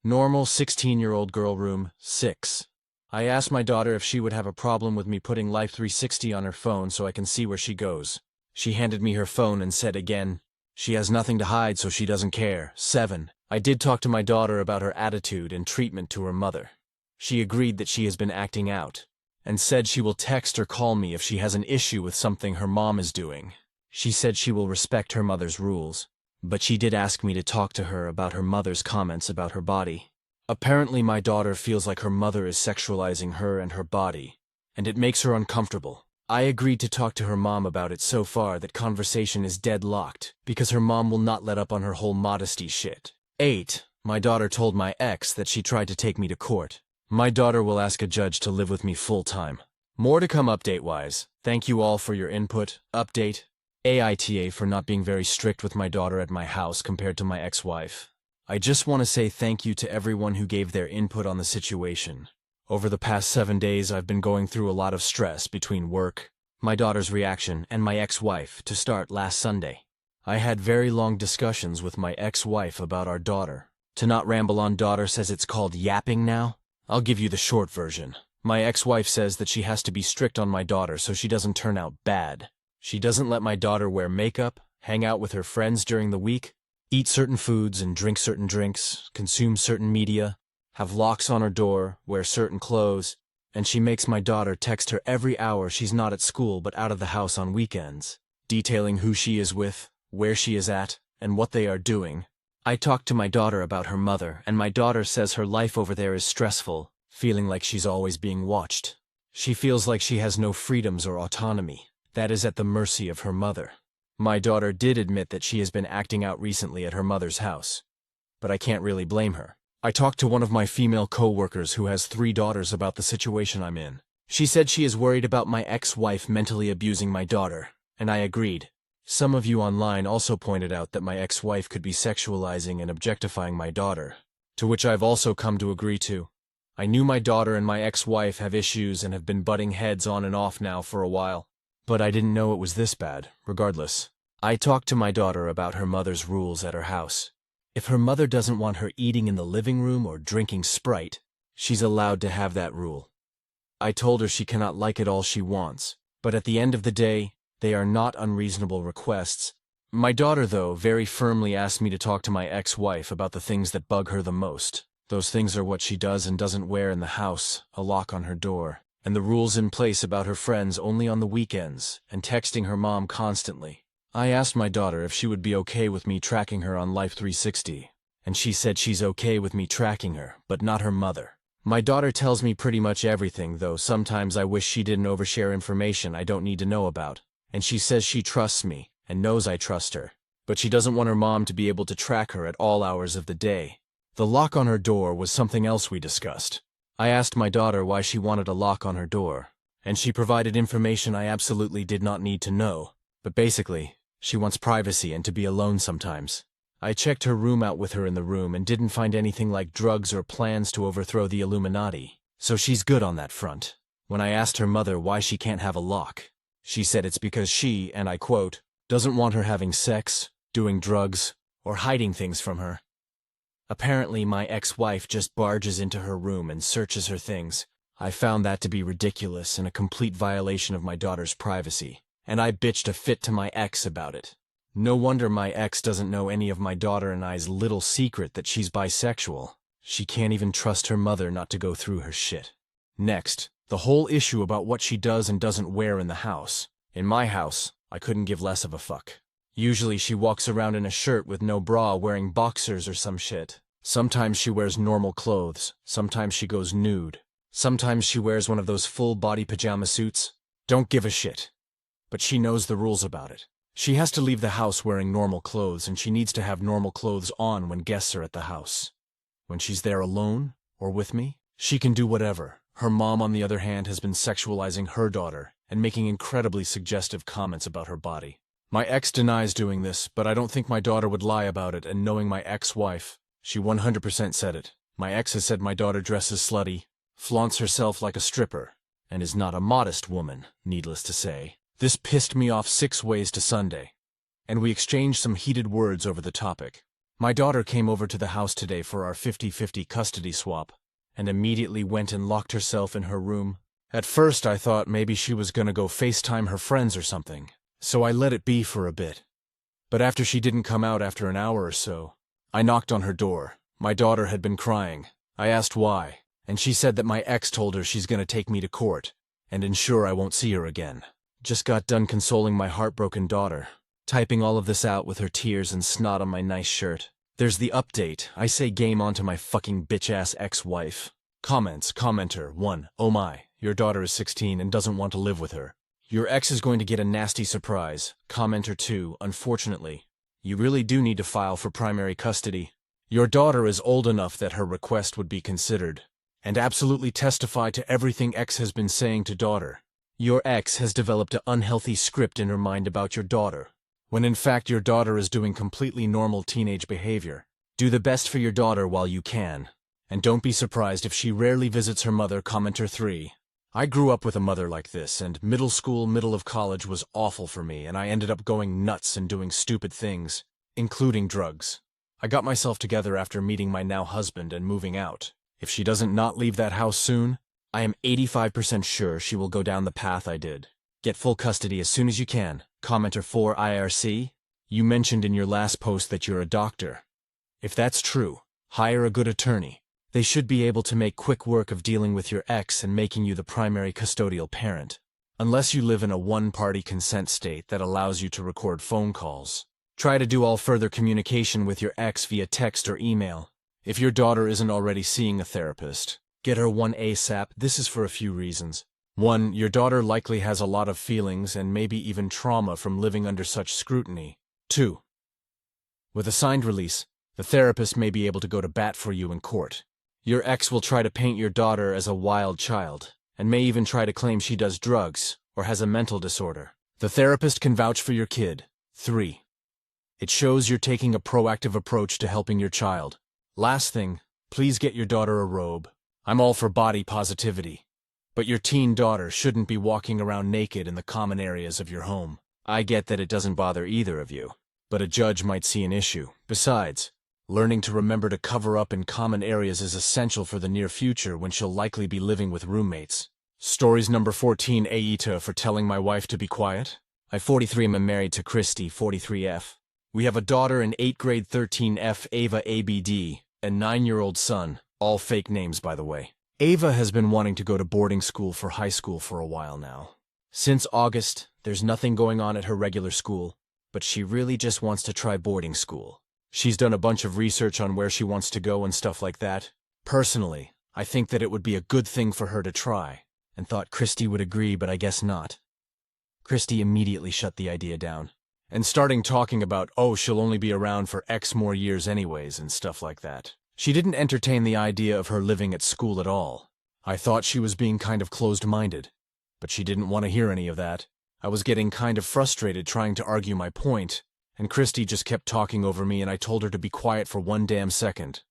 Normal 16-year-old girl room. 6. I asked my daughter if she would have a problem with me putting Life 360 on her phone so I can see where she goes. She handed me her phone and said again, she has nothing to hide so she doesn't care. 7. I did talk to my daughter about her attitude and treatment to her mother. She agreed that she has been acting out, and said she will text or call me if she has an issue with something her mom is doing. She said she will respect her mother's rules, but she did ask me to talk to her about her mother's comments about her body. Apparently my daughter feels like her mother is sexualizing her and her body, and it makes her uncomfortable. I agreed to talk to her mom about it. So far that conversation is deadlocked, because her mom will not let up on her whole modesty shit. 8. My daughter told my ex that she tried to take me to court. My daughter will ask a judge to live with me full-time. More to come update-wise. Thank you all for your input. Update. Aita for not being very strict with my daughter at my house compared to my ex-wife. I just want to say thank you to everyone who gave their input on the situation. Over the past 7 days I've been going through a lot of stress between work, my daughter's reaction, and my ex-wife to start last Sunday. I had very long discussions with my ex-wife about our daughter. To not ramble on, daughter says it's called yapping now. I'll give you the short version. My ex-wife says that she has to be strict on my daughter so she doesn't turn out bad. She doesn't let my daughter wear makeup, hang out with her friends during the week, eat certain foods and drink certain drinks, consume certain media, have locks on her door, wear certain clothes, and she makes my daughter text her every hour she's not at school but out of the house on weekends, detailing who she is with, where she is at, and what they are doing. I talked to my daughter about her mother, and my daughter says her life over there is stressful, feeling like she's always being watched. She feels like she has no freedoms or autonomy, that is at the mercy of her mother. My daughter did admit that she has been acting out recently at her mother's house, but I can't really blame her. I talked to one of my female co-workers who has 3 daughters about the situation I'm in. She said she is worried about my ex-wife mentally abusing my daughter, and I agreed. Some of you online also pointed out that my ex-wife could be sexualizing and objectifying my daughter, to which I've also come to agree to. I knew my daughter and my ex-wife have issues and have been butting heads on and off now for a while, but I didn't know it was this bad. Regardless, I talked to my daughter about her mother's rules at her house. If her mother doesn't want her eating in the living room or drinking Sprite, she's allowed to have that rule. I told her she cannot like it all she wants, but at the end of the day, they are not unreasonable requests. My daughter, though, very firmly asked me to talk to my ex-wife about the things that bug her the most. Those things are what she does and doesn't wear in the house, a lock on her door, and the rules in place about her friends only on the weekends, and texting her mom constantly. I asked my daughter if she would be okay with me tracking her on Life 360, and she said she's okay with me tracking her, but not her mother. My daughter tells me pretty much everything, though sometimes I wish she didn't overshare information I don't need to know about, and she says she trusts me, and knows I trust her, but she doesn't want her mom to be able to track her at all hours of the day. The lock on her door was something else we discussed. I asked my daughter why she wanted a lock on her door, and she provided information I absolutely did not need to know, but basically, she wants privacy and to be alone sometimes. I checked her room out with her in the room and didn't find anything like drugs or plans to overthrow the Illuminati, so she's good on that front. When I asked her mother why she can't have a lock, she said it's because she, and I quote, doesn't want her having sex, doing drugs, or hiding things from her. Apparently my ex-wife just barges into her room and searches her things. I found that to be ridiculous and a complete violation of my daughter's privacy, and I bitched a fit to my ex about it. No wonder my ex doesn't know any of my daughter and I's little secret that she's bisexual. She can't even trust her mother not to go through her shit. Next, the whole issue about what she does and doesn't wear in the house. In my house, I couldn't give less of a fuck. Usually she walks around in a shirt with no bra wearing boxers or some shit. Sometimes she wears normal clothes, sometimes she goes nude. Sometimes she wears one of those full-body pajama suits. Don't give a shit. But she knows the rules about it. She has to leave the house wearing normal clothes, and she needs to have normal clothes on when guests are at the house. When she's there alone, or with me, she can do whatever. Her mom, on the other hand, has been sexualizing her daughter and making incredibly suggestive comments about her body. My ex denies doing this, but I don't think my daughter would lie about it, and knowing my ex-wife, she 100% said it. My ex has said my daughter dresses slutty, flaunts herself like a stripper, and is not a modest woman, needless to say. This pissed me off 6 ways to Sunday, and we exchanged some heated words over the topic. My daughter came over to the house today for our 50-50 custody swap, and immediately went and locked herself in her room. At first I thought maybe she was gonna go FaceTime her friends or something, so I let it be for a bit. But after she didn't come out after an hour or so, I knocked on her door. My daughter had been crying. I asked why, and she said that my ex told her she's gonna take me to court and ensure I won't see her again. Just got done consoling my heartbroken daughter, typing all of this out with her tears and snot on my nice shirt. There's the update. I say game on to my fucking bitch-ass ex-wife. Comments. Commenter 1. Oh my, your daughter is 16 and doesn't want to live with her. Your ex is going to get a nasty surprise. Commenter 2. Unfortunately, you really do need to file for primary custody. Your daughter is old enough that her request would be considered. And absolutely testify to everything ex has been saying to daughter. Your ex has developed an unhealthy script in her mind about your daughter, when in fact your daughter is doing completely normal teenage behavior. Do the best for your daughter while you can, and don't be surprised if she rarely visits her mother. Commenter 3. I grew up with a mother like this, and middle school, middle of college was awful for me, and I ended up going nuts and doing stupid things, including drugs. I got myself together after meeting my now husband and moving out. If she doesn't not leave that house soon, I am 85% sure she will go down the path I did. Get full custody as soon as you can. Commenter 4. IRC, you mentioned in your last post that you're a doctor. If that's true, hire a good attorney. They should be able to make quick work of dealing with your ex and making you the primary custodial parent. Unless you live in a one-party consent state that allows you to record phone calls. Try to do all further communication with your ex via text or email. If your daughter isn't already seeing a therapist, get her one ASAP. This is for a few reasons. 1. Your daughter likely has a lot of feelings and maybe even trauma from living under such scrutiny. 2. With a signed release, the therapist may be able to go to bat for you in court. Your ex will try to paint your daughter as a wild child, and may even try to claim she does drugs or has a mental disorder. The therapist can vouch for your kid. 3. It shows you're taking a proactive approach to helping your child. Last thing, please get your daughter a robe. I'm all for body positivity, but your teen daughter shouldn't be walking around naked in the common areas of your home. I get that it doesn't bother either of you, but a judge might see an issue. Besides, learning to remember to cover up in common areas is essential for the near future when she'll likely be living with roommates. Stories number 14. Aita for telling my wife to be quiet. I 43 am married to Christy 43F. We have a daughter in 8th grade 13F Ava ABD, and 9-year-old son, all fake names by the way. Ava has been wanting to go to boarding school for high school for a while now. Since August, there's nothing going on at her regular school, but she really just wants to try boarding school. She's done a bunch of research on where she wants to go and stuff like that. Personally, I think that it would be a good thing for her to try, and thought Christy would agree, but I guess not. Christy immediately shut the idea down, and starting talking about, oh, she'll only be around for X more years anyways and stuff like that. She didn't entertain the idea of her living at school at all. I thought she was being kind of closed-minded, but she didn't want to hear any of that. I was getting kind of frustrated trying to argue my point, and Christy just kept talking over me, and I told her to be quiet for one damn second.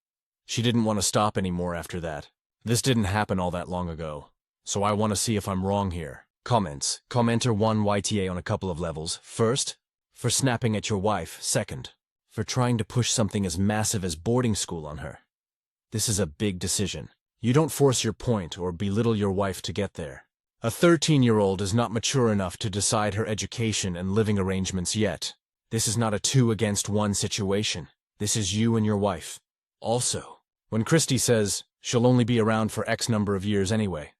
She didn't want to stop anymore after that. This didn't happen all that long ago, so I want to see if I'm wrong here. Comments. Commenter 1. YTA on a couple of levels. First, for snapping at your wife. Second, for trying to push something as massive as boarding school on her. This is a big decision. You don't force your point or belittle your wife to get there. A 13-year-old is not mature enough to decide her education and living arrangements yet. This is not a 2-against-1 situation. This is you and your wife. Also, when Christy says she'll only be around for X number of years anyway,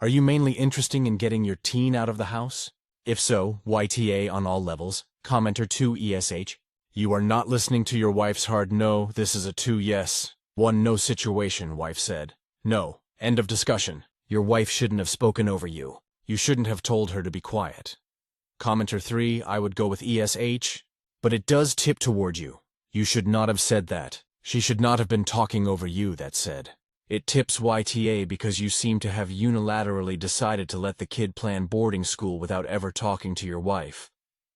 are you mainly interested in getting your teen out of the house? If so, YTA on all levels. Commenter 2 ESH. You are not listening to your wife's hard no, this is a 2 yes, 1 no situation, wife said. No. End of discussion. Your wife shouldn't have spoken over you. You shouldn't have told her to be quiet. Commenter 3, I would go with ESH, but it does tip toward you. You should not have said that. She should not have been talking over you, that said. It tips YTA because you seem to have unilaterally decided to let the kid plan boarding school without ever talking to your wife,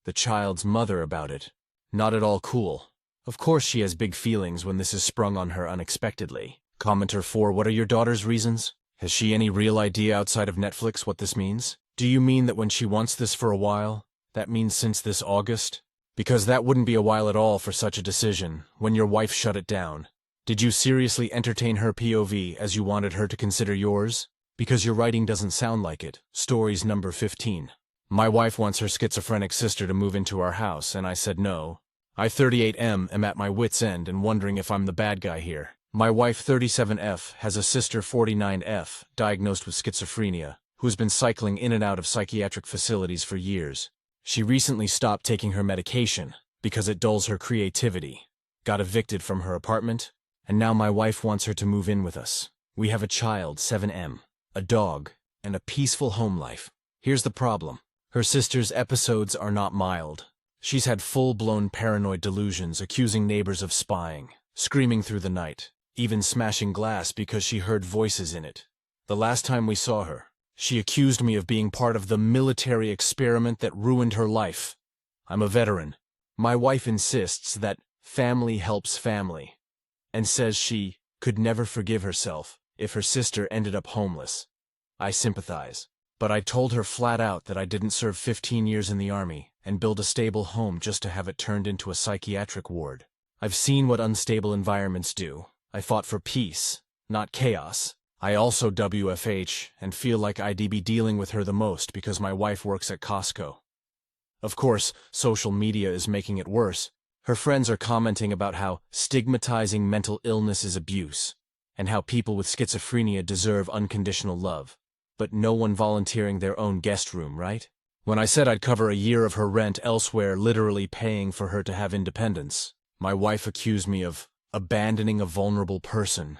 the child's mother, about it. Not at all cool. Of course she has big feelings when this is sprung on her unexpectedly. Commenter 4, what are your daughter's reasons? Has she any real idea outside of Netflix what this means? Do you mean that when she wants this for a while, that means since this August? Because that wouldn't be a while at all for such a decision, when your wife shut it down. Did you seriously entertain her POV as you wanted her to consider yours? Because your writing doesn't sound like it. Stories number 15. My wife wants her schizophrenic sister to move into our house, and I said no. I 38M am at my wit's end and wondering if I'm the bad guy here. My wife 37F has a sister 49F, diagnosed with schizophrenia, who's been cycling in and out of psychiatric facilities for years. She recently stopped taking her medication because it dulls her creativity, got evicted from her apartment, and now my wife wants her to move in with us. We have a child, 7M, a dog, and a peaceful home life. Here's the problem. Her sister's episodes are not mild. She's had full-blown paranoid delusions, accusing neighbors of spying, screaming through the night, even smashing glass because she heard voices in it. The last time we saw her, she accused me of being part of the military experiment that ruined her life. I'm a veteran. My wife insists that family helps family, and says she could never forgive herself if her sister ended up homeless. I sympathize, but I told her flat out that I didn't serve 15 years in the Army and build a stable home just to have it turned into a psychiatric ward. I've seen what unstable environments do. I fought for peace, not chaos. I also WFH and feel like I'd be dealing with her the most because my wife works at Costco. Of course, social media is making it worse. Her friends are commenting about how stigmatizing mental illness is abuse, and how people with schizophrenia deserve unconditional love. But no one volunteering their own guest room, right? When I said I'd cover a year of her rent elsewhere, literally paying for her to have independence, my wife accused me of abandoning a vulnerable person.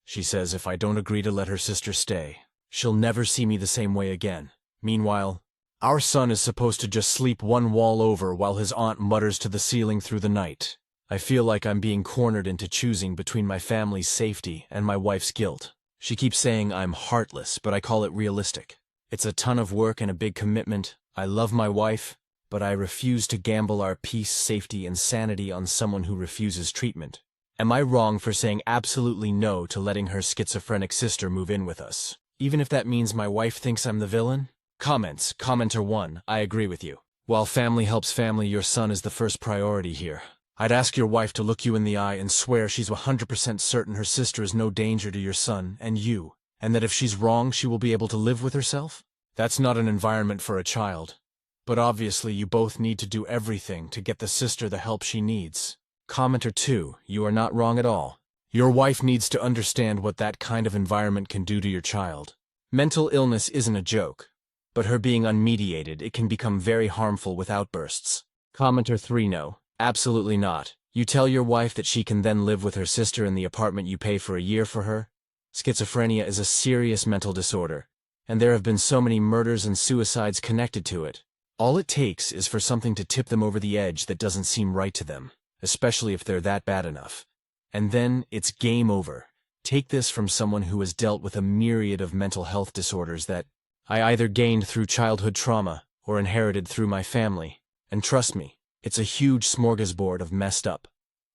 She says if I don't agree to let her sister stay, she'll never see me the same way again. Meanwhile, our son is supposed to just sleep one wall over while his aunt mutters to the ceiling through the night. I feel like I'm being cornered into choosing between my family's safety and my wife's guilt. She keeps saying I'm heartless, but I call it realistic. It's a ton of work and a big commitment. I love my wife, but I refuse to gamble our peace, safety, and sanity on someone who refuses treatment. Am I wrong for saying absolutely no to letting her schizophrenic sister move in with us, even if that means my wife thinks I'm the villain? Comments. Commenter 1, I agree with you. While family helps family, your son is the first priority here. I'd ask your wife to look you in the eye and swear she's 100% certain her sister is no danger to your son and you, and that if she's wrong, she will be able to live with herself? That's not an environment for a child. But obviously you both need to do everything to get the sister the help she needs. Commenter 2, you are not wrong at all. Your wife needs to understand what that kind of environment can do to your child. Mental illness isn't a joke, but her being unmediated, it can become very harmful with outbursts. Commenter 3, no, absolutely not. You tell your wife that she can then live with her sister in the apartment you pay for a year for her? Schizophrenia is a serious mental disorder, and there have been so many murders and suicides connected to it. All it takes is for something to tip them over the edge that doesn't seem right to them, especially if they're that bad enough. And then it's game over. Take this from someone who has dealt with a myriad of mental health disorders that I either gained through childhood trauma or inherited through my family. And trust me, it's a huge smorgasbord of messed up.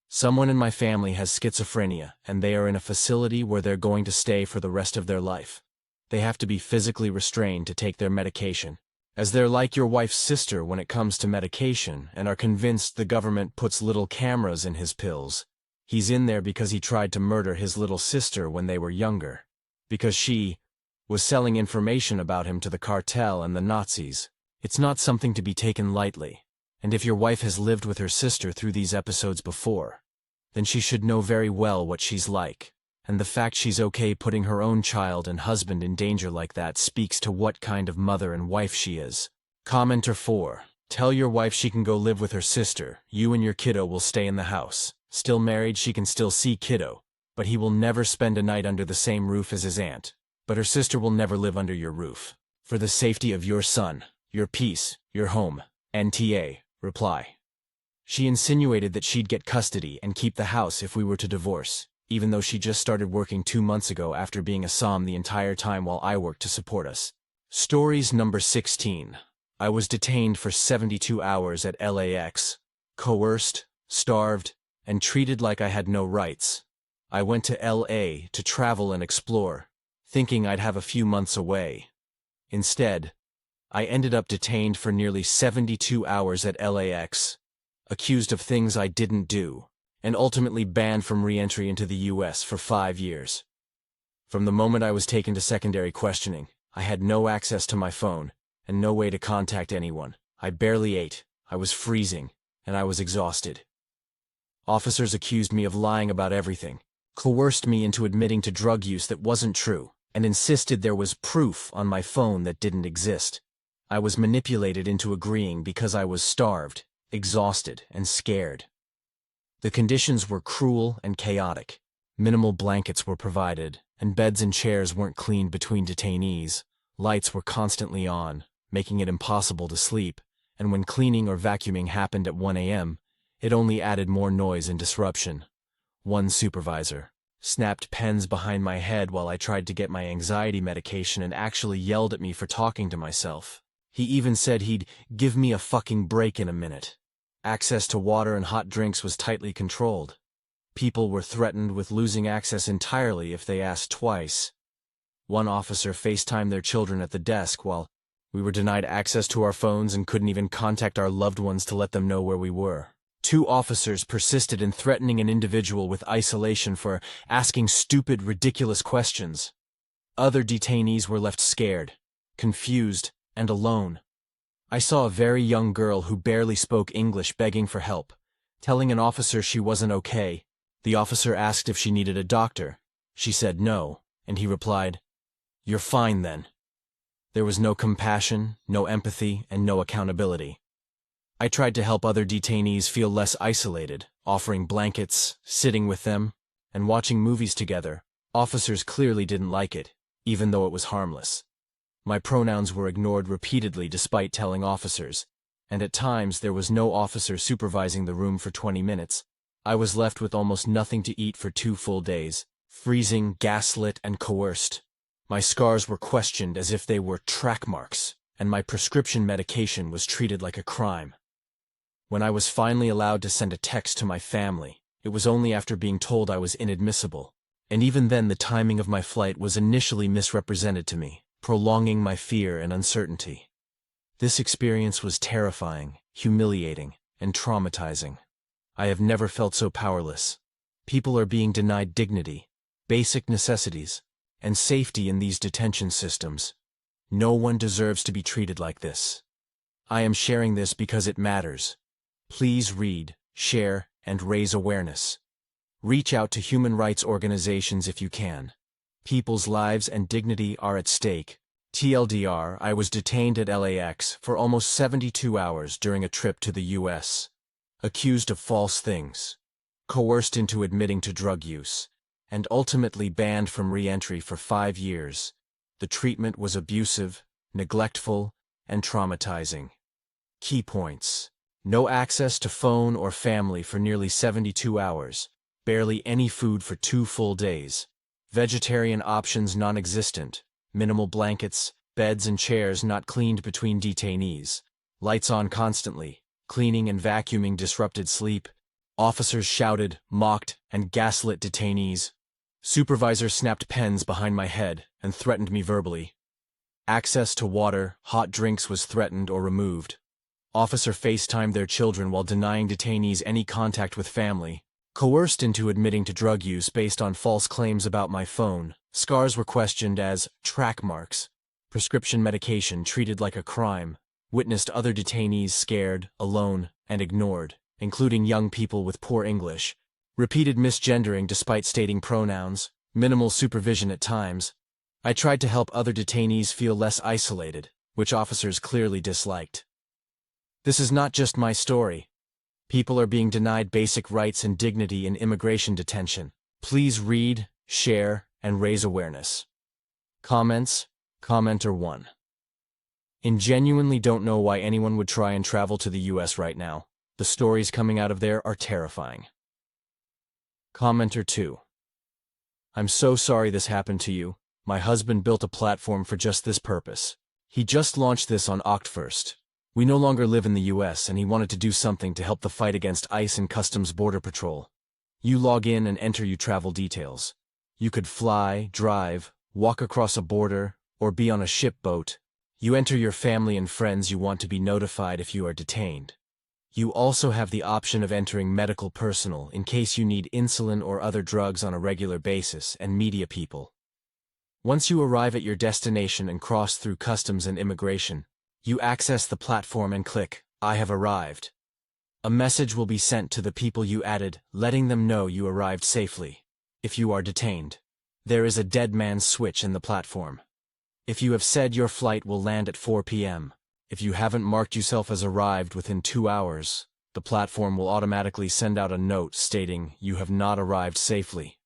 Someone in my family has schizophrenia, and they are in a facility where they're going to stay for the rest of their life. They have to be physically restrained to take their medication, as they're like your wife's sister when it comes to medication and are convinced the government puts little cameras in his pills. He's in there because he tried to murder his little sister when they were younger, because she was selling information about him to the cartel and the Nazis. It's not something to be taken lightly, and if your wife has lived with her sister through these episodes before, then she should know very well what she's like, and the fact she's okay putting her own child and husband in danger like that speaks to what kind of mother and wife she is. Commenter 4, Tell your wife she can go live with her sister. You and your kiddo will stay in the house. Still married, she can still see kiddo, but he will never spend a night under the same roof as his aunt. But her sister will never live under your roof. For the safety of your son, your peace, your home. NTA. Reply. She insinuated that she'd get custody and keep the house if we were to divorce, even though she just started working 2 months ago after being a SOM the entire time while I worked to support us. Stories number 16. I was detained for 72 hours at LAX, coerced, starved, and treated like I had no rights. I went to LA to travel and explore, thinking I'd have a few months away. Instead, I ended up detained for nearly 72 hours at LAX, accused of things I didn't do, and ultimately banned from re-entry into the US for 5 years. From the moment I was taken to secondary questioning, I had no access to my phone, and no way to contact anyone. I barely ate, I was freezing, and I was exhausted. Officers accused me of lying about everything, coerced me into admitting to drug use that wasn't true, and insisted there was proof on my phone that didn't exist. I was manipulated into agreeing because I was starved, exhausted, and scared. The conditions were cruel and chaotic. Minimal blankets were provided, and beds and chairs weren't cleaned between detainees. Lights were constantly on, making it impossible to sleep, and when cleaning or vacuuming happened at 1 a.m., it only added more noise and disruption. One supervisor snapped pens behind my head while I tried to get my anxiety medication and actually yelled at me for talking to myself. He even said he'd give me a fucking break in a minute. Access to water and hot drinks was tightly controlled. People were threatened with losing access entirely if they asked twice. One officer FaceTimed their children at the desk while we were denied access to our phones and couldn't even contact our loved ones to let them know where we were. 2 officers persisted in threatening an individual with isolation for asking stupid, ridiculous questions. Other detainees were left scared, confused, and alone. I saw a very young girl who barely spoke English begging for help, telling an officer she wasn't okay. The officer asked if she needed a doctor. She said no, and he replied, "You're fine then." There was no compassion, no empathy, and no accountability. I tried to help other detainees feel less isolated, offering blankets, sitting with them, and watching movies together. Officers clearly didn't like it, even though it was harmless. My pronouns were ignored repeatedly despite telling officers, and at times there was no officer supervising the room for 20 minutes. I was left with almost nothing to eat for 2 full days, freezing, gaslit, and coerced. My scars were questioned as if they were track marks, and my prescription medication was treated like a crime. When I was finally allowed to send a text to my family, it was only after being told I was inadmissible, and even then the timing of my flight was initially misrepresented to me, prolonging my fear and uncertainty. This experience was terrifying, humiliating, and traumatizing. I have never felt so powerless. People are being denied dignity, basic necessities, and safety in these detention systems. No one deserves to be treated like this. I am sharing this because it matters. Please read, share, and raise awareness. Reach out to human rights organizations if you can. People's lives and dignity are at stake. TLDR, I was detained at LAX for almost 72 hours during a trip to the US. Accused of false things, coerced into admitting to drug use, and ultimately banned from re-entry for 5 years. The treatment was abusive, neglectful, and traumatizing. Key points: no access to phone or family for nearly 72 hours, barely any food for 2 full days, vegetarian options non-existent, minimal blankets, beds and chairs not cleaned between detainees, lights on constantly, cleaning and vacuuming disrupted sleep, officers shouted, mocked, and gaslit detainees. Supervisors snapped pens behind my head and threatened me verbally. Access to water, hot drinks was threatened or removed. Officer FaceTimed their children while denying detainees any contact with family. Coerced into admitting to drug use based on false claims about my phone. Scars were questioned as track marks. Prescription medication treated like a crime. Witnessed other detainees scared, alone, and ignored, including young people with poor English. Repeated misgendering despite stating pronouns. Minimal supervision at times. I tried to help other detainees feel less isolated, which officers clearly disliked. This is not just my story. People are being denied basic rights and dignity in immigration detention. Please read, share, and raise awareness. Comments? Commenter 1. Genuinely don't know why anyone would try and travel to the US right now. The stories coming out of there are terrifying. Commenter 2. I'm so sorry this happened to you. My husband built a platform for just this purpose. He just launched this on Oct 1st. We no longer live in the US and he wanted to do something to help the fight against ICE and Customs Border Patrol. You log in and enter your travel details. You could fly, drive, walk across a border, or be on a ship boat. You enter your family and friends you want to be notified if you are detained. You also have the option of entering medical personnel in case you need insulin or other drugs on a regular basis, and media people. Once you arrive at your destination and cross through customs and immigration, you access the platform and click, I have arrived. A message will be sent to the people you added, letting them know you arrived safely. If you are detained, there is a dead man's switch in the platform. If you have said your flight will land at 4 p.m., if you haven't marked yourself as arrived within 2 hours, the platform will automatically send out a note stating you have not arrived safely.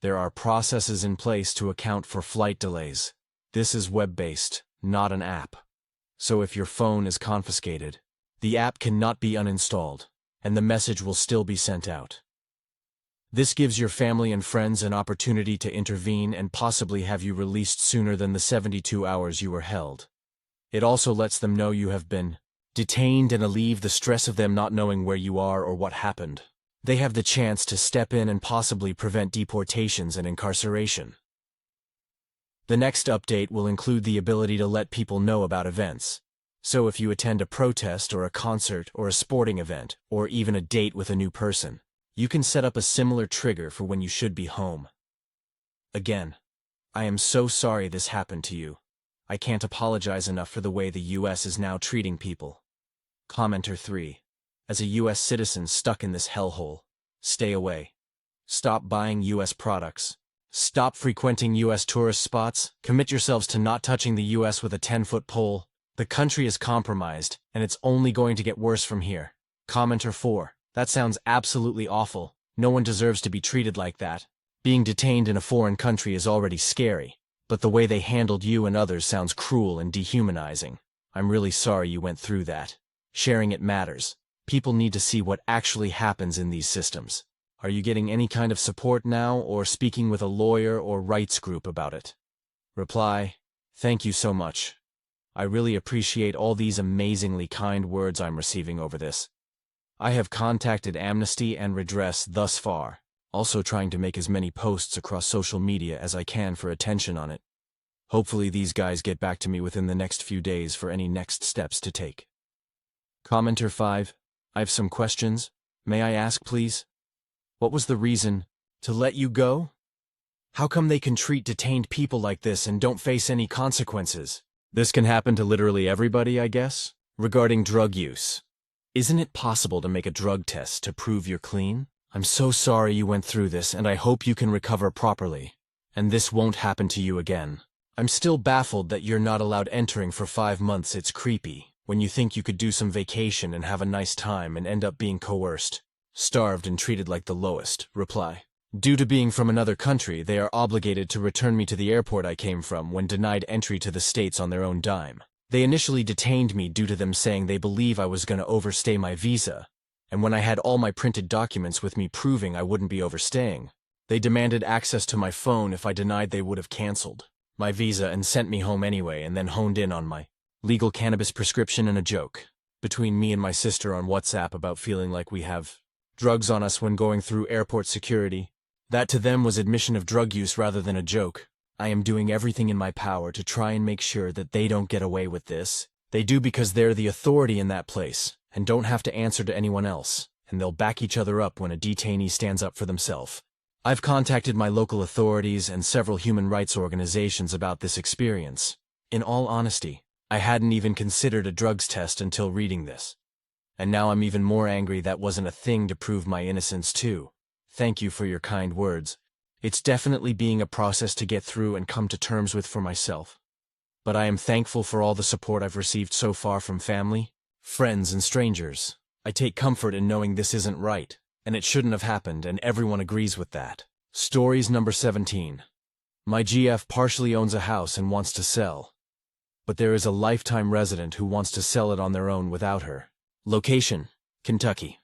There are processes in place to account for flight delays. This is web-based, not an app. So if your phone is confiscated, the app cannot be uninstalled, and the message will still be sent out. This gives your family and friends an opportunity to intervene and possibly have you released sooner than the 72 hours you were held. It also lets them know you have been detained and alleviate the stress of them not knowing where you are or what happened. They have the chance to step in and possibly prevent deportations and incarceration. The next update will include the ability to let people know about events. So if you attend a protest or a concert or a sporting event, or even a date with a new person, you can set up a similar trigger for when you should be home. Again, I am so sorry this happened to you. I can't apologize enough for the way the US is now treating people. Commenter 3. As a US citizen stuck in this hellhole, stay away. Stop buying US products. Stop frequenting US tourist spots. Commit yourselves to not touching the US with a 10-foot pole. The country is compromised, and it's only going to get worse from here. Commenter 4. That sounds absolutely awful. No one deserves to be treated like that. Being detained in a foreign country is already scary, but the way they handled you and others sounds cruel and dehumanizing. I'm really sorry you went through that. Sharing it matters. People need to see what actually happens in these systems. Are you getting any kind of support now, or speaking with a lawyer or rights group about it? Reply, thank you so much. I really appreciate all these amazingly kind words I'm receiving over this. I have contacted Amnesty and Redress thus far, also trying to make as many posts across social media as I can for attention on it. Hopefully these guys get back to me within the next few days for any next steps to take. Commenter 5. I have some questions. May I ask, please? What was the reason to let you go? How come they can treat detained people like this and don't face any consequences? This can happen to literally everybody, I guess. Regarding drug use. Isn't it possible to make a drug test to prove you're clean? I'm so sorry you went through this, and I hope you can recover properly. And this won't happen to you again. I'm still baffled that you're not allowed entering for 5 months. It's creepy. When you think you could do some vacation and have a nice time and end up being coerced, starved and treated like the lowest. Reply. Due to being from another country, they are obligated to return me to the airport I came from when denied entry to the States on their own dime. They initially detained me due to them saying they believe I was going to overstay my visa, and when I had all my printed documents with me proving I wouldn't be overstaying, they demanded access to my phone. If I denied, they would have canceled my visa and sent me home anyway, and then honed in on my legal cannabis prescription and a joke between me and my sister on WhatsApp about feeling like we have drugs on us when going through airport security. That to them was admission of drug use rather than a joke. I am doing everything in my power to try and make sure that they don't get away with this. They do because they're the authority in that place and don't have to answer to anyone else, and they'll back each other up when a detainee stands up for themselves. I've contacted my local authorities and several human rights organizations about this experience. In all honesty, I hadn't even considered a drugs test until reading this. And now I'm even more angry that wasn't a thing to prove my innocence too. Thank you for your kind words. It's definitely being a process to get through and come to terms with for myself. But I am thankful for all the support I've received so far from family, Friends and strangers. I take comfort in knowing this isn't right, and it shouldn't have happened, and everyone agrees with that. Stories number 17. My GF partially owns a house and wants to sell, but there is a lifetime resident who wants to sell it on their own without her. Location: Kentucky.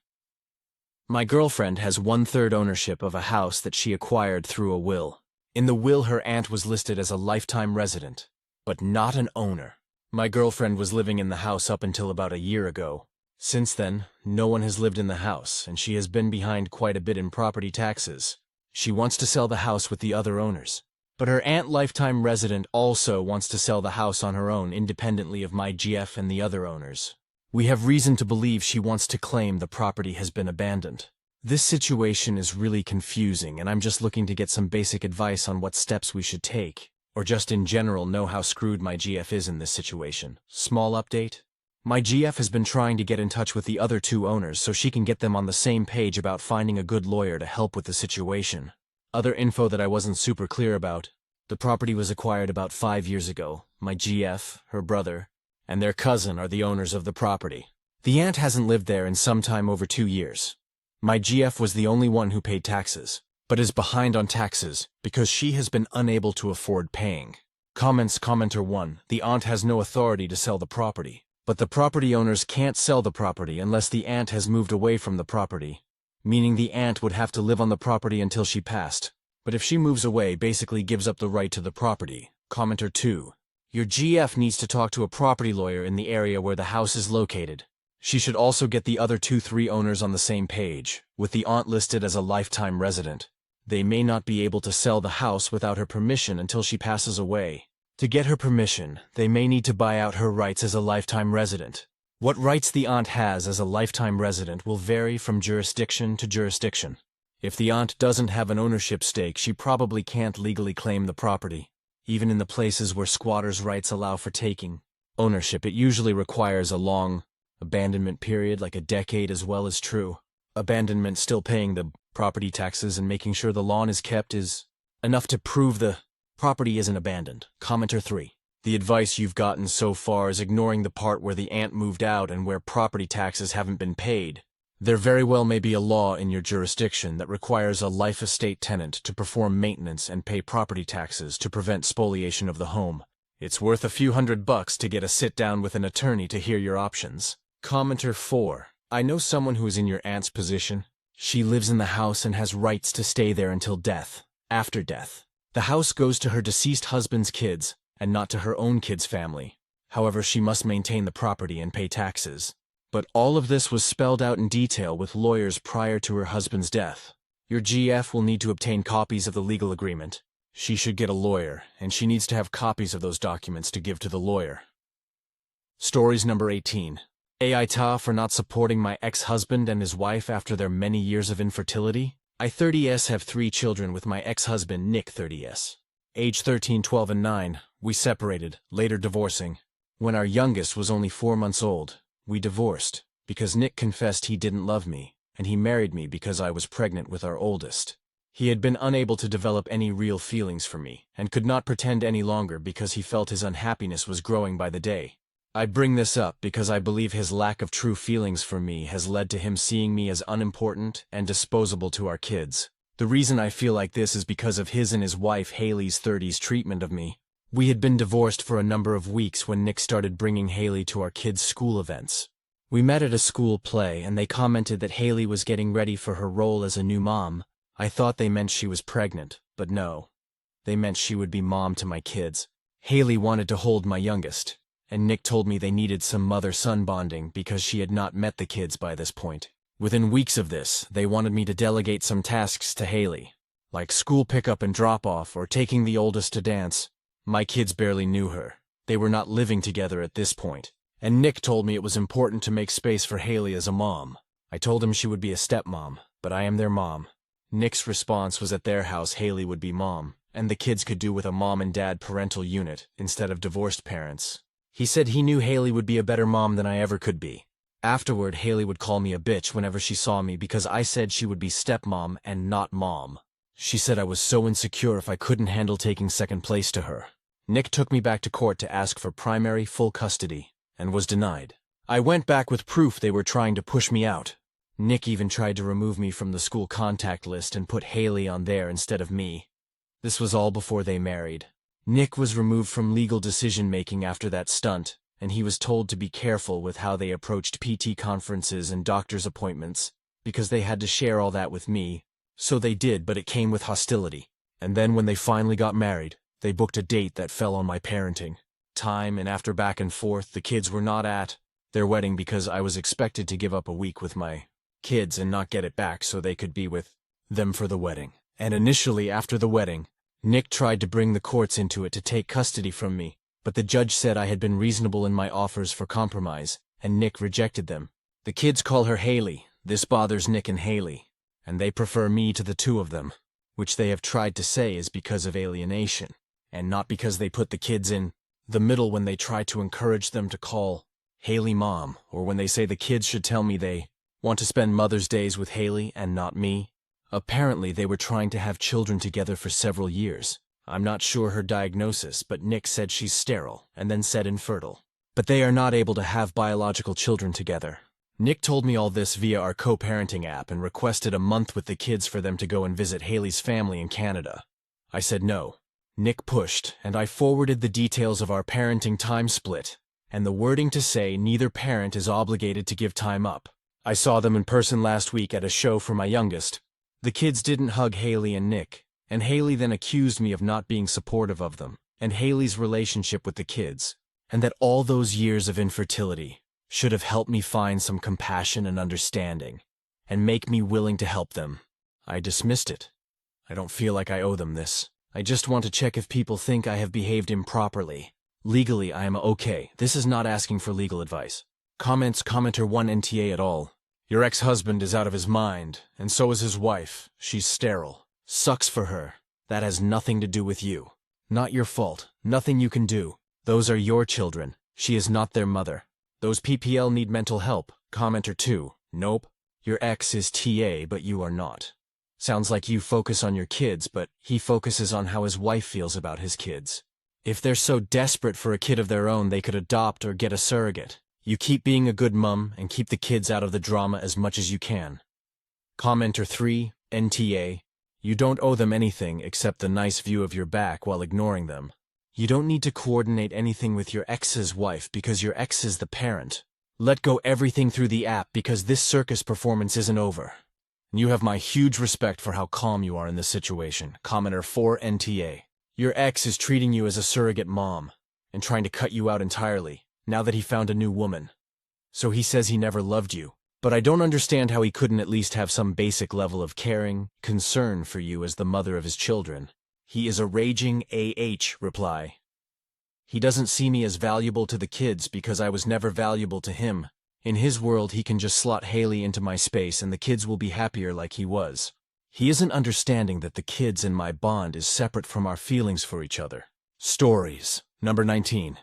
My girlfriend has 1/3 ownership of a house that she acquired through a will. In the will, her aunt was listed as a lifetime resident, but not an owner. My girlfriend was living in the house up until about a year ago. Since then, no one has lived in the house, and she has been behind quite a bit in property taxes. She wants to sell the house with the other owners, but her aunt, lifetime resident, also wants to sell the house on her own independently of my GF and the other owners. We have reason to believe she wants to claim the property has been abandoned. This situation is really confusing, and I'm just looking to get some basic advice on what steps we should take, or just in general know how screwed my GF is in this situation. Small update: my GF has been trying to get in touch with the other 2 owners so she can get them on the same page about finding a good lawyer to help with the situation. Other info that I wasn't super clear about: the property was acquired about 5 years ago. My GF, her brother, and their cousin are the owners of the property. The aunt hasn't lived there in some time over 2 years. My GF was the only one who paid taxes, but is behind on taxes because she has been unable to afford paying. Commenter 1. The aunt has no authority to sell the property, but the property owners can't sell the property unless the aunt has moved away from the property, meaning the aunt would have to live on the property until she passed. But if she moves away, basically gives up the right to the property. Commenter 2. Your GF needs to talk to a property lawyer in the area where the house is located. She should also get the other 2-3 owners on the same page, with the aunt listed as a lifetime resident. They may not be able to sell the house without her permission until she passes away. To get her permission, they may need to buy out her rights as a lifetime resident. What rights the aunt has as a lifetime resident will vary from jurisdiction to jurisdiction. If the aunt doesn't have an ownership stake, she probably can't legally claim the property. Even in the places where squatters' rights allow for taking ownership, it usually requires a long abandonment period, like a decade, as well as true abandonment. Still paying the property taxes and making sure the lawn is kept is enough to prove the property isn't abandoned. Commenter 3. The advice you've gotten so far is ignoring the part where the aunt moved out and where property taxes haven't been paid. There very well may be a law in your jurisdiction that requires a life estate tenant to perform maintenance and pay property taxes to prevent spoliation of the home. It's worth a few $100 to get a sit-down with an attorney to hear your options. Commenter 4. I know someone who is in your aunt's position. She lives in the house and has rights to stay there until death. After death, the house goes to her deceased husband's kids and not to her own kids' family. However, she must maintain the property and pay taxes. But all of this was spelled out in detail with lawyers prior to her husband's death. Your GF will need to obtain copies of the legal agreement. She should get a lawyer, and she needs to have copies of those documents to give to the lawyer. Stories number 18. Aita for not supporting my ex-husband and his wife after their many years of infertility. I 30s have 3 children with my ex-husband Nick 30s. Age 13, 12, and 9, we separated, later divorcing. When our youngest was only 4 months old, we divorced because Nick confessed he didn't love me, and he married me because I was pregnant with our oldest. He had been unable to develop any real feelings for me, and could not pretend any longer because he felt his unhappiness was growing by the day. I bring this up because I believe his lack of true feelings for me has led to him seeing me as unimportant and disposable to our kids. The reason I feel like this is because of his and his wife Haley's 30s treatment of me. We had been divorced for a number of weeks when Nick started bringing Haley to our kids' school events. We met at a school play, and they commented that Haley was getting ready for her role as a new mom. I thought they meant she was pregnant, but no. They meant she would be mom to my kids. Haley wanted to hold my youngest, and Nick told me they needed some mother-son bonding because she had not met the kids by this point. Within weeks of this, they wanted me to delegate some tasks to Haley, like school pickup and drop-off or taking the oldest to dance. My kids barely knew her. They were not living together at this point, and Nick told me it was important to make space for Haley as a mom. I told him she would be a stepmom, but I am their mom. Nick's response was at their house Haley would be mom, and the kids could do with a mom and dad parental unit instead of divorced parents. He said he knew Haley would be a better mom than I ever could be. Afterward, Haley would call me a bitch whenever she saw me because I said she would be stepmom and not mom. She said I was so insecure if I couldn't handle taking second place to her. Nick took me back to court to ask for primary full custody, and was denied. I went back with proof they were trying to push me out. Nick even tried to remove me from the school contact list and put Haley on there instead of me. This was all before they married. Nick was removed from legal decision-making after that stunt, and he was told to be careful with how they approached PT conferences and doctor's appointments, because they had to share all that with me. So they did, but it came with hostility. And then when they finally got married, they booked a date that fell on my parenting time, and after back and forth, the kids were not at their wedding because I was expected to give up a week with my kids and not get it back so they could be with them for the wedding. And initially, after the wedding, Nick tried to bring the courts into it to take custody from me, but the judge said I had been reasonable in my offers for compromise, and Nick rejected them. The kids call her Haley. This bothers Nick and Haley, and they prefer me to the two of them, which they have tried to say is because of alienation, and not because they put the kids in the middle when they try to encourage them to call Haley mom, or when they say the kids should tell me they want to spend Mother's Days with Haley and not me. Apparently, they were trying to have children together for several years. I'm not sure her diagnosis, but Nick said she's sterile, and then said infertile. But they are not able to have biological children together. Nick told me all this via our co-parenting app and requested a month with the kids for them to go and visit Haley's family in Canada. I said no. Nick pushed, and I forwarded the details of our parenting time split, and the wording to say neither parent is obligated to give time up. I saw them in person last week at a show for my youngest. The kids didn't hug Haley and Nick, and Haley then accused me of not being supportive of them, and Haley's relationship with the kids, and that all those years of infertility should have helped me find some compassion and understanding, and make me willing to help them. I dismissed it. I don't feel like I owe them this. I just want to check if people think I have behaved improperly. Legally, I am okay. This is not asking for legal advice. Commenter 1 NTA at all. Your ex-husband is out of his mind, and so is his wife. She's sterile. Sucks for her. That has nothing to do with you. Not your fault. Nothing you can do. Those are your children. She is not their mother. Those PPL need mental help. Commenter 2. Nope. Your ex is TA, but you are not. Sounds like you focus on your kids, but he focuses on how his wife feels about his kids. If they're so desperate for a kid of their own, they could adopt or get a surrogate. You keep being a good mum and keep the kids out of the drama as much as you can. Commenter 3, NTA. You don't owe them anything except the nice view of your back while ignoring them. You don't need to coordinate anything with your ex's wife because your ex is the parent. Let go everything through the app because this circus performance isn't over. You have my huge respect for how calm you are in this situation. Commenter 4, NTA. Your ex is treating you as a surrogate mom and trying to cut you out entirely, now that he found a new woman. So he says he never loved you, but I don't understand how he couldn't at least have some basic level of caring, concern for you as the mother of his children. He is a raging reply. He doesn't see me as valuable to the kids because I was never valuable to him. In his world, he can just slot Haley into my space and the kids will be happier like he was. He isn't understanding that the kids and my bond is separate from our feelings for each other. Stories. Number 19.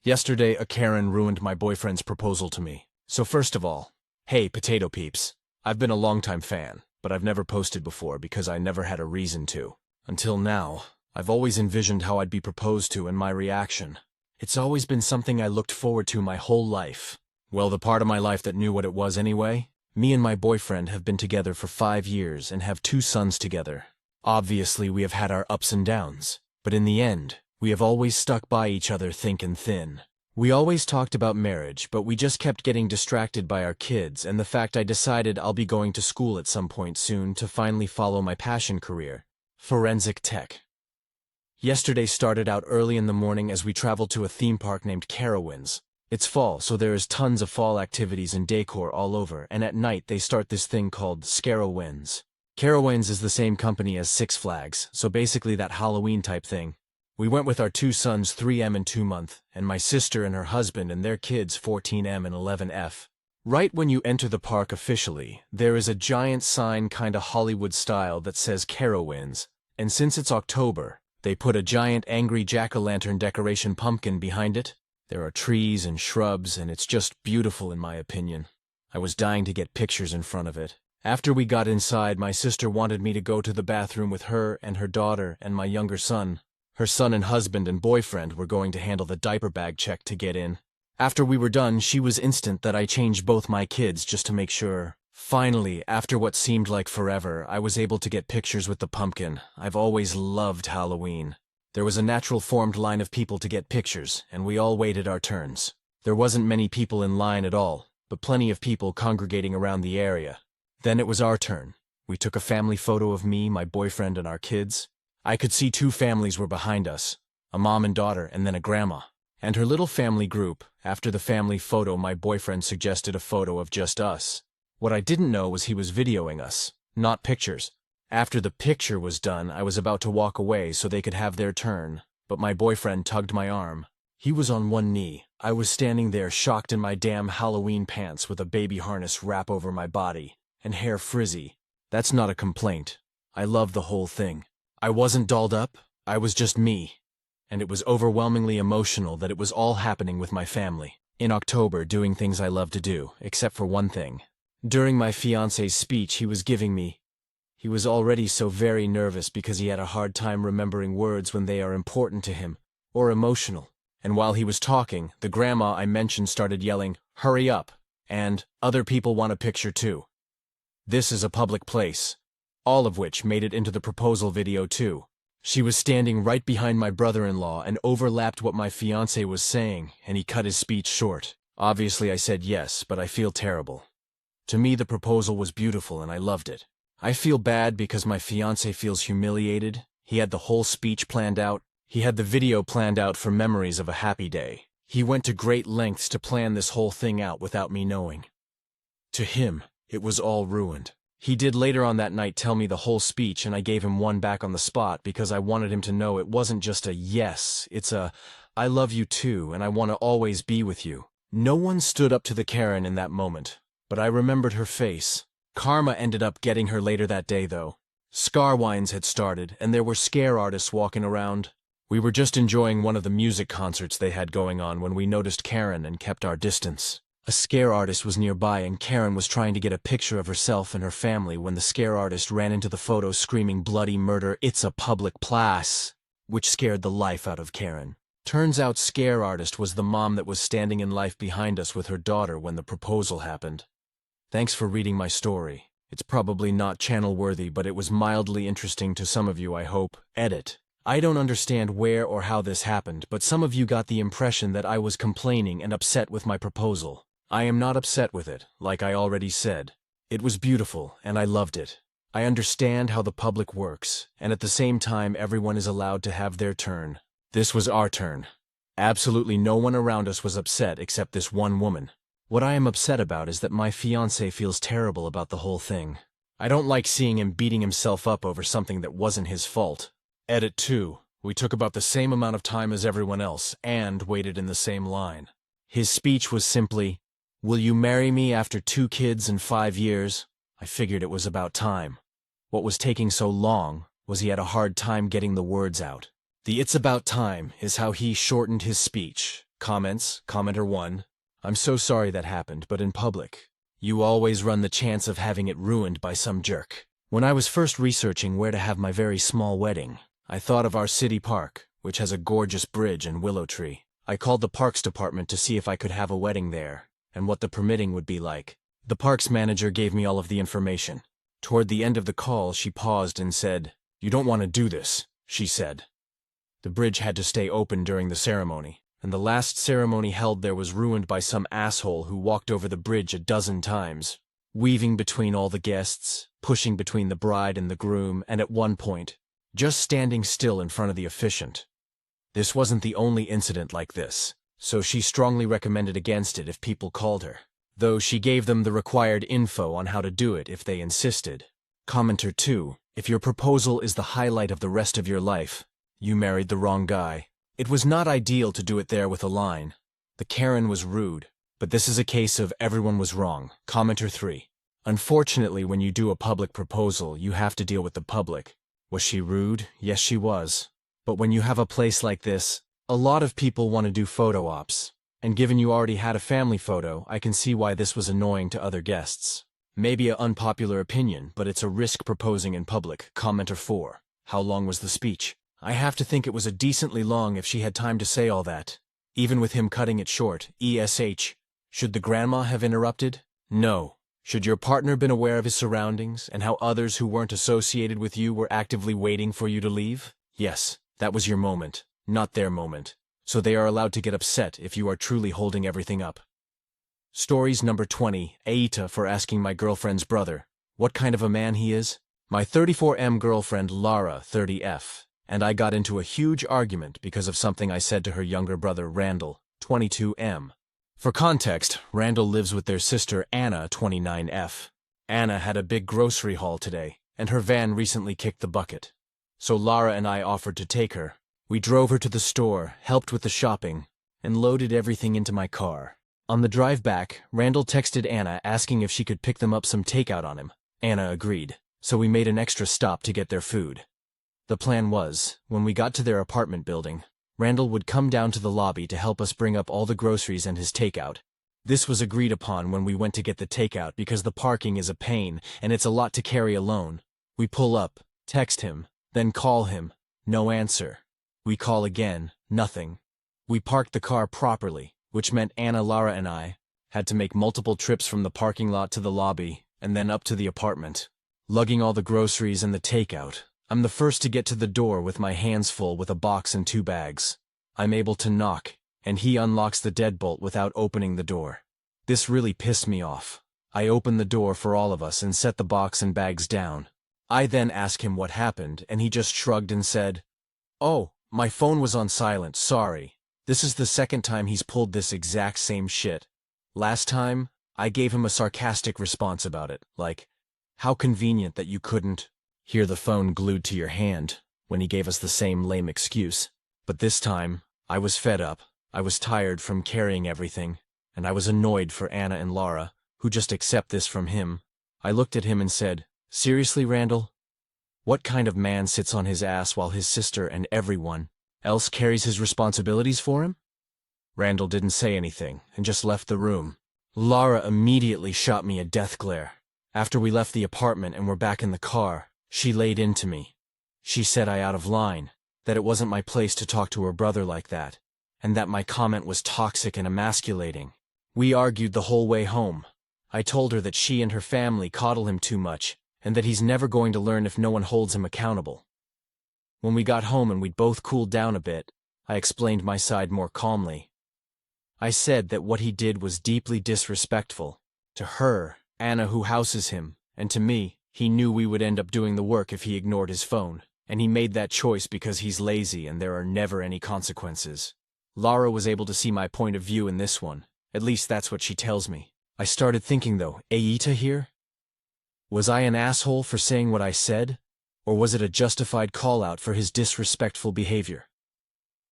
Yesterday, a Karen ruined my boyfriend's proposal to me. So first of all, hey, potato peeps. I've been a longtime fan, but I've never posted before because I never had a reason to. Until now, I've always envisioned how I'd be proposed to and my reaction. It's always been something I looked forward to my whole life. Well, the part of my life that knew what it was anyway. Me and my boyfriend have been together for 5 years and have 2 sons together. Obviously, we have had our ups and downs, but in the end, we have always stuck by each other thick and thin. We always talked about marriage, but we just kept getting distracted by our kids and the fact I decided I'll be going to school at some point soon to finally follow my passion career, forensic tech. Yesterday started out early in the morning as we traveled to a theme park named Carowinds. It's fall, so there is tons of fall activities and decor all over, and at night they start this thing called Scarowinds. Carowinds is the same company as Six Flags, so basically that Halloween type thing. We went with our 2 sons 3M and 2 month, and my sister and her husband and their kids 14M and 11F. Right when you enter the park officially, there is a giant sign kinda Hollywood style that says Carowinds, and since it's October, they put a giant angry jack-o'-lantern decoration pumpkin behind it. There are trees and shrubs, and it's just beautiful in my opinion. I was dying to get pictures in front of it. After we got inside, my sister wanted me to go to the bathroom with her and her daughter and my younger son. Her son and husband and boyfriend were going to handle the diaper bag check to get in. After we were done, she was instant that I changed both my kids just to make sure. Finally, after what seemed like forever, I was able to get pictures with the pumpkin. I've always loved Halloween. There was a natural formed line of people to get pictures, and we all waited our turns. There wasn't many people in line at all, but plenty of people congregating around the area. Then it was our turn. We took a family photo of me, my boyfriend, and our kids. I could see 2 families were behind us, a mom and daughter, and then a grandma. And her little family group. After the family photo, my boyfriend suggested a photo of just us. What I didn't know was he was videoing us, not pictures. After the picture was done, I was about to walk away so they could have their turn, but my boyfriend tugged my arm. He was on one knee. I was standing there shocked in my damn Halloween pants with a baby harness wrap over my body, and hair frizzy. That's not a complaint. I loved the whole thing. I wasn't dolled up, I was just me. And it was overwhelmingly emotional that it was all happening with my family. In October, doing things I love to do, except for one thing. During my fiancé's speech he was giving me, he was already so very nervous because he had a hard time remembering words when they are important to him, or emotional. And while he was talking, the grandma I mentioned started yelling, "Hurry up!" and "Other people want a picture too." This is a public place. All of which made it into the proposal video too. She was standing right behind my brother-in-law and overlapped what my fiancé was saying, and he cut his speech short. Obviously I said yes, but I feel terrible. To me the proposal was beautiful and I loved it. I feel bad because my fiancé feels humiliated. He had the whole speech planned out. He had the video planned out for memories of a happy day. He went to great lengths to plan this whole thing out without me knowing. To him, it was all ruined. He did later on that night tell me the whole speech, and I gave him one back on the spot because I wanted him to know it wasn't just a yes, it's a "I love you too and I want to always be with you." No one stood up to the Karen in that moment, but I remembered her face. Karma ended up getting her later that day though. Scar wines had started and there were scare artists walking around. We were just enjoying one of the music concerts they had going on when we noticed Karen and kept our distance. A scare artist was nearby and Karen was trying to get a picture of herself and her family when the scare artist ran into the photo screaming bloody murder, "It's a public place," which scared the life out of Karen. Turns out scare artist was the mom that was standing in life behind us with her daughter when the proposal happened. Thanks for reading my story. It's probably not channel-worthy, but it was mildly interesting to some of you, I hope. Edit. I don't understand where or how this happened, but some of you got the impression that I was complaining and upset with my proposal. I am not upset with it, like I already said. It was beautiful, and I loved it. I understand how the public works, and at the same time everyone is allowed to have their turn. This was our turn. Absolutely no one around us was upset except this one woman. What I am upset about is that my fiancé feels terrible about the whole thing. I don't like seeing him beating himself up over something that wasn't his fault. Edit 2. We took about the same amount of time as everyone else, and waited in the same line. His speech was simply, "Will you marry me after 2 kids and 5 years? I figured it was about time. What was taking so long was he had a hard time getting the words out. The "it's about time" is how he shortened his speech. Comments, commenter 1. I'm so sorry that happened, but in public, you always run the chance of having it ruined by some jerk. When I was first researching where to have my very small wedding, I thought of our city park, which has a gorgeous bridge and willow tree. I called the parks department to see if I could have a wedding there, and what the permitting would be like. The parks manager gave me all of the information. Toward the end of the call, she paused and said, "You don't want to do this," she said. The bridge had to stay open during the ceremony, and the last ceremony held there was ruined by some asshole who walked over the bridge a dozen times, weaving between all the guests, pushing between the bride and the groom, and at one point, just standing still in front of the officiant. This wasn't the only incident like this, so she strongly recommended against it if people called her, though she gave them the required info on how to do it if they insisted. Commenter 2. If your proposal is the highlight of the rest of your life, you married the wrong guy. It was not ideal to do it there with a line. The Karen was rude, but this is a case of everyone was wrong. Commenter 3. Unfortunately, when you do a public proposal, you have to deal with the public. Was she rude? Yes, she was. But when you have a place like this, a lot of people want to do photo ops, and given you already had a family photo, I can see why this was annoying to other guests. Maybe an unpopular opinion, but it's a risk proposing in public. Commenter 4. How long was the speech? I have to think it was a decently long if she had time to say all that. Even with him cutting it short, ESH. Should the grandma have interrupted? No. Should your partner been aware of his surroundings and how others who weren't associated with you were actively waiting for you to leave? Yes, that was your moment, not their moment. So they are allowed to get upset if you are truly holding everything up. Stories number 20, Aita for asking my girlfriend's brother what kind of a man he is. My 34M girlfriend Lara, 30F, and I got into a huge argument because of something I said to her younger brother Randall, 22M. For context, Randall lives with their sister Anna, 29F. Anna had a big grocery haul today, and her van recently kicked the bucket. So Lara and I offered to take her. We drove her to the store, helped with the shopping, and loaded everything into my car. On the drive back, Randall texted Anna asking if she could pick them up some takeout on him. Anna agreed, so we made an extra stop to get their food. The plan was, when we got to their apartment building, Randall would come down to the lobby to help us bring up all the groceries and his takeout. This was agreed upon when we went to get the takeout because the parking is a pain and it's a lot to carry alone. We pull up, text him, then call him. No answer. We call again, nothing. We parked the car properly, which meant Anna, Lara, and I had to make multiple trips from the parking lot to the lobby and then up to the apartment. Lugging all the groceries and the takeout, I'm the first to get to the door with my hands full with a box and 2 bags. I'm able to knock, and he unlocks the deadbolt without opening the door. This really pissed me off. I open the door for all of us and set the box and bags down. I then ask him what happened, and he just shrugged and said, "Oh, my phone was on silent, sorry." This is the second time he's pulled this exact same shit. Last time, I gave him a sarcastic response about it, like, "How convenient that you couldn't hear the phone glued to your hand," when he gave us the same lame excuse. But this time, I was fed up, I was tired from carrying everything, and I was annoyed for Anna and Lara, who just accept this from him. I looked at him and said, "Seriously, Randall? What kind of man sits on his ass while his sister and everyone else carries his responsibilities for him?" Randall didn't say anything and just left the room. Lara immediately shot me a death glare. After we left the apartment and were back in the car, she laid into me. She said I out of line, that it wasn't my place to talk to her brother like that, and that my comment was toxic and emasculating. We argued the whole way home. I told her that she and her family coddle him too much, and that he's never going to learn if no one holds him accountable. When we got home and we'd both cooled down a bit, I explained my side more calmly. I said that what he did was deeply disrespectful. To her, Anna who houses him, and to me, he knew we would end up doing the work if he ignored his phone, and he made that choice because he's lazy and there are never any consequences. Lara was able to see my point of view in this one. At least that's what she tells me. I started thinking though, Aita here? Was I an asshole for saying what I said? Or was it a justified call-out for his disrespectful behavior?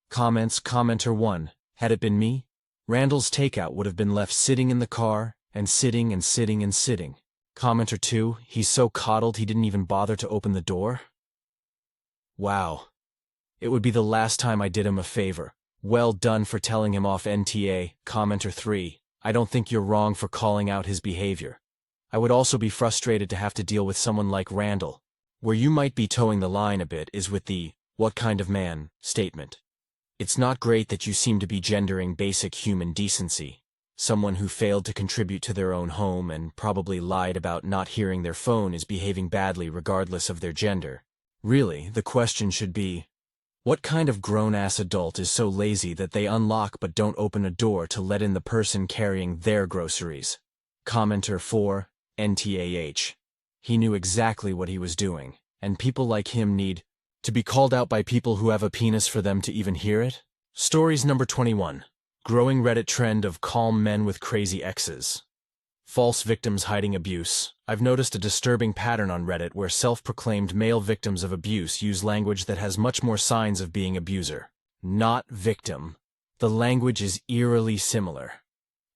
Comments. Commenter 1. Had it been me, Randall's takeout would have been left sitting in the car, and sitting and sitting and sitting. Commenter 2. He's so coddled he didn't even bother to open the door? Wow. It would be the last time I did him a favor. Well done for telling him off NTA. Commenter 3. I don't think you're wrong for calling out his behavior. I would also be frustrated to have to deal with someone like Randall. Where you might be towing the line a bit is with the "what kind of man" statement. It's not great that you seem to be gendering basic human decency. Someone who failed to contribute to their own home and probably lied about not hearing their phone is behaving badly regardless of their gender. Really, the question should be, what kind of grown-ass adult is so lazy that they unlock but don't open a door to let in the person carrying their groceries? Commenter 4. NTAH. He knew exactly what he was doing, and people like him need to be called out by people who have a penis for them to even hear it? Stories number 21. Growing Reddit trend of calm men with crazy exes. False victims hiding abuse. I've noticed a disturbing pattern on Reddit where self-proclaimed male victims of abuse use language that has much more signs of being abuser. Not victim. The language is eerily similar.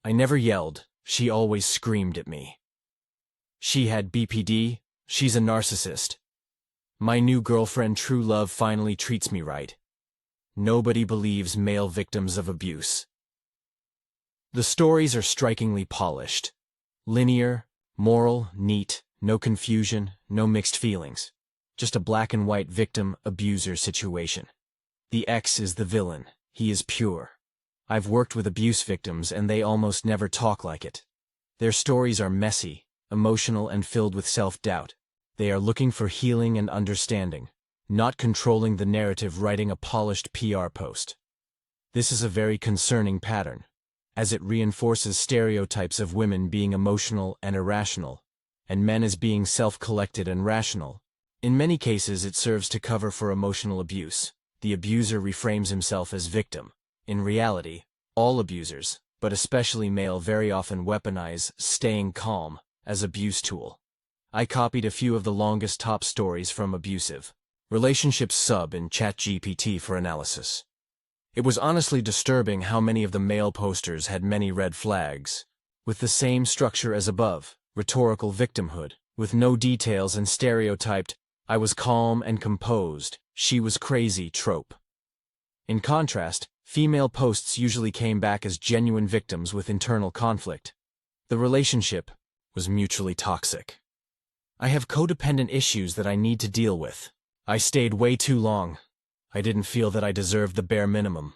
I never yelled, she always screamed at me. She had BPD, she's a narcissist. My new girlfriend True Love finally treats me right. Nobody believes male victims of abuse. The stories are strikingly polished. Linear, moral, neat, no confusion, no mixed feelings. Just a black and white victim-abuser situation. The ex is the villain, he is pure. I've worked with abuse victims and they almost never talk like it. Their stories are messy, emotional, and filled with self-doubt. They are looking for healing and understanding, not controlling the narrative, writing a polished PR post. This is a very concerning pattern, as it reinforces stereotypes of women being emotional and irrational, and men as being self-collected and rational. In many cases, it serves to cover for emotional abuse. The abuser reframes himself as victim. In reality, all abusers, but especially male, very often weaponize staying calm as abuse tool. I copied a few of the longest top stories from abusive relationships sub in ChatGPT for analysis. It was honestly disturbing how many of the male posters had many red flags, with the same structure as above, rhetorical victimhood, with no details and stereotyped, "I was calm and composed, she was crazy" trope. In contrast, female posts usually came back as genuine victims with internal conflict. The relationship was mutually toxic. "I have codependent issues that I need to deal with. I stayed way too long. I didn't feel that I deserved the bare minimum.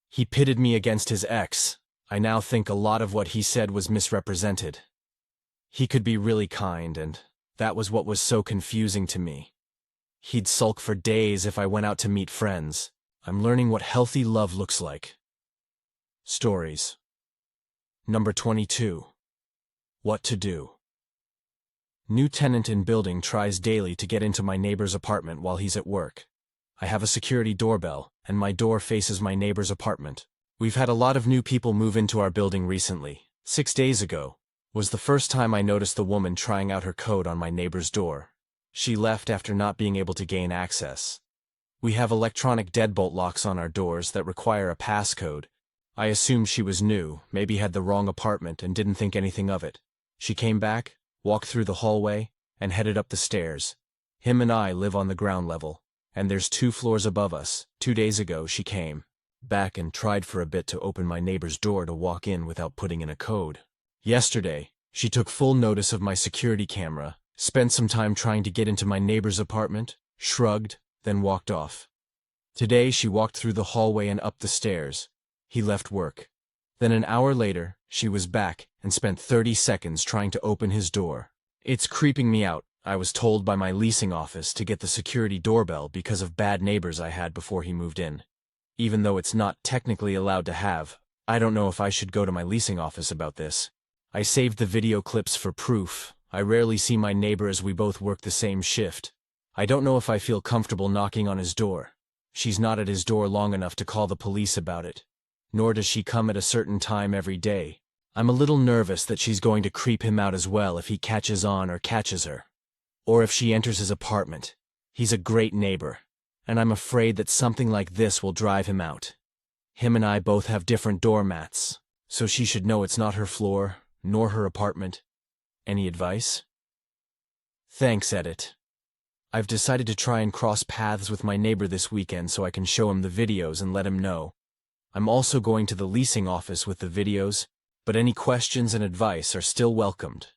He pitted me against his ex. I now think a lot of what he said was misrepresented. He could be really kind, and that was what was so confusing to me. He'd sulk for days if I went out to meet friends. I'm learning what healthy love looks like." Stories. Number 22. What to do. New tenant in building tries daily to get into my neighbor's apartment while he's at work. I have a security doorbell, and my door faces my neighbor's apartment. We've had a lot of new people move into our building recently. 6 days ago was the first time I noticed the woman trying out her code on my neighbor's door. She left after not being able to gain access. We have electronic deadbolt locks on our doors that require a passcode. I assumed she was new, maybe had the wrong apartment and didn't think anything of it. She came back, walked through the hallway, and headed up the stairs. Him and I live on the ground level, and there's 2 floors above us. 2 days ago she came back and tried for a bit to open my neighbor's door to walk in without putting in a code. Yesterday, she took full notice of my security camera, spent some time trying to get into my neighbor's apartment, shrugged, then walked off. Today she walked through the hallway and up the stairs. He left work. Then an hour later, she was back and spent 30 seconds trying to open his door. It's creeping me out. I was told by my leasing office to get the security doorbell because of bad neighbors I had before he moved in. Even though it's not technically allowed to have, I don't know if I should go to my leasing office about this. I saved the video clips for proof. I rarely see my neighbor as we both work the same shift. I don't know if I feel comfortable knocking on his door. She's not at his door long enough to call the police about it. Nor does she come at a certain time every day. I'm a little nervous that she's going to creep him out as well if he catches on or catches her. Or if she enters his apartment. He's a great neighbor, and I'm afraid that something like this will drive him out. Him and I both have different doormats, so she should know it's not her floor, nor her apartment. Any advice? Thanks, Edit. I've decided to try and cross paths with my neighbor this weekend so I can show him the videos and let him know. I'm also going to the leasing office with the videos, but any questions and advice are still welcomed.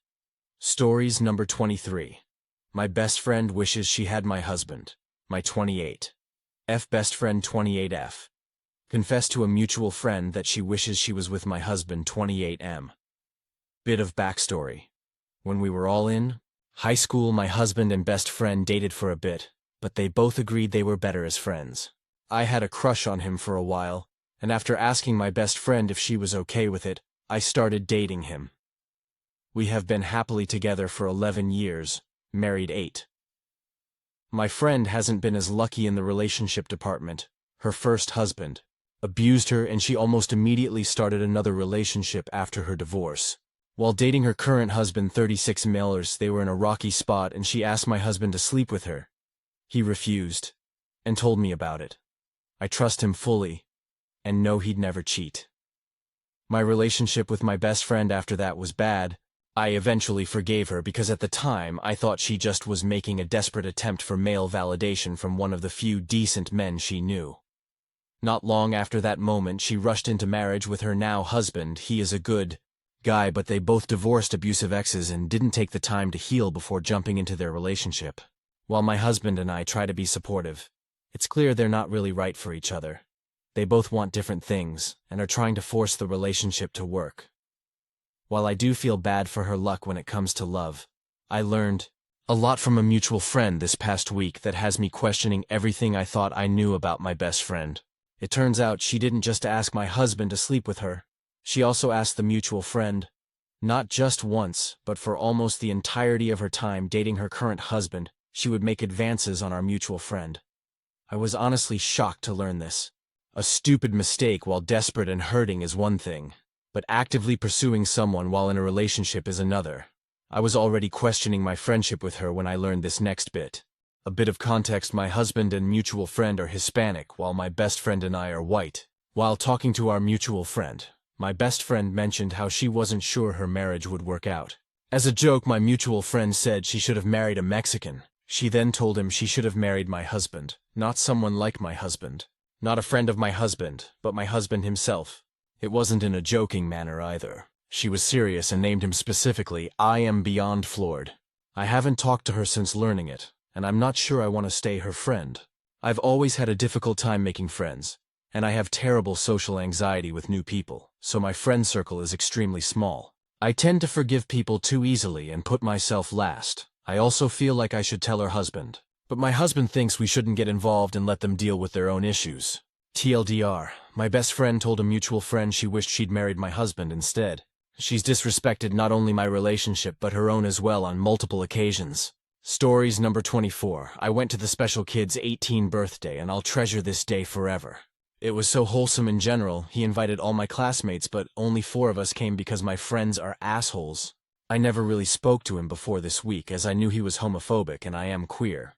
Stories number 23. My best friend wishes she had my husband. My 28. F best friend 28F. Confessed to a mutual friend that she wishes she was with my husband 28M. Bit of backstory. When we were all in high school, my husband and best friend dated for a bit, but they both agreed they were better as friends. I had a crush on him for a while, and after asking my best friend if she was okay with it, I started dating him. We have been happily together for 11 years, married 8. My friend hasn't been as lucky in the relationship department. Her first husband abused her and she almost immediately started another relationship after her divorce. While dating her current husband 36 Millers, they were in a rocky spot and she asked my husband to sleep with her. He refused, and told me about it. I trust him fully, and know he'd never cheat. My relationship with my best friend after that was bad. I eventually forgave her because at the time I thought she just was making a desperate attempt for male validation from one of the few decent men she knew. Not long after that moment she rushed into marriage with her now husband. He is a good guy, but they both divorced abusive exes and didn't take the time to heal before jumping into their relationship. While my husband and I try to be supportive, it's clear they're not really right for each other. They both want different things and are trying to force the relationship to work. While I do feel bad for her luck when it comes to love, I learned a lot from a mutual friend this past week that has me questioning everything I thought I knew about my best friend. It turns out she didn't just ask my husband to sleep with her. She also asked the mutual friend, not just once, but for almost the entirety of her time dating her current husband, she would make advances on our mutual friend. I was honestly shocked to learn this. A stupid mistake while desperate and hurting is one thing, but actively pursuing someone while in a relationship is another. I was already questioning my friendship with her when I learned this next bit. A bit of context: my husband and mutual friend are Hispanic, while my best friend and I are white. While talking to our mutual friend, my best friend mentioned how she wasn't sure her marriage would work out. As a joke, my mutual friend said she should have married a Mexican. She then told him she should have married my husband, not someone like my husband. Not a friend of my husband, but my husband himself. It wasn't in a joking manner either. She was serious and named him specifically. I am beyond floored. I haven't talked to her since learning it, and I'm not sure I want to stay her friend. I've always had a difficult time making friends, and I have terrible social anxiety with new people, so my friend circle is extremely small. I tend to forgive people too easily and put myself last. I also feel like I should tell her husband, but my husband thinks we shouldn't get involved and let them deal with their own issues. TLDR, my best friend told a mutual friend she wished she'd married my husband instead. She's disrespected not only my relationship but her own as well on multiple occasions. Stories number 24. I went to the special kid's 18th birthday and I'll treasure this day forever. It was so wholesome in general. He invited all my classmates, but only 4 of us came because my friends are assholes. I never really spoke to him before this week as I knew he was homophobic and I am queer.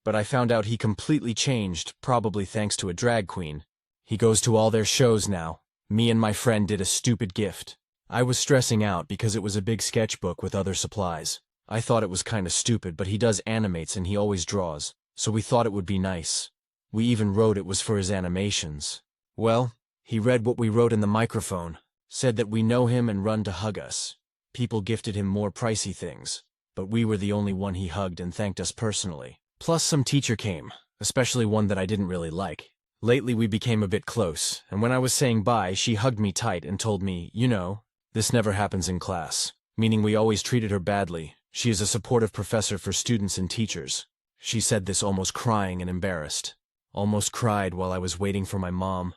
But I found out he completely changed, probably thanks to a drag queen. He goes to all their shows now. Me and my friend did a stupid gift. I was stressing out because it was a big sketchbook with other supplies. I thought it was kinda stupid, but he does animates and he always draws, so we thought it would be nice. We even wrote it was for his animations. Well, he read what we wrote in the microphone, said that we know him and run to hug us. People gifted him more pricey things, but we were the only one he hugged and thanked us personally. Plus some teacher came, especially one that I didn't really like. Lately we became a bit close, and when I was saying bye, she hugged me tight and told me, you know, this never happens in class, meaning we always treated her badly. She is a supportive professor for students and teachers. She said this almost crying and embarrassed. Almost cried while I was waiting for my mom.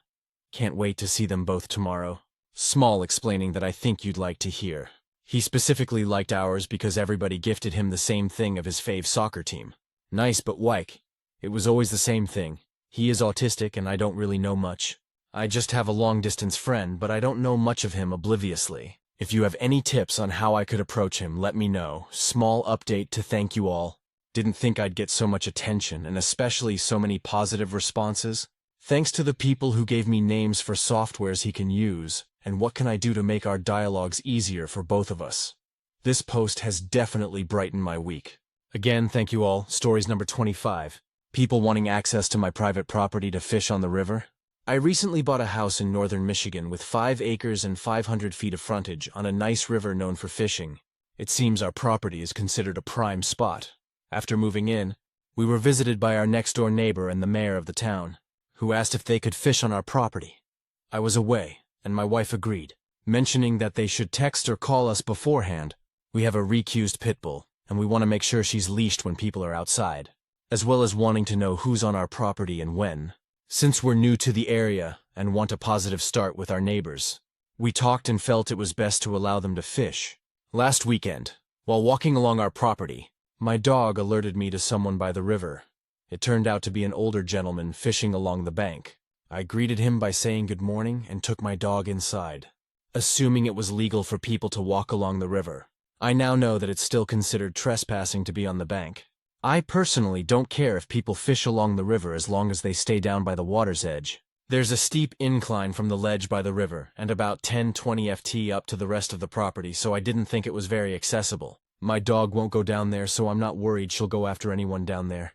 Can't wait to see them both tomorrow. Small explaining that I think you'd like to hear. He specifically liked ours because everybody gifted him the same thing of his fave soccer team. Nice, but whack. It was always the same thing. He is autistic and I don't really know much. I just have a long-distance friend, but I don't know much of him obliviously. If you have any tips on how I could approach him, let me know. Small update to thank you all. Didn't think I'd get so much attention, and especially so many positive responses. Thanks to the people who gave me names for softwares he can use, and what can I do to make our dialogues easier for both of us. This post has definitely brightened my week. Again, thank you all. Stories number 25. People wanting access to my private property to fish on the river. I recently bought a house in northern Michigan with 5 acres and 500 feet of frontage on a nice river known for fishing. It seems our property is considered a prime spot. After moving in, we were visited by our next-door neighbor and the mayor of the town, who asked if they could fish on our property. I was away, and my wife agreed, mentioning that they should text or call us beforehand. We have a recused pit bull, and we want to make sure she's leashed when people are outside, as well as wanting to know who's on our property and when. Since we're new to the area and want a positive start with our neighbors, we talked and felt it was best to allow them to fish. Last weekend, while walking along our property, my dog alerted me to someone by the river. It turned out to be an older gentleman fishing along the bank. I greeted him by saying good morning and took my dog inside, assuming it was legal for people to walk along the river. I now know that it's still considered trespassing to be on the bank. I personally don't care if people fish along the river as long as they stay down by the water's edge. There's a steep incline from the ledge by the river and about 10-20 ft up to the rest of the property, so I didn't think it was very accessible. My dog won't go down there, so I'm not worried she'll go after anyone down there.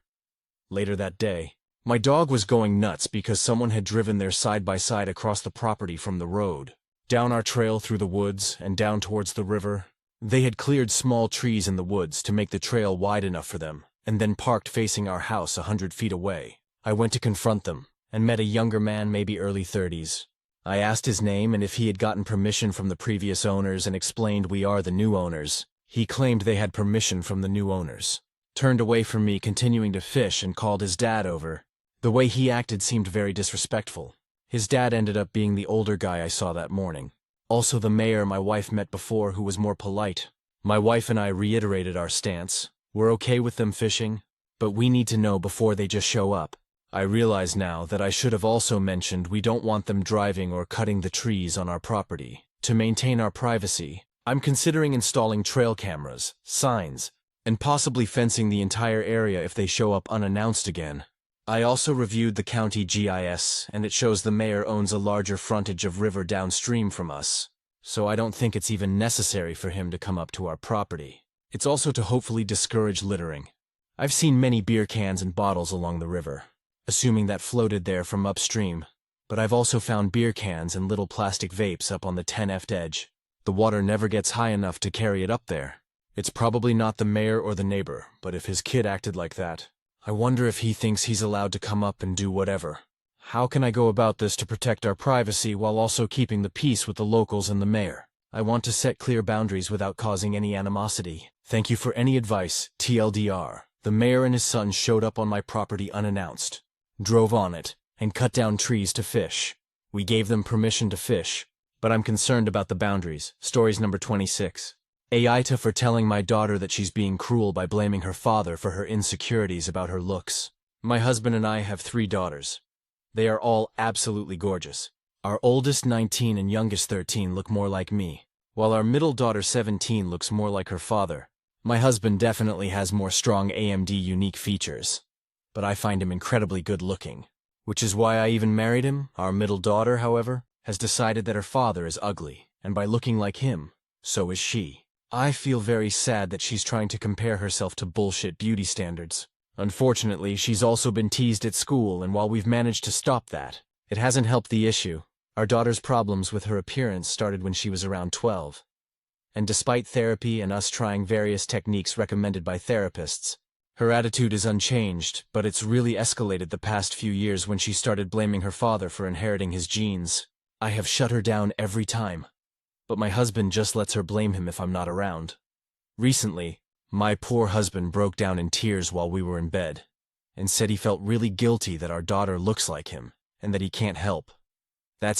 Later that day, my dog was going nuts because someone had driven their side-by-side across the property from the road, down our trail through the woods and down towards the river. They had cleared small trees in the woods to make the trail wide enough for them, and then parked facing our house 100 feet away. I went to confront them, and met a younger man, maybe early 30s. I asked his name and if he had gotten permission from the previous owners and explained we are the new owners. He claimed they had permission from the new owners. Turned away from me, continuing to fish, and called his dad over. The way he acted seemed very disrespectful. His dad ended up being the older guy I saw that morning. Also the mayor my wife met before, who was more polite. My wife and I reiterated our stance. We're okay with them fishing, but we need to know before they just show up. I realize now that I should have also mentioned we don't want them driving or cutting the trees on our property. To maintain our privacy, I'm considering installing trail cameras, signs, and possibly fencing the entire area if they show up unannounced again. I also reviewed the county GIS, and it shows the mayor owns a larger frontage of river downstream from us, so I don't think it's even necessary for him to come up to our property. It's also to hopefully discourage littering. I've seen many beer cans and bottles along the river, assuming that floated there from upstream, but I've also found beer cans and little plastic vapes up on the 10ft edge. The water never gets high enough to carry it up there. It's probably not the mayor or the neighbor, but if his kid acted like that, I wonder if he thinks he's allowed to come up and do whatever. How can I go about this to protect our privacy while also keeping the peace with the locals and the mayor? I want to set clear boundaries without causing any animosity. Thank you for any advice, TLDR. The mayor and his son showed up on my property unannounced, drove on it, and cut down trees to fish. We gave them permission to fish, but I'm concerned about the boundaries. Stories number 26. Aita for telling my daughter that she's being cruel by blaming her father for her insecurities about her looks. My husband and I have 3 daughters. They are all absolutely gorgeous. Our oldest 19 and youngest 13 look more like me, while our middle daughter 17 looks more like her father. My husband definitely has more strong AMD unique features, but I find him incredibly good looking, which is why I even married him. Our middle daughter, however, has decided that her father is ugly, and by looking like him, so is she. I feel very sad that she's trying to compare herself to bullshit beauty standards. Unfortunately, she's also been teased at school, and while we've managed to stop that, it hasn't helped the issue. Our daughter's problems with her appearance started when she was around 12. And despite therapy and us trying various techniques recommended by therapists, her attitude is unchanged, but it's really escalated the past few years when she started blaming her father for inheriting his genes. I have shut her down every time, but my husband just lets her blame him if I'm not around. Recently, my poor husband broke down in tears while we were in bed, and said he felt really guilty that our daughter looks like him, and that he can't help.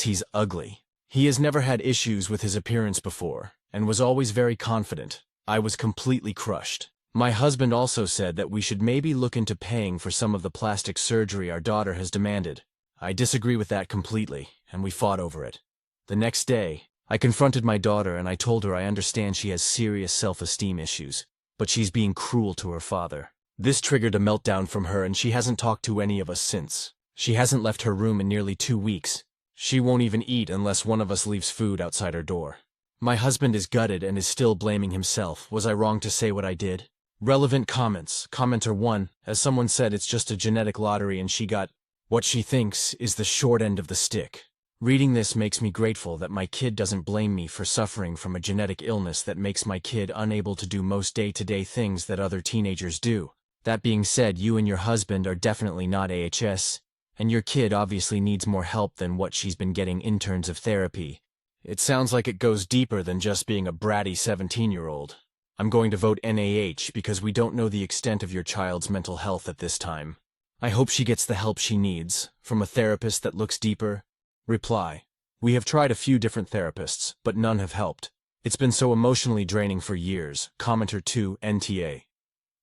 He's ugly. He has never had issues with his appearance before, and was always very confident. I was completely crushed. My husband also said that we should maybe look into paying for some of the plastic surgery our daughter has demanded. I disagree with that completely, and we fought over it. The next day, I confronted my daughter and I told her I understand she has serious self-esteem issues, but she's being cruel to her father. This triggered a meltdown from her and she hasn't talked to any of us since. She hasn't left her room in nearly 2 weeks. She won't even eat unless one of us leaves food outside her door. My husband is gutted and is still blaming himself. Was I wrong to say what I did? Relevant comments. Commenter 1, as someone said, it's just a genetic lottery and she got what she thinks is the short end of the stick. Reading this makes me grateful that my kid doesn't blame me for suffering from a genetic illness that makes my kid unable to do most day-to-day things that other teenagers do. That being said, you and your husband are definitely not AHS, and your kid obviously needs more help than what she's been getting in terms of therapy. It sounds like it goes deeper than just being a bratty 17-year-old. I'm going to vote NaH because we don't know the extent of your child's mental health at this time. I hope she gets the help she needs, from a therapist that looks deeper. Reply. We have tried a few different therapists, but none have helped. It's been so emotionally draining for years. Commenter 2, NTA.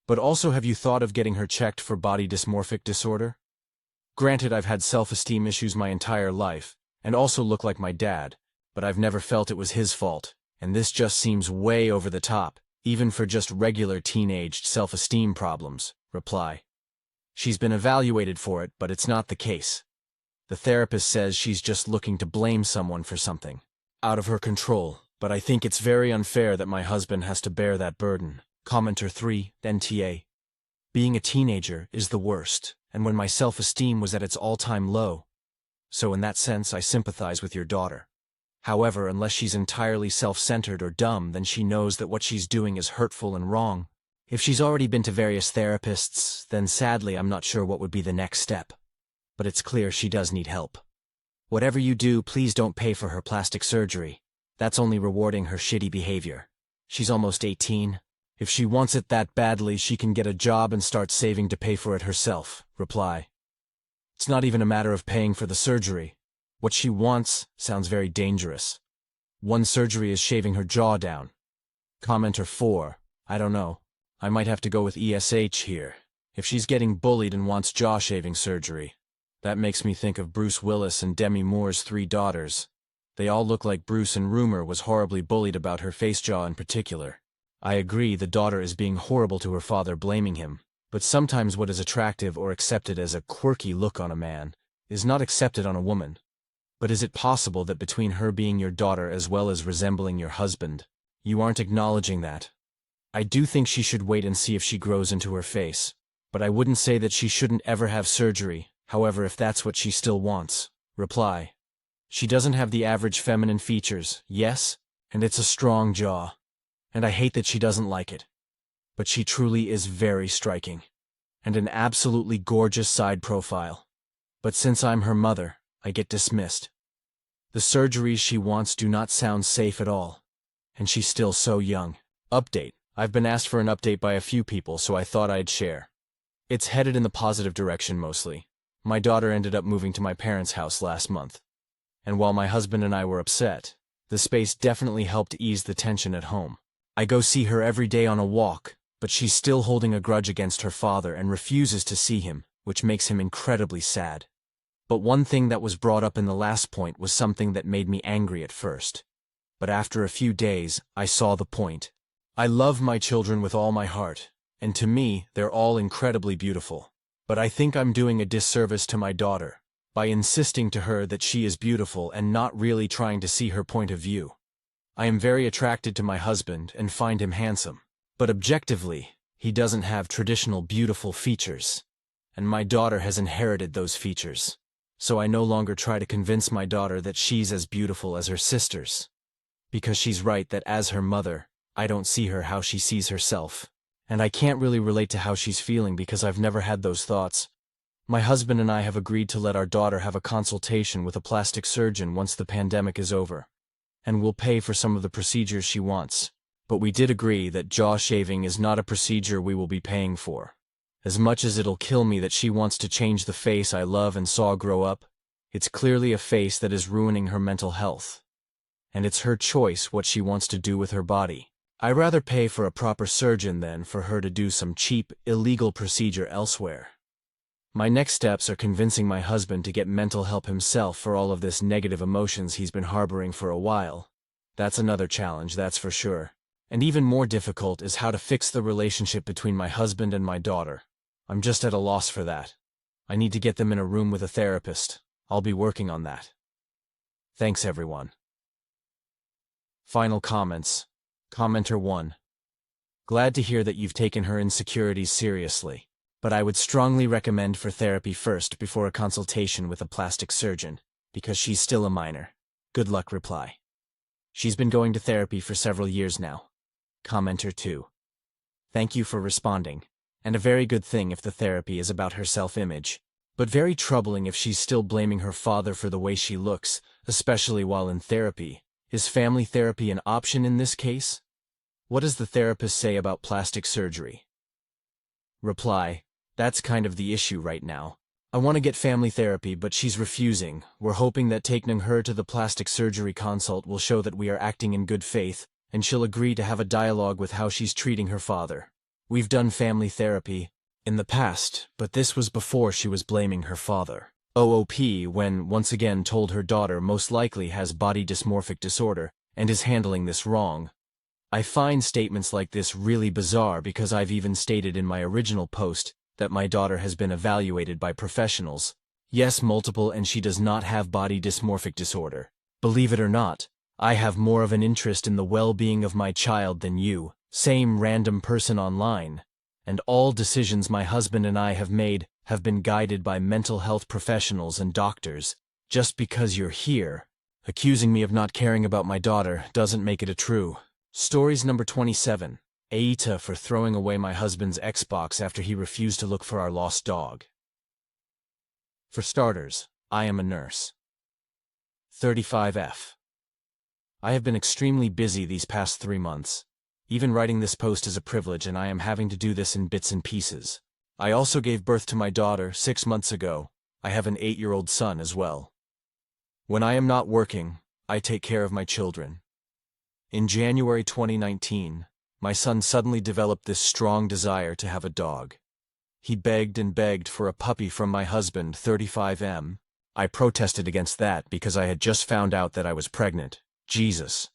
But also, have you thought of getting her checked for body dysmorphic disorder? Granted, I've had self-esteem issues my entire life, and also look like my dad, but I've never felt it was his fault, and this just seems way over the top, even for just regular teenaged self-esteem problems. Reply. She's been evaluated for it, but it's not the case. The therapist says she's just looking to blame someone for something out of her control, but I think it's very unfair that my husband has to bear that burden. Commenter 3, NTA. Being a teenager is the worst, and when my self-esteem was at its all-time low. So in that sense, I sympathize with your daughter. However, unless she's entirely self-centered or dumb, then she knows that what she's doing is hurtful and wrong. If she's already been to various therapists, then sadly I'm not sure what would be the next step. but it's clear she does need help. Whatever you do, please don't pay for her plastic surgery. That's only rewarding her shitty behavior. She's almost 18. If she wants it that badly, she can get a job and start saving to pay for it herself. Reply. It's not even a matter of paying for the surgery. What she wants sounds very dangerous. One surgery is shaving her jaw down. Commenter 4. I don't know. I might have to go with ESH here. If she's getting bullied and wants jaw shaving surgery. That makes me think of Bruce Willis and Demi Moore's 3 daughters. They all look like Bruce, and rumor was horribly bullied about her face jaw in particular. I agree the daughter is being horrible to her father, blaming him. But sometimes what is attractive or accepted as a quirky look on a man is not accepted on a woman. But is it possible that between her being your daughter as well as resembling your husband, you aren't acknowledging that? I do think she should wait and see if she grows into her face. But I wouldn't say that she shouldn't ever have surgery, however, if that's what she still wants. Reply. She doesn't have the average feminine features, yes, and it's a strong jaw. And I hate that she doesn't like it. But she truly is very striking. And an absolutely gorgeous side profile. But since I'm her mother, I get dismissed. The surgeries she wants do not sound safe at all. And she's still so young. Update. I've been asked for an update by a few people, so I thought I'd share. It's headed in the positive direction mostly. My daughter ended up moving to my parents' house last month. And while my husband and I were upset, the space definitely helped ease the tension at home. I go see her every day on a walk, but she's still holding a grudge against her father and refuses to see him, which makes him incredibly sad. But one thing that was brought up in the last point was something that made me angry at first. But after a few days, I saw the point. I love my children with all my heart, and to me, they're all incredibly beautiful. But I think I'm doing a disservice to my daughter by insisting to her that she is beautiful and not really trying to see her point of view. I am very attracted to my husband and find him handsome. But objectively, he doesn't have traditional beautiful features. And my daughter has inherited those features. So I no longer try to convince my daughter that she's as beautiful as her sisters. Because she's right that as her mother, I don't see her how she sees herself. And I can't really relate to how she's feeling because I've never had those thoughts. My husband and I have agreed to let our daughter have a consultation with a plastic surgeon once the pandemic is over. And we'll pay for some of the procedures she wants. But we did agree that jaw shaving is not a procedure we will be paying for. As much as it'll kill me that she wants to change the face I love and saw grow up, it's clearly a face that is ruining her mental health. And it's her choice what she wants to do with her body. I'd rather pay for a proper surgeon than for her to do some cheap, illegal procedure elsewhere. My next steps are convincing my husband to get mental help himself for all of this negative emotions he's been harboring for a while. That's another challenge, that's for sure. And even more difficult is how to fix the relationship between my husband and my daughter. I'm just at a loss for that. I need to get them in a room with a therapist. I'll be working on that. Thanks, everyone. Final comments. Commenter 1. Glad to hear that you've taken her insecurities seriously. But I would strongly recommend for therapy first before a consultation with a plastic surgeon, because she's still a minor. Good luck. Reply. She's been going to therapy for several years now. Commenter 2. Thank you for responding, and a very good thing if the therapy is about her self-image, but very troubling if she's still blaming her father for the way she looks, especially while in therapy. Is family therapy an option in this case? What does the therapist say about plastic surgery? Reply. That's kind of the issue right now. I want to get family therapy, but she's refusing. We're hoping that taking her to the plastic surgery consult will show that we are acting in good faith, and she'll agree to have a dialogue with how she's treating her father. We've done family therapy in the past, but this was before she was blaming her father. OOP when once again told her daughter most likely has body dysmorphic disorder and is handling this wrong. I find statements like this really bizarre because I've even stated in my original post that my daughter has been evaluated by professionals. Yes, multiple, and she does not have body dysmorphic disorder. Believe it or not, I have more of an interest in the well-being of my child than you, same random person online. And all decisions my husband and I have made have been guided by mental health professionals and doctors. Just because you're here, accusing me of not caring about my daughter doesn't make it a true. Stories number 27. Aita for throwing away my husband's Xbox after he refused to look for our lost dog. For starters, I am a nurse. 35F. I have been extremely busy these past 3 months. Even writing this post is a privilege, and I am having to do this in bits and pieces. I also gave birth to my daughter 6 months ago. I have an 8-year-old son as well. When I am not working, I take care of my children. In January 2019, my son suddenly developed this strong desire to have a dog. He begged and begged for a puppy from my husband, 35M. I protested against that because I had just found out that I was pregnant. Jesus.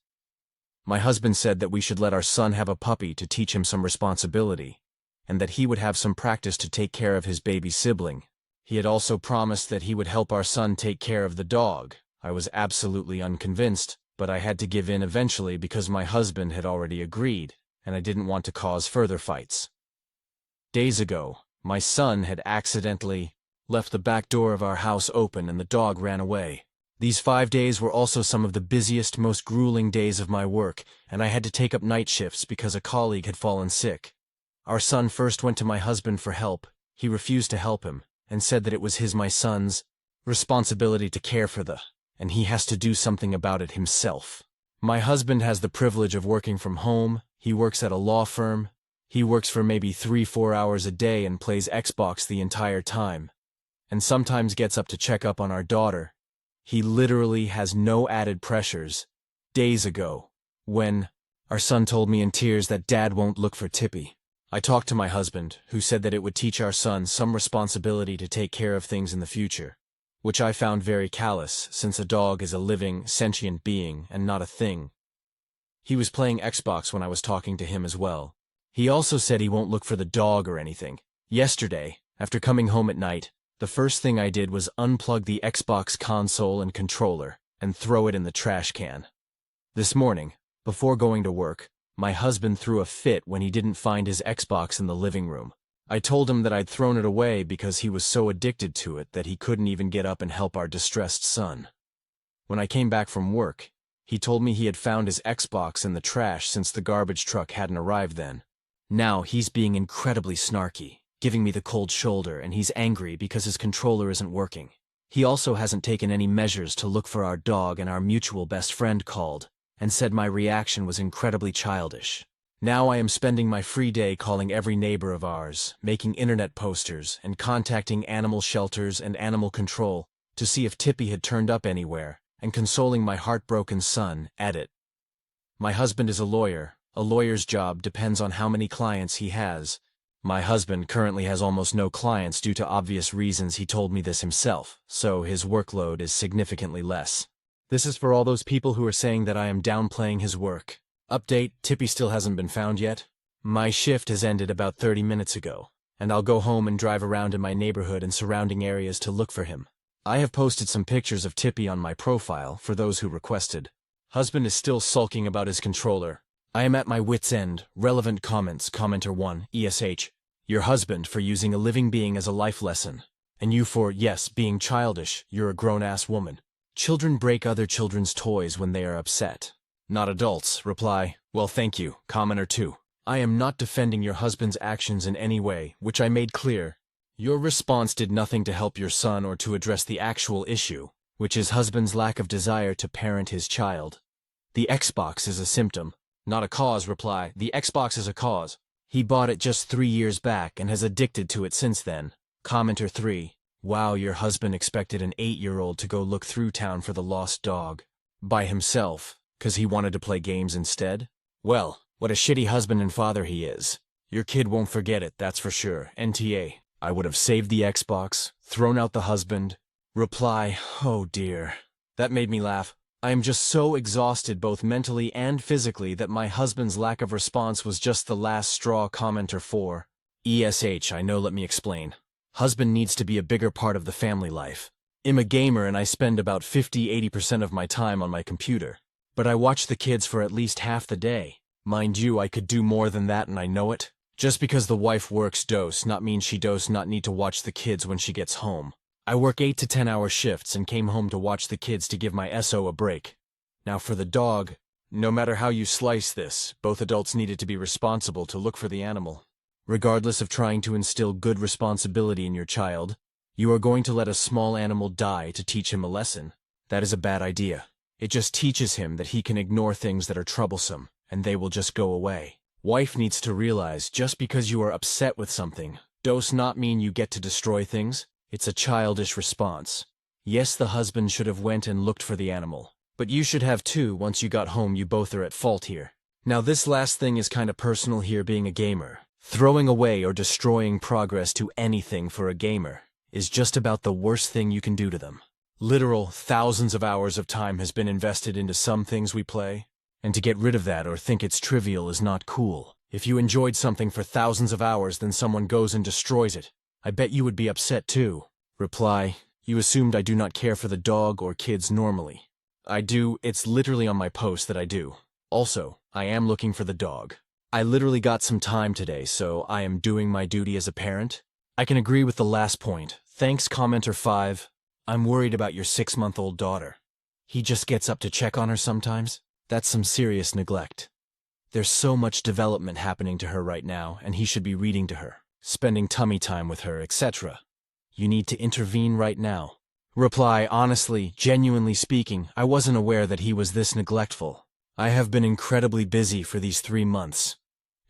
My husband said that we should let our son have a puppy to teach him some responsibility, and that he would have some practice to take care of his baby sibling. He had also promised that he would help our son take care of the dog. I was absolutely unconvinced, but I had to give in eventually because my husband had already agreed, and I didn't want to cause further fights. Days ago, my son had accidentally left the back door of our house open and the dog ran away. These 5 days were also some of the busiest, most grueling days of my work, and I had to take up night shifts because a colleague had fallen sick. Our son first went to my husband for help. He refused to help him, and said that it was my son's responsibility to care for and he has to do something about it himself. My husband has the privilege of working from home. He works at a law firm. He works for maybe 3-4 hours a day and plays Xbox the entire time, and sometimes gets up to check up on our daughter. He literally has no added pressures. Days ago, when our son told me in tears that Dad won't look for Tippy, I talked to my husband, who said that it would teach our son some responsibility to take care of things in the future, which I found very callous since a dog is a living, sentient being and not a thing. He was playing Xbox when I was talking to him as well. He also said he won't look for the dog or anything. Yesterday, after coming home at night, the first thing I did was unplug the Xbox console and controller and throw it in the trash can. This morning, before going to work, my husband threw a fit when he didn't find his Xbox in the living room. I told him that I'd thrown it away because he was so addicted to it that he couldn't even get up and help our distressed son. When I came back from work, he told me he had found his Xbox in the trash since the garbage truck hadn't arrived then. Now he's being incredibly snarky, giving me the cold shoulder, and he's angry because his controller isn't working. He also hasn't taken any measures to look for our dog, and our mutual best friend called and said my reaction was incredibly childish. Now I am spending my free day calling every neighbor of ours, making internet posters, and contacting animal shelters and animal control to see if Tippy had turned up anywhere, and consoling my heartbroken son. Edit. My husband is a lawyer. A lawyer's job depends on how many clients he has. My husband currently has almost no clients due to obvious reasons. He told me this himself, so his workload is significantly less. This is for all those people who are saying that I am downplaying his work. Update: Tippy still hasn't been found yet. My shift has ended about 30 minutes ago, and I'll go home and drive around in my neighborhood and surrounding areas to look for him. I have posted some pictures of Tippy on my profile for those who requested. Husband is still sulking about his controller. I am at my wit's end. Relevant comments. Commenter 1, ESH. Your husband for using a living being as a life lesson. And you for, yes, being childish. You're a grown-ass woman. Children break other children's toys when they are upset. Not adults. Reply, well, thank you. Commenter 2. I am not defending your husband's actions in any way, which I made clear. Your response did nothing to help your son or to address the actual issue, which is husband's lack of desire to parent his child. The Xbox is a symptom, not a cause. Reply, the Xbox is a cause. He bought it just 3 years back and has addicted to it since then. Commenter 3. Wow, your husband expected an 8-year-old to go look through town for the lost dog by himself, 'cause he wanted to play games instead? Well, what a shitty husband and father he is. Your kid won't forget it, that's for sure. NTA. I would have saved the Xbox, thrown out the husband. Reply, oh dear. That made me laugh. I am just so exhausted both mentally and physically that my husband's lack of response was just the last straw. Commenter 4. ESH, I know, let me explain. Husband needs to be a bigger part of the family life. I'm a gamer and I spend about 50–80% of my time on my computer. But I watch the kids for at least half the day. Mind you, I could do more than that and I know it. Just because the wife works does not mean she does not need to watch the kids when she gets home. I work 8 to 10 hour shifts and came home to watch the kids to give my SO a break. Now for the dog, no matter how you slice this, both adults needed to be responsible to look for the animal. Regardless of trying to instill good responsibility in your child, You are going to let a small animal die to teach him a lesson. That is a bad idea. It just teaches him that he can ignore things that are troublesome, and they will just go away. Wife needs to realize just because you are upset with something does not mean you get to destroy things. It's a childish response. Yes, the husband should have went and looked for the animal, but you should have too. Once you got home, you both are at fault here. Now this last thing is kinda personal here, being a gamer. Throwing away or destroying progress to anything for a gamer is just about the worst thing you can do to them. Literal thousands of hours of time has been invested into some things we play, and to get rid of that or think it's trivial is not cool. If you enjoyed something for thousands of hours, then someone goes and destroys it, I bet you would be upset too. Reply, you assumed I do not care for the dog or kids normally. I do, it's literally on my post that I do. Also, I am looking for the dog. I literally got some time today, so I am doing my duty as a parent. I can agree with the last point. Thanks, commenter 5. I'm worried about your 6-month-old daughter. He just gets up to check on her sometimes. That's some serious neglect. There's so much development happening to her right now, and he should be reading to her, spending tummy time with her, etc. You need to intervene right now. Reply, honestly, genuinely speaking, I wasn't aware that he was this neglectful. I have been incredibly busy for these 3 months,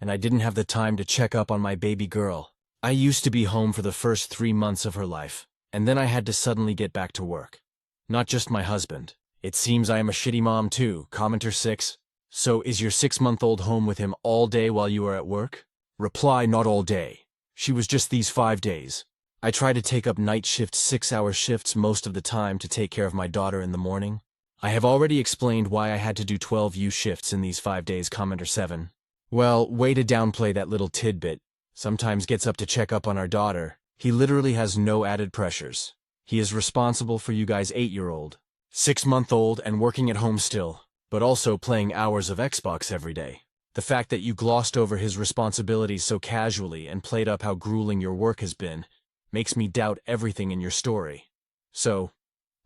and I didn't have the time to check up on my baby girl. I used to be home for the first 3 months of her life, and then I had to suddenly get back to work. Not just my husband. It seems I am a shitty mom too, commenter 6. So is your 6-month-old home with him all day while you are at work? Reply, not all day. She was just these 5 days. I try to take up night shift 6-hour shifts most of the time to take care of my daughter in the morning. I have already explained why I had to do 12U shifts in these 5 days, commenter 7. Well, way to downplay that little tidbit. Sometimes gets up to check up on our daughter. He literally has no added pressures. He is responsible for you guys' 8-year-old, 6-month-old, and working at home still, but also playing hours of Xbox every day. The fact that you glossed over his responsibilities so casually and played up how grueling your work has been makes me doubt everything in your story. So,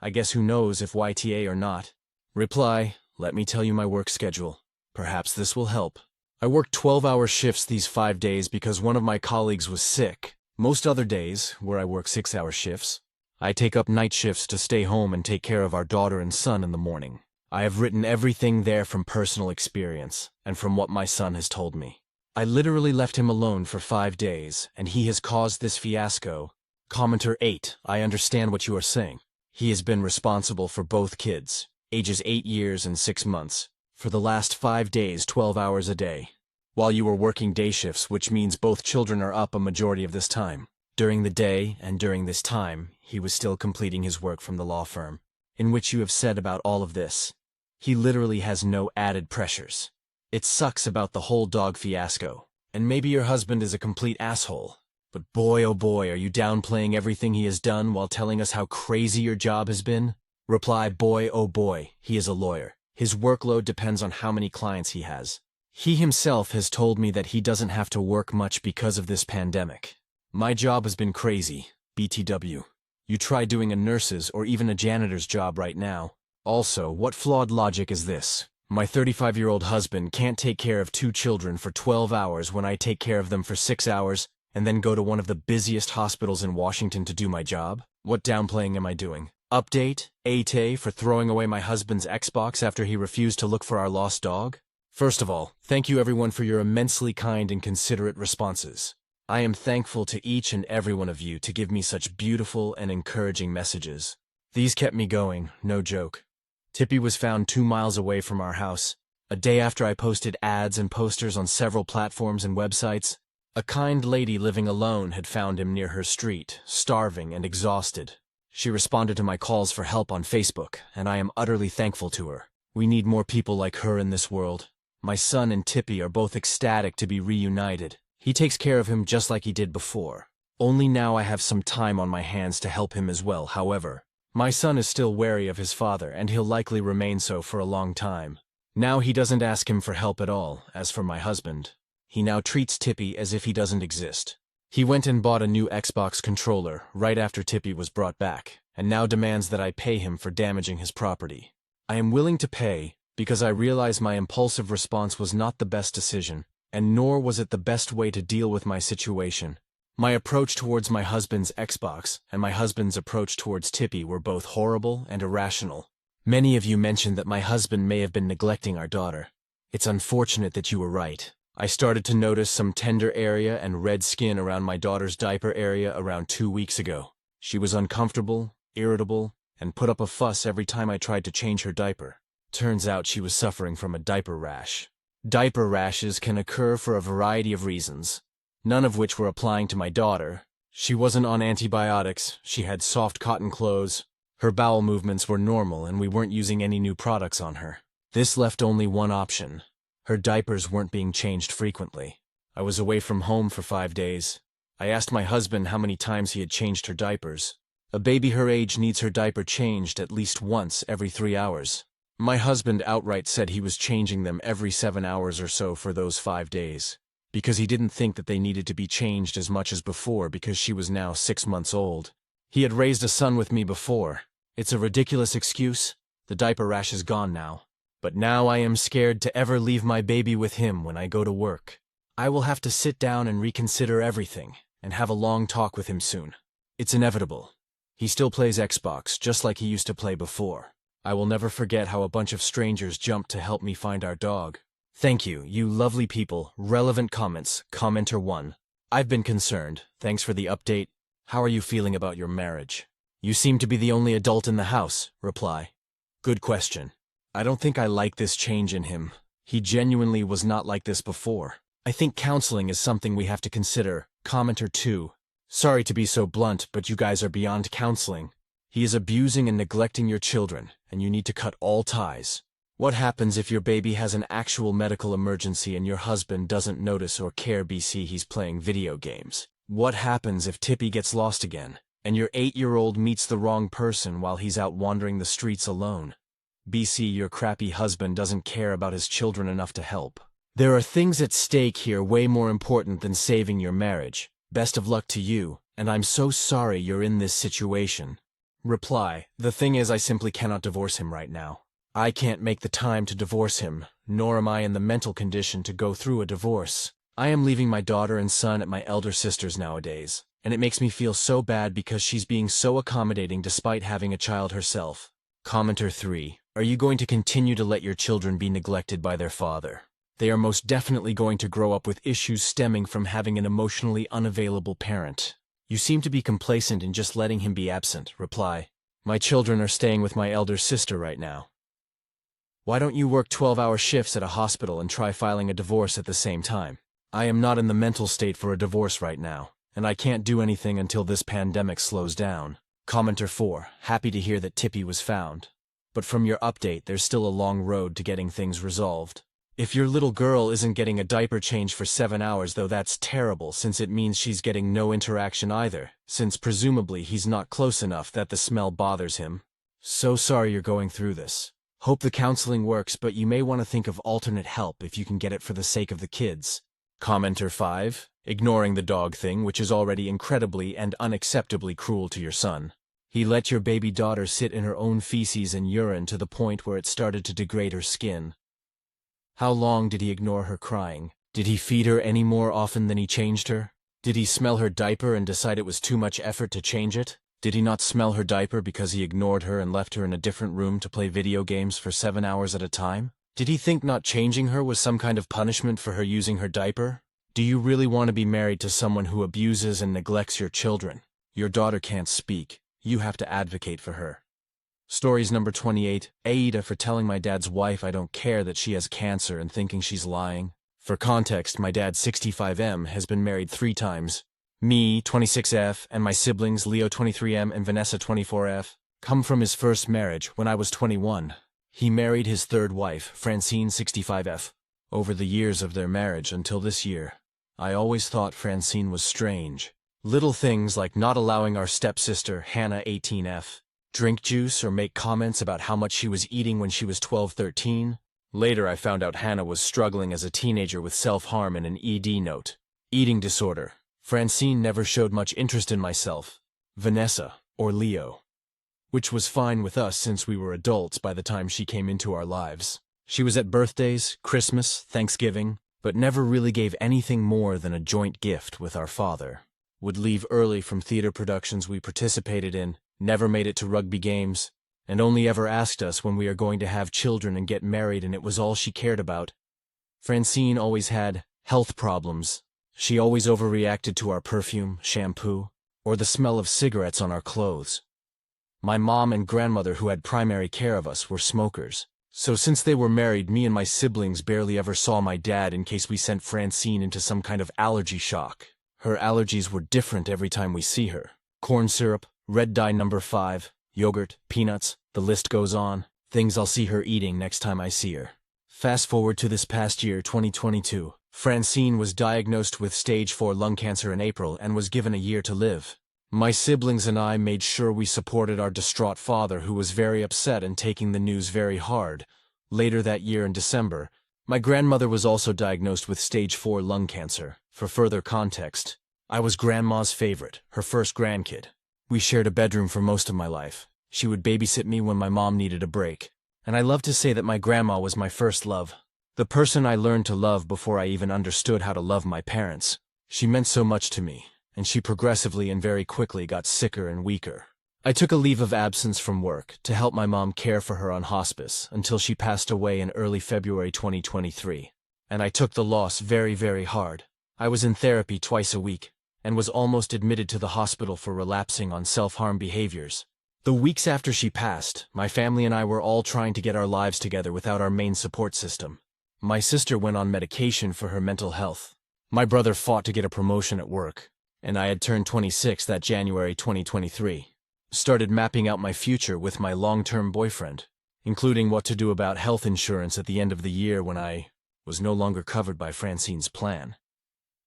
I guess who knows if YTA or not. Reply, let me tell you my work schedule. Perhaps this will help. I worked 12-hour shifts these 5 days because one of my colleagues was sick. Most other days, where I work 6-hour shifts, I take up night shifts to stay home and take care of our daughter and son in the morning. I have written everything there from personal experience and from what my son has told me. I literally left him alone for 5 days, and he has caused this fiasco. Commenter 8, I understand what you are saying. He has been responsible for both kids, ages 8 years and 6 months, for the last 5 days, 12 hours a day, while you were working day shifts, which means both children are up a majority of this time. During the day and during this time, he was still completing his work from the law firm, in which you have said about all of this. He literally has no added pressures. It sucks about the whole dog fiasco, and maybe your husband is a complete asshole, but boy oh boy are you downplaying everything he has done while telling us how crazy your job has been? Reply, boy oh boy, he is a lawyer. His workload depends on how many clients he has. He himself has told me that he doesn't have to work much because of this pandemic. My job has been crazy, BTW. You try doing a nurse's or even a janitor's job right now. Also, what flawed logic is this? My 35-year-old husband can't take care of 2 children for 12 hours when I take care of them for 6 hours and then go to one of the busiest hospitals in Washington to do my job? What downplaying am I doing? Update, Aita for throwing away my husband's Xbox after he refused to look for our lost dog? First of all, thank you everyone for your immensely kind and considerate responses. I am thankful to each and every one of you to give me such beautiful and encouraging messages. These kept me going, no joke. Tippy was found 2 miles away from our house, a day after I posted ads and posters on several platforms and websites. A kind lady living alone had found him near her street, starving and exhausted. She responded to my calls for help on Facebook, and I am utterly thankful to her. We need more people like her in this world. My son and Tippy are both ecstatic to be reunited. He takes care of him just like he did before. Only now I have some time on my hands to help him as well, however. My son is still wary of his father, and he'll likely remain so for a long time. Now he doesn't ask him for help at all. As for my husband, he now treats Tippy as if he doesn't exist. He went and bought a new Xbox controller right after Tippy was brought back, and now demands that I pay him for damaging his property. I am willing to pay because I realize my impulsive response was not the best decision, and nor was it the best way to deal with my situation. My approach towards my husband's Xbox and my husband's approach towards Tippy were both horrible and irrational. Many of you mentioned that my husband may have been neglecting our daughter. It's unfortunate that you were right. I started to notice some tender area and red skin around my daughter's diaper area around 2 weeks ago. She was uncomfortable, irritable, and put up a fuss every time I tried to change her diaper. Turns out she was suffering from a diaper rash. Diaper rashes can occur for a variety of reasons, none of which were applying to my daughter. She wasn't on antibiotics, she had soft cotton clothes, her bowel movements were normal, and we weren't using any new products on her. This left only one option. Her diapers weren't being changed frequently. I was away from home for 5 days. I asked my husband how many times he had changed her diapers. A baby her age needs her diaper changed at least once every 3 hours. My husband outright said he was changing them every 7 hours or so for those 5 days, because he didn't think that they needed to be changed as much as before because she was now 6 months old. He had raised a son with me before. It's a ridiculous excuse. The diaper rash is gone now. But now I am scared to ever leave my baby with him when I go to work. I will have to sit down and reconsider everything, and have a long talk with him soon. It's inevitable. He still plays Xbox, just like he used to play before. I will never forget how a bunch of strangers jumped to help me find our dog. Thank you, you lovely people. Relevant comments. Commenter 1. I've been concerned. Thanks for the update. How are you feeling about your marriage? You seem to be the only adult in the house. Reply. Good question. I don't think I like this change in him. He genuinely was not like this before. I think counseling is something we have to consider. Commenter 2. Sorry to be so blunt, but you guys are beyond counseling. He is abusing and neglecting your children, and you need to cut all ties. What happens if your baby has an actual medical emergency and your husband doesn't notice or care? BC, he's playing video games. What happens if Tippy gets lost again, and your 8-year-old meets the wrong person while he's out wandering the streets alone? BC, your crappy husband doesn't care about his children enough to help. There are things at stake here way more important than saving your marriage. Best of luck to you, and I'm so sorry you're in this situation. Reply. The thing is, I simply cannot divorce him right now. I can't make the time to divorce him, nor am I in the mental condition to go through a divorce. I am leaving my daughter and son at my elder sister's nowadays, and it makes me feel so bad because she's being so accommodating despite having a child herself. Commenter 3. Are you going to continue to let your children be neglected by their father? They are most definitely going to grow up with issues stemming from having an emotionally unavailable parent. You seem to be complacent in just letting him be absent. Reply. My children are staying with my elder sister right now. Why don't you work 12-hour shifts at a hospital and try filing a divorce at the same time? I am not in the mental state for a divorce right now, and I can't do anything until this pandemic slows down. Commenter 4. Happy to hear that Tippy was found. But from your update, there's still a long road to getting things resolved. If your little girl isn't getting a diaper change for 7 hours, though, that's terrible, since it means she's getting no interaction either, since presumably he's not close enough that the smell bothers him. So sorry you're going through this. Hope the counseling works, but you may want to think of alternate help if you can get it for the sake of the kids. Commenter 5. Ignoring the dog thing, which is already incredibly and unacceptably cruel to your son. He let your baby daughter sit in her own feces and urine to the point where it started to degrade her skin. How long did he ignore her crying? Did he feed her any more often than he changed her? Did he smell her diaper and decide it was too much effort to change it? Did he not smell her diaper because he ignored her and left her in a different room to play video games for 7 hours at a time? Did he think not changing her was some kind of punishment for her using her diaper? Do you really want to be married to someone who abuses and neglects your children? Your daughter can't speak. You have to advocate for her. Stories number 28. Aita, for telling my dad's wife I don't care that she has cancer and thinking she's lying. For context, my dad 65M has been married 3 times. Me, 26F, and my siblings, Leo 23M and Vanessa 24F, come from his first marriage when I was 21. He married his third wife, Francine 65F, over the years of their marriage until this year. I always thought Francine was strange. Little things like not allowing our stepsister, Hannah 18F, drink juice or make comments about how much she was eating when she was 12-13. Later I found out Hannah was struggling as a teenager with self-harm and an ED note. Eating disorder. Francine never showed much interest in myself, Vanessa, or Leo. Which was fine with us since we were adults by the time she came into our lives. She was at birthdays, Christmas, Thanksgiving, but never really gave anything more than a joint gift with our father. would leave early from theater productions we participated in, never made it to rugby games, and only ever asked us when we are going to have children and get married, and it was all she cared about. Francine always had health problems. She always overreacted to our perfume, shampoo, or the smell of cigarettes on our clothes. My mom and grandmother, who had primary care of us, were smokers. So since they were married, me and my siblings barely ever saw my dad in case we sent Francine into some kind of allergy shock. Her allergies were different every time we see her. Corn syrup, red dye number 5, yogurt, peanuts, the list goes on. Things I'll see her eating next time I see her. Fast forward to this past year, 2022. Francine was diagnosed with stage 4 lung cancer in April and was given a year to live. My siblings and I made sure we supported our distraught father, who was very upset and taking the news very hard. Later that year in December, my grandmother was also diagnosed with stage 4 lung cancer. For further context, I was grandma's favorite, her first grandkid. We shared a bedroom for most of my life. She would babysit me when my mom needed a break. And I love to say that my grandma was my first love. The person I learned to love before I even understood how to love my parents. She meant so much to me, and she progressively and very quickly got sicker and weaker. I took a leave of absence from work to help my mom care for her on hospice until she passed away in early February 2023. And I took the loss very, very hard. I was in therapy twice a week, and was almost admitted to the hospital for relapsing on self-harm behaviors. The weeks after she passed, my family and I were all trying to get our lives together without our main support system. My sister went on medication for her mental health. My brother fought to get a promotion at work, and I had turned 26 that January 2023. Started mapping out my future with my long-term boyfriend, including what to do about health insurance at the end of the year when I was no longer covered by Francine's plan.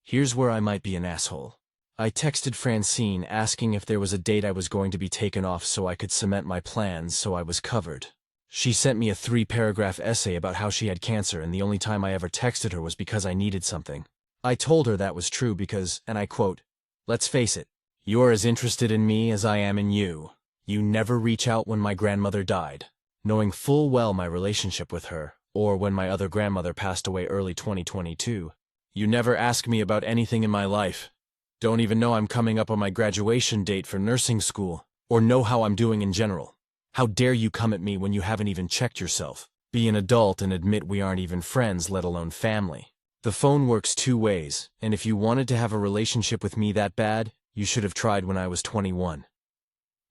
Here's where I might be an asshole. I texted Francine asking if there was a date I was going to be taken off so I could cement my plans so I was covered. She sent me a 3-paragraph essay about how she had cancer, and the only time I ever texted her was because I needed something. I told her that was true because, and I quote, "Let's face it, you're as interested in me as I am in you. You never reach out when my grandmother died," knowing full well my relationship with her, or when my other grandmother passed away early 2022. You never ask me about anything in my life. Don't even know I'm coming up on my graduation date for nursing school, or know how I'm doing in general. How dare you come at me when you haven't even checked yourself? Be an adult and admit we aren't even friends, let alone family. The phone works 2 ways, and if you wanted to have a relationship with me that bad, you should have tried when I was 21.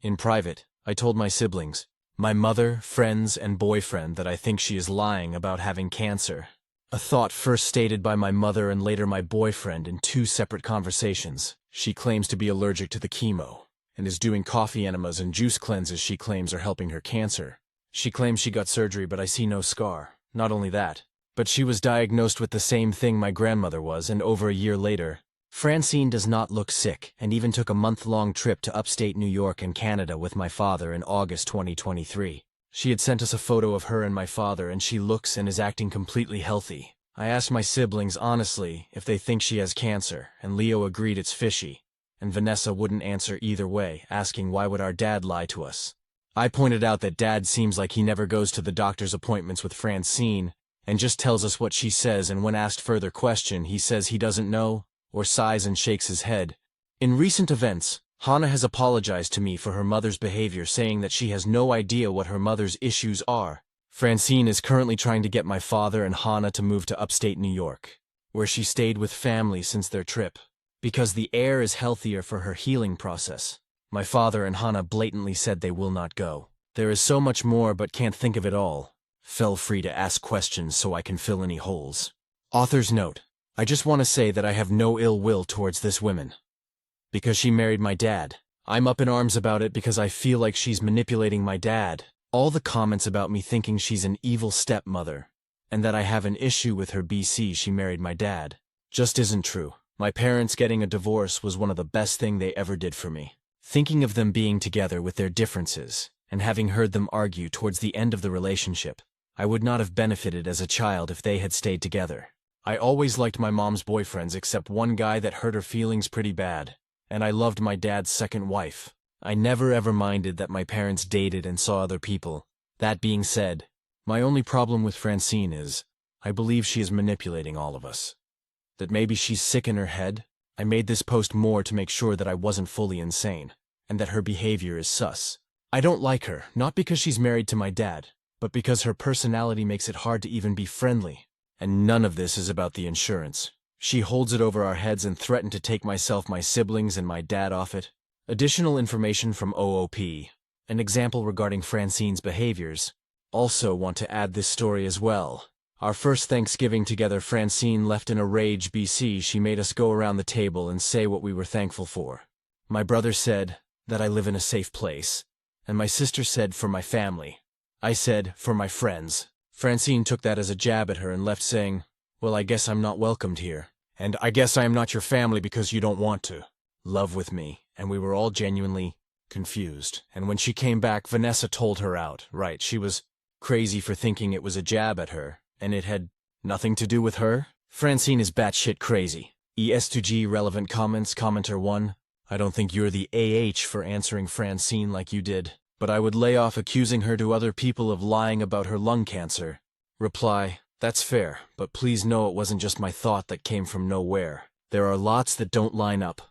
In private, I told my siblings, my mother, friends, and boyfriend that I think she is lying about having cancer. A thought first stated by my mother and later my boyfriend in 2 separate conversations. She claims to be allergic to the chemo, and is doing coffee enemas and juice cleanses she claims are helping her cancer. She claims she got surgery, but I see no scar. Not only that, but she was diagnosed with the same thing my grandmother was, and over a year later. Francine does not look sick, and even took a month-long trip to upstate New York and Canada with my father in August 2023. She had sent us a photo of her and my father, and she looks and is acting completely healthy. I asked my siblings honestly if they think she has cancer, and Leo agreed it's fishy, and Vanessa wouldn't answer either way, asking why would our dad lie to us. I pointed out that Dad seems like he never goes to the doctor's appointments with Francine, and just tells us what she says, and when asked further question, he says he doesn't know, or sighs and shakes his head. In recent events, Hannah has apologized to me for her mother's behavior, saying that she has no idea what her mother's issues are. Francine is currently trying to get my father and Hannah to move to upstate New York, where she stayed with family since their trip, because the air is healthier for her healing process. My father and Hannah blatantly said they will not go. There is so much more but can't think of it all. Feel free to ask questions so I can fill any holes. Author's note. I just want to say that I have no ill will towards this woman. Because she married my dad. I'm up in arms about it because I feel like she's manipulating my dad. All the comments about me thinking she's an evil stepmother, and that I have an issue with her BC she married my dad, just isn't true. My parents getting a divorce was one of the best thing they ever did for me. Thinking of them being together with their differences, and having heard them argue towards the end of the relationship, I would not have benefited as a child if they had stayed together. I always liked my mom's boyfriends except one guy that hurt her feelings pretty bad. And I loved my dad's second wife. I never ever minded that my parents dated and saw other people. That being said, my only problem with Francine is, I believe she is manipulating all of us. That maybe she's sick in her head. I made this post more to make sure that I wasn't fully insane, and that her behavior is sus. I don't like her, not because she's married to my dad, but because her personality makes it hard to even be friendly. And none of this is about the insurance. She holds it over our heads and threatened to take myself, my siblings, and my dad off it. Additional information from OOP. An example regarding Francine's behaviors. Also want to add this story as well. Our first Thanksgiving together, Francine left in a rage. She made us go around the table and say what we were thankful for. My brother said that I live in a safe place, and my sister said for my family. I said for my friends. Francine took that as a jab at her and left saying, well, I guess I'm not welcomed here. And I guess I am not your family because you don't want to love with me. And we were all genuinely confused. And when she came back, Vanessa told her out. Right, she was crazy for thinking it was a jab at her, and it had nothing to do with her. Francine is batshit crazy. ES2G relevant comments. Commenter 1. I don't think you're the AH for answering Francine like you did, but I would lay off accusing her to other people of lying about her lung cancer. Reply. That's fair, but please know it wasn't just my thought that came from nowhere. There are lots that don't line up.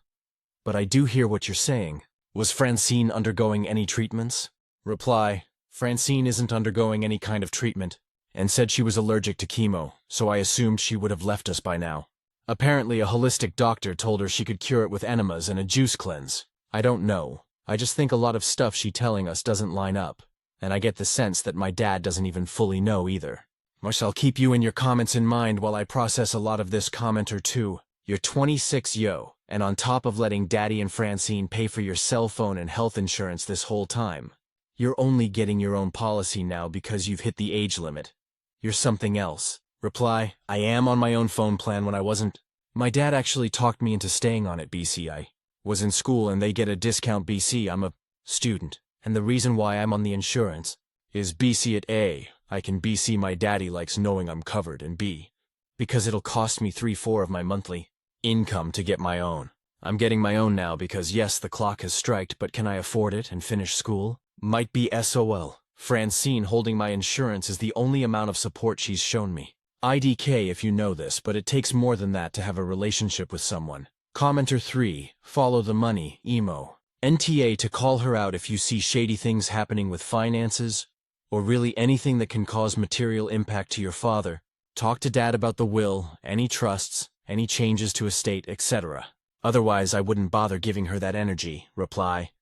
But I do hear what you're saying. Was Francine undergoing any treatments? Reply. Francine isn't undergoing any kind of treatment, and said she was allergic to chemo, so I assumed she would have left us by now. Apparently a holistic doctor told her she could cure it with enemas and a juice cleanse. I don't know. I just think a lot of stuff she's telling us doesn't line up, and I get the sense that my dad doesn't even fully know either. Mush, I'll keep you and your comments in mind while I process a lot of this. Commenter 2. You're 26, yo, and on top of letting Daddy and Francine pay for your cell phone and health insurance this whole time, you're only getting your own policy now because you've hit the age limit. You're something else. Reply. I am on my own phone plan when I wasn't. My dad actually talked me into staying on it. I was in school and they get a discount. I'm a student, and the reason why I'm on the insurance is at A, I can my daddy likes knowing I'm covered, and B, because it'll cost me 3/4 of my monthly income to get my own. I'm getting my own now because yes, the clock has striked, but can I afford it and finish school? Might be SOL. Francine holding my insurance is the only amount of support she's shown me. IDK if you know this, but it takes more than that to have a relationship with someone. Commenter 3. Follow the money. Emo. NTA to call her out if you see shady things happening with finances, or really anything that can cause material impact to your father. Talk to Dad about the will, any trusts, any changes to estate, etc. Otherwise, I wouldn't bother giving her that energy. Reply.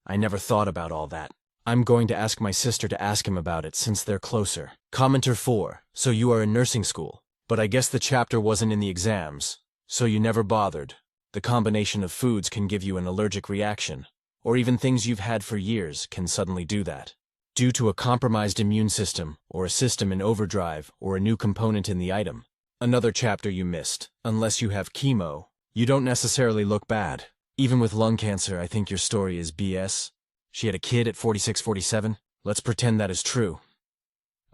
I never thought about all that. I'm going to ask my sister to ask him about it since they're closer. Commenter 4. So you are in nursing school, but I guess the chapter wasn't in the exams, so you never bothered. The combination of foods can give you an allergic reaction, or even things you've had for years can suddenly do that. Due to a compromised immune system, or a system in overdrive, or a new component in the item. Another chapter you missed. Unless you have chemo, you don't necessarily look bad. Even with lung cancer, I think your story is BS. She had a kid at 46, 47. Let's pretend that is true.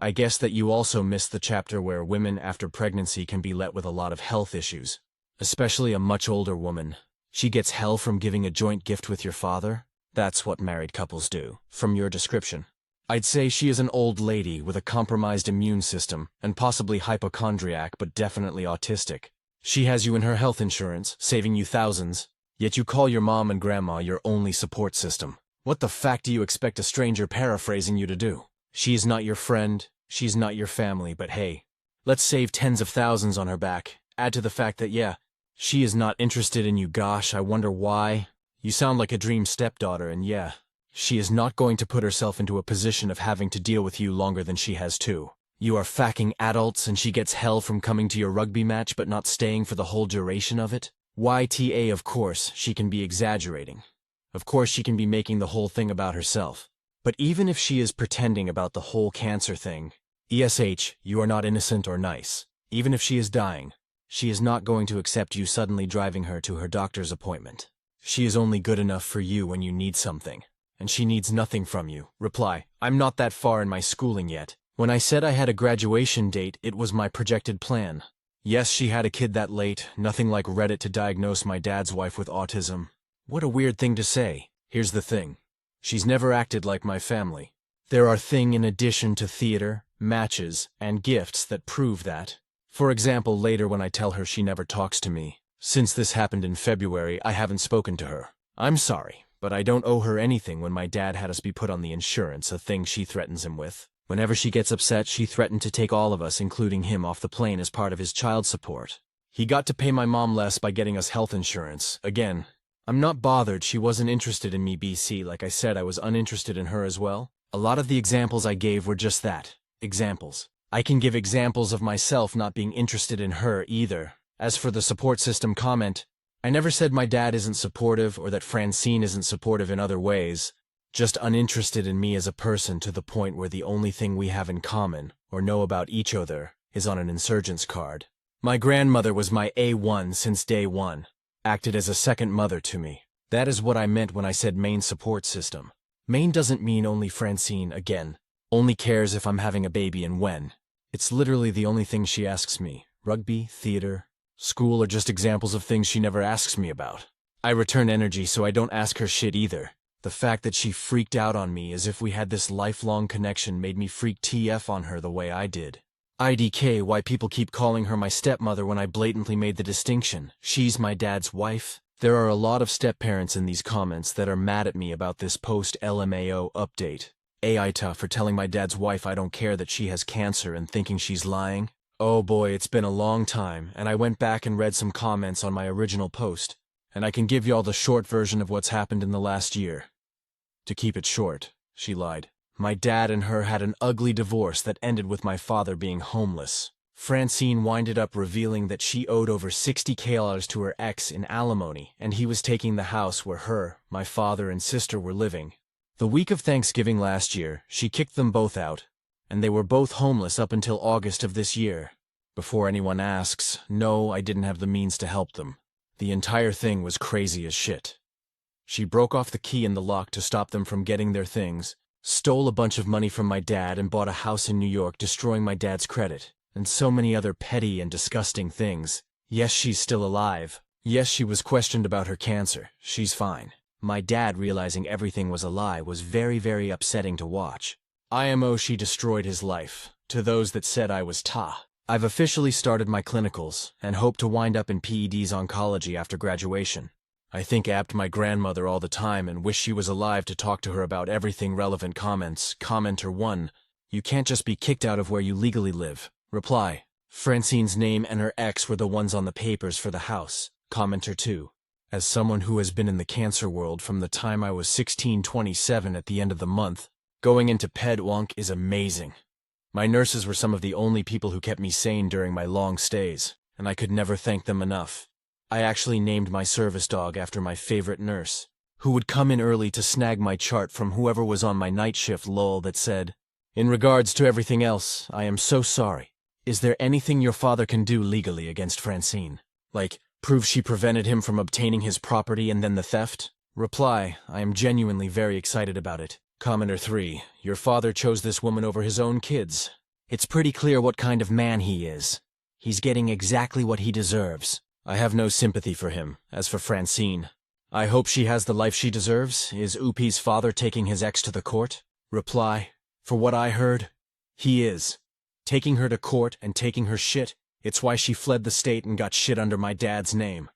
I guess that you also missed the chapter where women after pregnancy can be let with a lot of health issues. Especially a much older woman. She gets hell from giving a joint gift with your father? That's what married couples do. From your description, I'd say she is an old lady with a compromised immune system and possibly hypochondriac, but definitely autistic. She has you in her health insurance, saving you thousands, yet you call your mom and grandma your only support system. What the fuck do you expect a stranger paraphrasing you to do? She is not your friend, she's not your family, but hey, let's save tens of thousands on her back. Add to the fact that yeah, she is not interested in you. Gosh, I wonder why. You sound like a dream stepdaughter, and yeah, she is not going to put herself into a position of having to deal with you longer than she has to. You are fucking adults and she gets hell from coming to your rugby match but not staying for the whole duration of it? YTA, of course, she can be exaggerating. Of course she can be making the whole thing about herself. But even if she is pretending about the whole cancer thing, ESH, you are not innocent or nice. Even if she is dying, she is not going to accept you suddenly driving her to her doctor's appointment. She is only good enough for you when you need something, and she needs nothing from you. Reply. I'm not that far in my schooling yet. When I said I had a graduation date, it was my projected plan. Yes, she had a kid that late, nothing like Reddit to diagnose my dad's wife with autism. What a weird thing to say. Here's the thing. She's never acted like my family. There are things in addition to theater, matches, and gifts that prove that. For example, later when I tell her she never talks to me, Since this happened in February, I haven't spoken to her. I'm sorry, but I don't owe her anything when my dad had us be put on the insurance, a thing she threatens him with. Whenever she gets upset, she threatened to take all of us, including him, off the plane as part of his child support. He got to pay my mom less by getting us health insurance. Again, I'm not bothered. She wasn't interested in me, BC. Like I said, I was uninterested in her as well. A lot of the examples I gave were just that. Examples. I can give examples of myself not being interested in her either. As for the support system comment, I never said my dad isn't supportive or that Francine isn't supportive in other ways. Just uninterested in me as a person to the point where the only thing we have in common, or know about each other, is on an insurgent's card. My grandmother was my A1 since day one. Acted as a second mother to me. That is what I meant when I said main support system. Main doesn't mean only Francine, again. Only cares if I'm having a baby and when. It's literally the only thing she asks me. Rugby, theater, school are just examples of things she never asks me about. I return energy, so I don't ask her shit either. The fact that she freaked out on me as if we had this lifelong connection made me freak TF on her the way I did. IDK, why people keep calling her my stepmother when I blatantly made the distinction. She's my dad's wife. There are a lot of step-parents in these comments that are mad at me about this post-LMAO update. Aita for telling my dad's wife I don't care that she has cancer and thinking she's lying. Oh boy, it's been a long time, and I went back and read some comments on my original post, and I can give y'all the short version of what's happened in the last year. To keep it short, she lied. My dad and her had an ugly divorce that ended with my father being homeless. Francine winded up revealing that she owed over $60,000 to her ex in alimony, and he was taking the house where her, my father, and sister were living. The week of Thanksgiving last year, she kicked them both out, and they were both homeless up until August of this year. Before anyone asks, no, I didn't have the means to help them. The entire thing was crazy as shit. She broke off the key in the lock to stop them from getting their things, stole a bunch of money from my dad, and bought a house in New York, destroying my dad's credit, and so many other petty and disgusting things. Yes, she's still alive. Yes, she was questioned about her cancer. She's fine. My dad realizing everything was a lie was very, very upsetting to watch. IMO, she destroyed his life. To those that said I was ta. I've officially started my clinicals, and hope to wind up in PED's oncology after graduation. I think apt my grandmother all the time and wish she was alive to talk to her about everything relevant comments. Commenter 1. You can't just be kicked out of where you legally live. Reply. Francine's name and her ex were the ones on the papers for the house. Commenter 2. As someone who has been in the cancer world from the time I was 16-27 at the end of the month, going into PED-Wonk is amazing. My nurses were some of the only people who kept me sane during my long stays, and I could never thank them enough. I actually named my service dog after my favorite nurse, who would come in early to snag my chart from whoever was on my night shift lol that said, "In regards to everything else, I am so sorry. Is there anything your father can do legally against Francine? Like, prove she prevented him from obtaining his property and then the theft?" Reply, I am genuinely very excited about it. Commenter 3, your father chose this woman over his own kids. It's pretty clear what kind of man he is. He's getting exactly what he deserves. I have no sympathy for him. As for Francine, I hope she has the life she deserves. Is Oopie's father taking his ex to the court? Reply, for what I heard, he is. Taking her to court and taking her shit. It's why she fled the state and got shit under my dad's name.